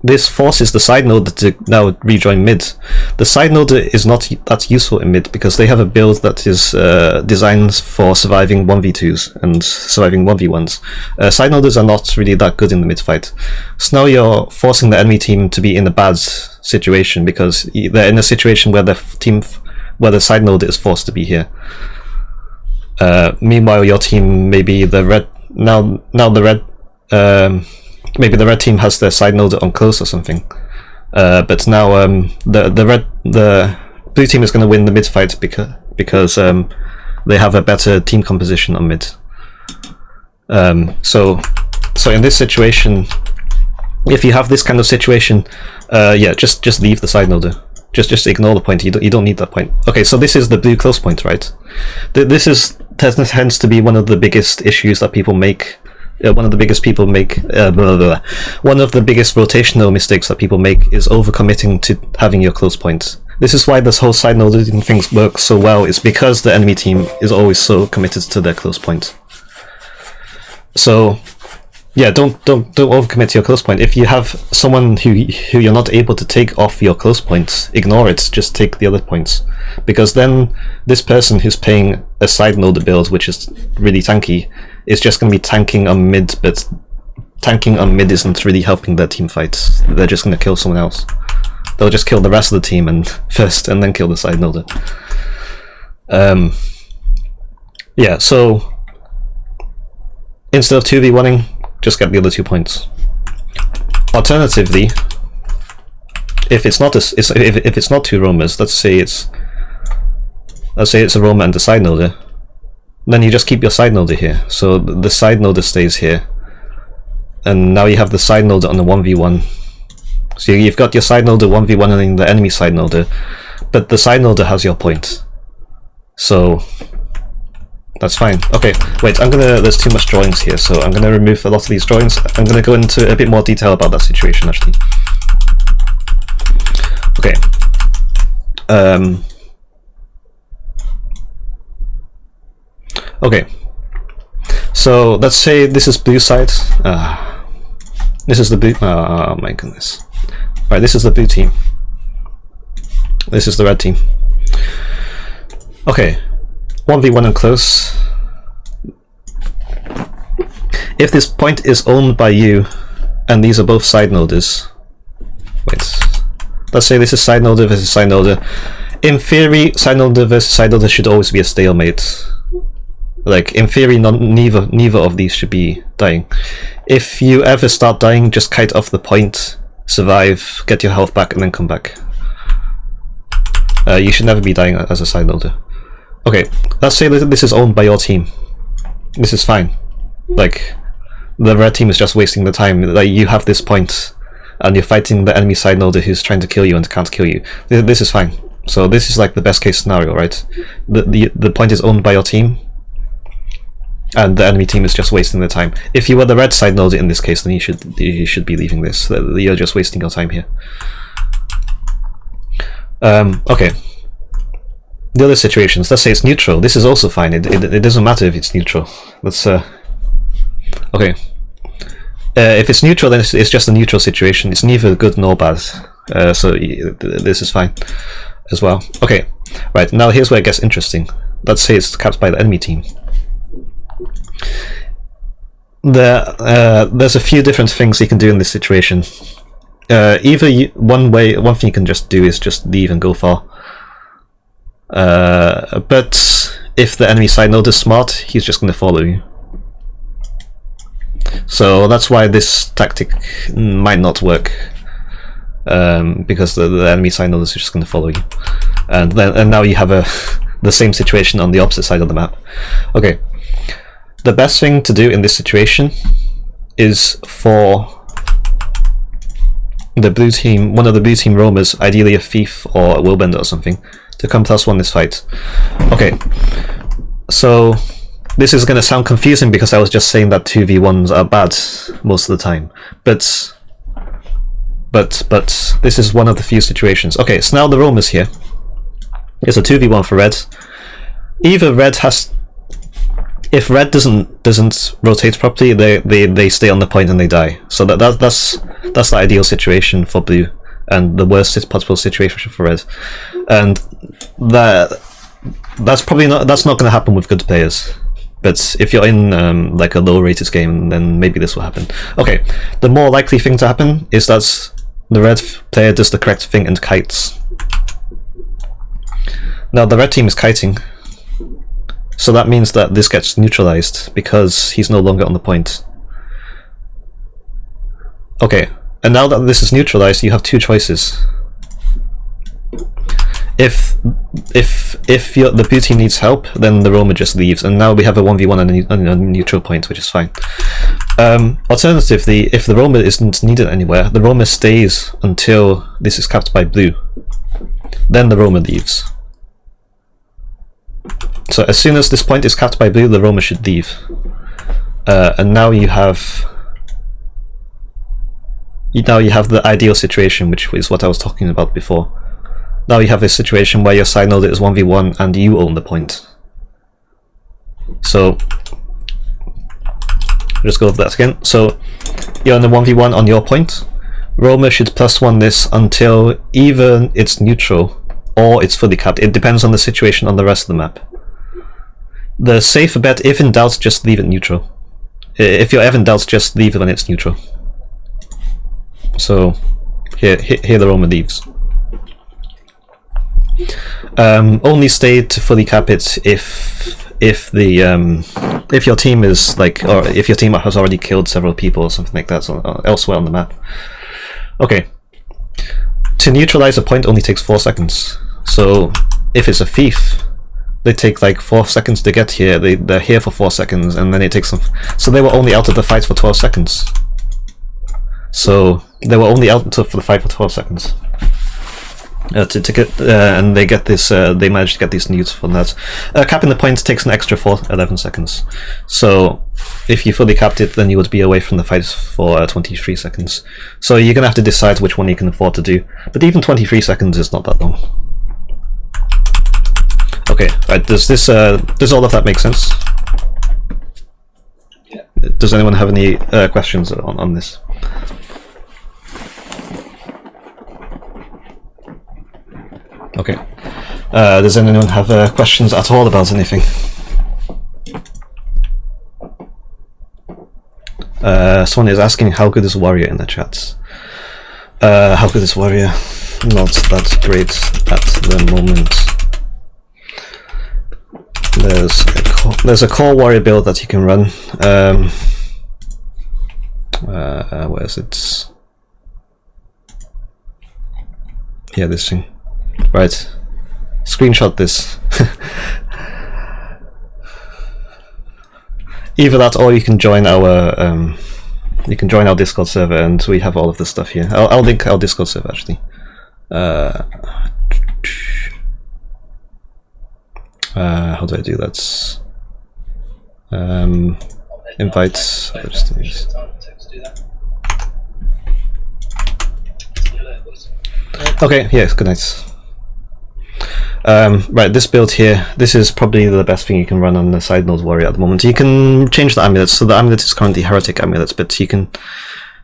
this forces the side node to now rejoin mid. The side node is not that useful in mid because they have a build that is designed for surviving 1v2s and surviving 1v1s. Side noders are not really that good in the mid fight. So now you're forcing the enemy team to be in a bad situation because they're in a situation where the side node is forced to be here. Meanwhile, your team, maybe the red maybe the red team has their side node on close or something, but now the blue team is going to win the mid fight because they have a better team composition on mid. So in this situation, if you have this kind of situation, yeah, just leave the side node. Just ignore the point. You don't need that point. Okay, so this is the blue close point, right? This tends to be one of the biggest issues that people make. One of the biggest rotational mistakes that people make is overcommitting to having your close point. This is why this whole side noding thing works so well. It's because the enemy team is always so committed to their close point. So yeah, don't overcommit to your close point. If you have someone who you're not able to take off your close points, ignore it. Just take the other points, because then this person who's playing a side node build, which is really tanky, is just going to be tanking on mid. But tanking on mid isn't really helping their team fight. They're just going to kill someone else. They'll just kill the rest of the team and then kill the side noder. Yeah. So instead of 2v1ing, just get the other 2 points. Alternatively, if it's not if it's not 2 roamers, let's say it's a roamer and a side noder, then you just keep your side noder here. So the side noder stays here, and now you have the side noder on the 1v1. So you've got your side noder 1v1ing the enemy side noder, but the side noder has your point. So that's fine. Okay, wait, there's too much drawings here, so I'm gonna remove a lot of these drawings. I'm gonna go into a bit more detail about that situation, actually. Okay. Okay. So let's say this is blue side. This is the blue. Oh my goodness. Alright, this is the blue team. This is the red team. Okay. 1v1 and close. If this point is owned by you, and these are both side noders. Wait. Let's say this is side noder versus side noder. In theory, side noder versus side noder should always be a stalemate. Like, in theory, neither of these should be dying. If you ever start dying, just kite off the point, survive, get your health back, and then come back. You should never be dying as a side noder. Okay, let's say that this is owned by your team. This is fine. Like, the red team is just wasting the time. Like, you have this point, and you're fighting the enemy side noder who's trying to kill you and can't kill you. This is fine. So this is like the best case scenario, right? The point is owned by your team, and the enemy team is just wasting their time. If you were the red side noder in this case, then you should be leaving this. You're just wasting your time here. Okay. The other situations, let's say it's neutral. This is also fine. It doesn't matter if it's neutral. Let's okay. If it's neutral, then it's just a neutral situation. It's neither good nor bad. So this is fine as well. Okay, right, now here's where it gets interesting. Let's say it's capped by the enemy team. There's a few different things you can do in this situation. One thing you can just do is just leave and go far. But if the enemy side node is smart, he's just going to follow you. So that's why this tactic might not work, because the enemy side node is just going to follow you, and now you have the same situation on the opposite side of the map. Okay, the best thing to do in this situation is for the blue team, one of the blue team roamers, ideally a thief or a willbender or something, to come +1 this fight. Okay, so this is going to sound confusing because I was just saying that 2v1s are bad most of the time, but this is one of the few situations. Okay, so now the roamers here. It's a 2v1 for red. Either red has if red doesn't rotate properly, they stay on the point and they die. So that's the ideal situation for blue, and the worst possible situation for red. And that's not going to happen with good players. But if you're in like a low rated game, then maybe this will happen. Okay, the more likely thing to happen is that the red player does the correct thing and kites. Now the red team is kiting, so that means that this gets neutralized because he's no longer on the point. Okay, and now that this is neutralized, you have two choices. If the blue team needs help, then the roamer just leaves, and now we have a 1v1 and a neutral point, which is fine. Alternatively, if the roamer isn't needed anywhere, the roamer stays until this is capped by blue. Then the roamer leaves. So as soon as this point is capped by blue, the roamer should leave. And now you have the ideal situation, which is what I was talking about before. Now you have a situation where your side node is 1v1 and you own the point. So just go over that again. So you're in a 1v1 on your point. Roamer should +1 this until either it's neutral or it's fully capped. It depends on the situation on the rest of the map. The safer bet, if in doubt, just leave it neutral. If you're ever in doubt, just leave it when it's neutral. So here the roamer leaves. Only stay to fully cap it if your team is like, or if your team has already killed several people or something like that elsewhere on the map. Okay. To neutralize a point only takes 4 seconds. So if it's a thief, they take like 4 seconds to get here. They're here for 4 seconds, and then it takes them. So they were only out of the fight for 12 seconds. So they were only out for the fight for 12 seconds. To get and they get this. They managed to get these newts from that. Capping the point takes an extra 11 seconds. So if you fully capped it, then you would be away from the fight for 23 seconds. So you're gonna have to decide which one you can afford to do. But even 23 seconds is not that long. Okay, right. Does all of that make sense? Yeah. Does anyone have any questions on this? Okay. Does anyone have questions at all about anything? Someone is asking how good is Warrior in the chat. How good is Warrior? Not that great at the moment. There's a core Warrior build that you can run. Where is it? Yeah, this thing. Right. Screenshot this. Either that, or you can join our Discord server, and we have all of this stuff here. I'll link our Discord server actually. How do I do that? Invite. Okay. Yes. Good night. Right, this build here, this is probably the best thing you can run on the side node Warrior at the moment. You can change the amulets, so the amulet is currently Heretic amulets, but you can...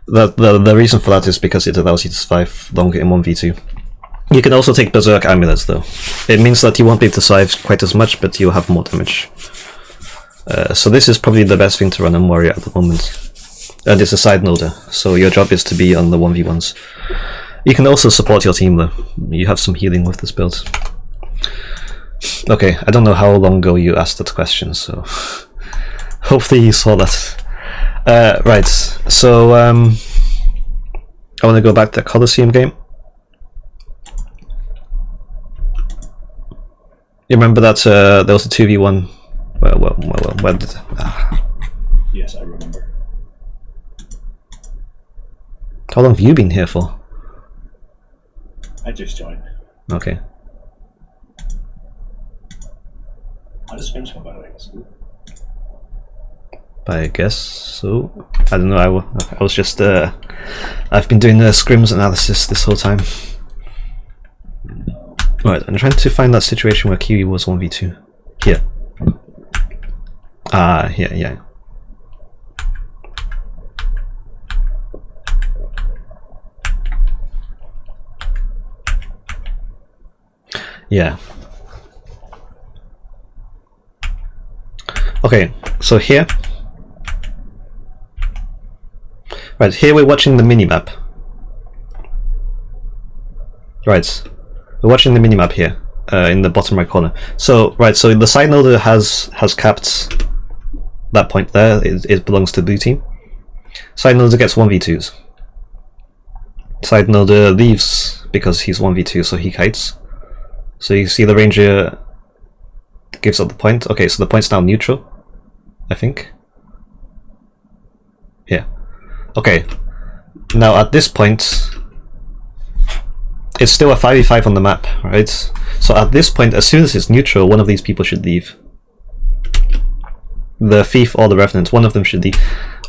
The reason for that is because it allows you to survive longer in 1v2. You can also take Berserk amulets though. It means that you won't be able to survive quite as much, but you'll have more damage. So this is probably the best thing to run on Warrior at the moment. And it's a side noder, so your job is to be on the 1v1s. You can also support your team though. You have some healing with this build. Okay, I don't know how long ago you asked that question, so hopefully you saw that. Right, so I want to go back to the Colosseum game. You remember that there was a 2v1? Well, where did... Yes, I remember. How long have you been here for? I just joined. Okay. How does Scrims go, by the way? I guess so. I don't know. I was just I've been doing the Scrims analysis this whole time. Right, I'm trying to find that situation where Kiwi was 1v2. Here. Yeah. Yeah. Okay, so here. Right, here we're watching the minimap. Right, we're watching the minimap here, in the bottom right corner. So, right, so the side noder has capped that point there. It belongs to the blue team. Side noder gets 1v2s. Side noder leaves because he's 1v2, so he kites. So you see the ranger gives up the point. Okay, so the point's now neutral, I think. Yeah. Okay. Now at this point, it's still a 5v5 on the map, right? So at this point, as soon as it's neutral, one of these people should leave. The thief or the revenant, one of them should leave.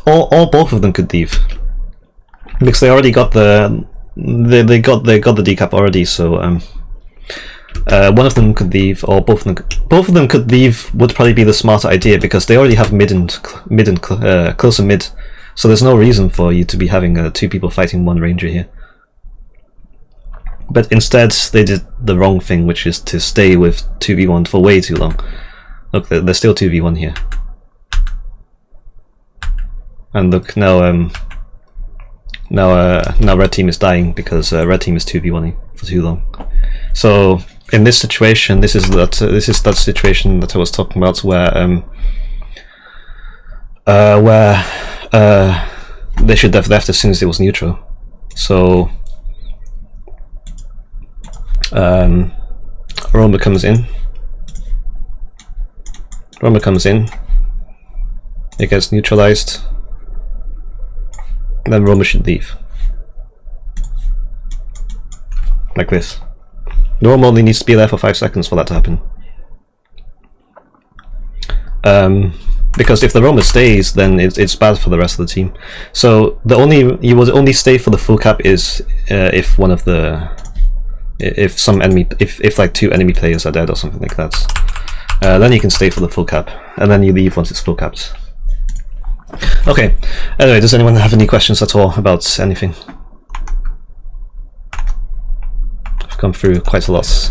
Or both of them could leave, because they already got the they got the decap already. So one of them could leave, or both of them could leave. Would probably be the smarter idea, because they already have mid and closer mid. So there's no reason for you to be having two people fighting one ranger here. But instead, they did the wrong thing, which is to stay with 2v1 for way too long. Look, they're still 2v1 here. And look, now red team is dying because red team is 2v1ing for too long. So in this situation, this is that situation that I was talking about, where they should have left as soon as it was neutral. So Roma comes in. It gets neutralized. Then Roma should leave. Like this. Roma only needs to be there for 5 seconds for that to happen. Because if the Roma stays, then it's bad for the rest of the team. So you would only stay for the full cap is if one of the if like 2 enemy players are dead or something like that. Then you can stay for the full cap, and then you leave once it's full capped. Okay. Anyway, does anyone have any questions at all about anything? I've gone through quite a lot.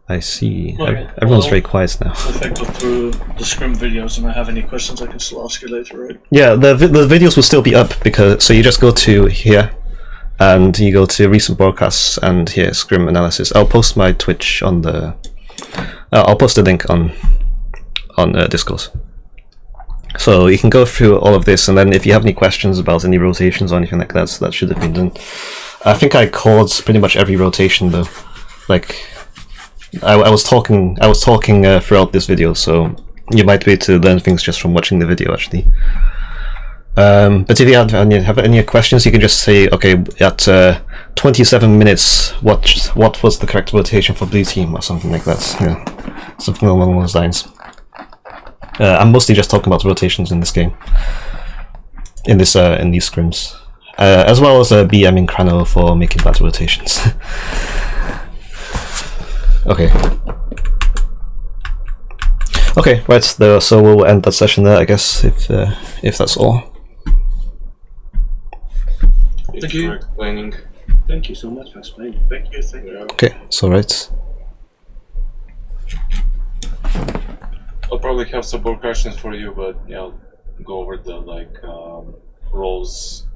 I see. Okay, Everyone's very quiet now. If I go through the Scrim videos and I have any questions, I can still ask you later, right? Yeah, the videos will still be up, because so you just go to here, and you go to recent broadcasts, and here Scrim analysis. I'll post my Twitch on the. I'll post a link on Discord. So you can go through all of this, and then if you have any questions about any rotations or anything like that, so that should have been done. I think I called pretty much every rotation though. Like, I was talking throughout this video, so you might be able to learn things just from watching the video actually. But if you have any questions, you can just say, okay, at 27 minutes, what was the correct rotation for blue team, or something like that. Yeah, something along those lines. I'm mostly just talking about rotations in this game, in these scrims, as well as BMing Crano for making bad rotations. Okay. Okay, right. So we'll end that session there, I guess, if that's all. Thank you for explaining. Thank you so much for explaining. Thank you. Okay, it's alright. I'll probably have some more questions for you, but yeah, I'll go over the roles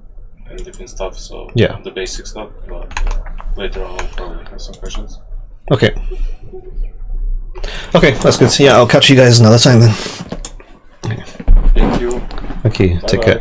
and different stuff. So yeah, the basic stuff. But later on, I'll probably have some questions. Okay. Okay, that's good. Yeah, I'll catch you guys another time then. Thank you. Thank you. Take care.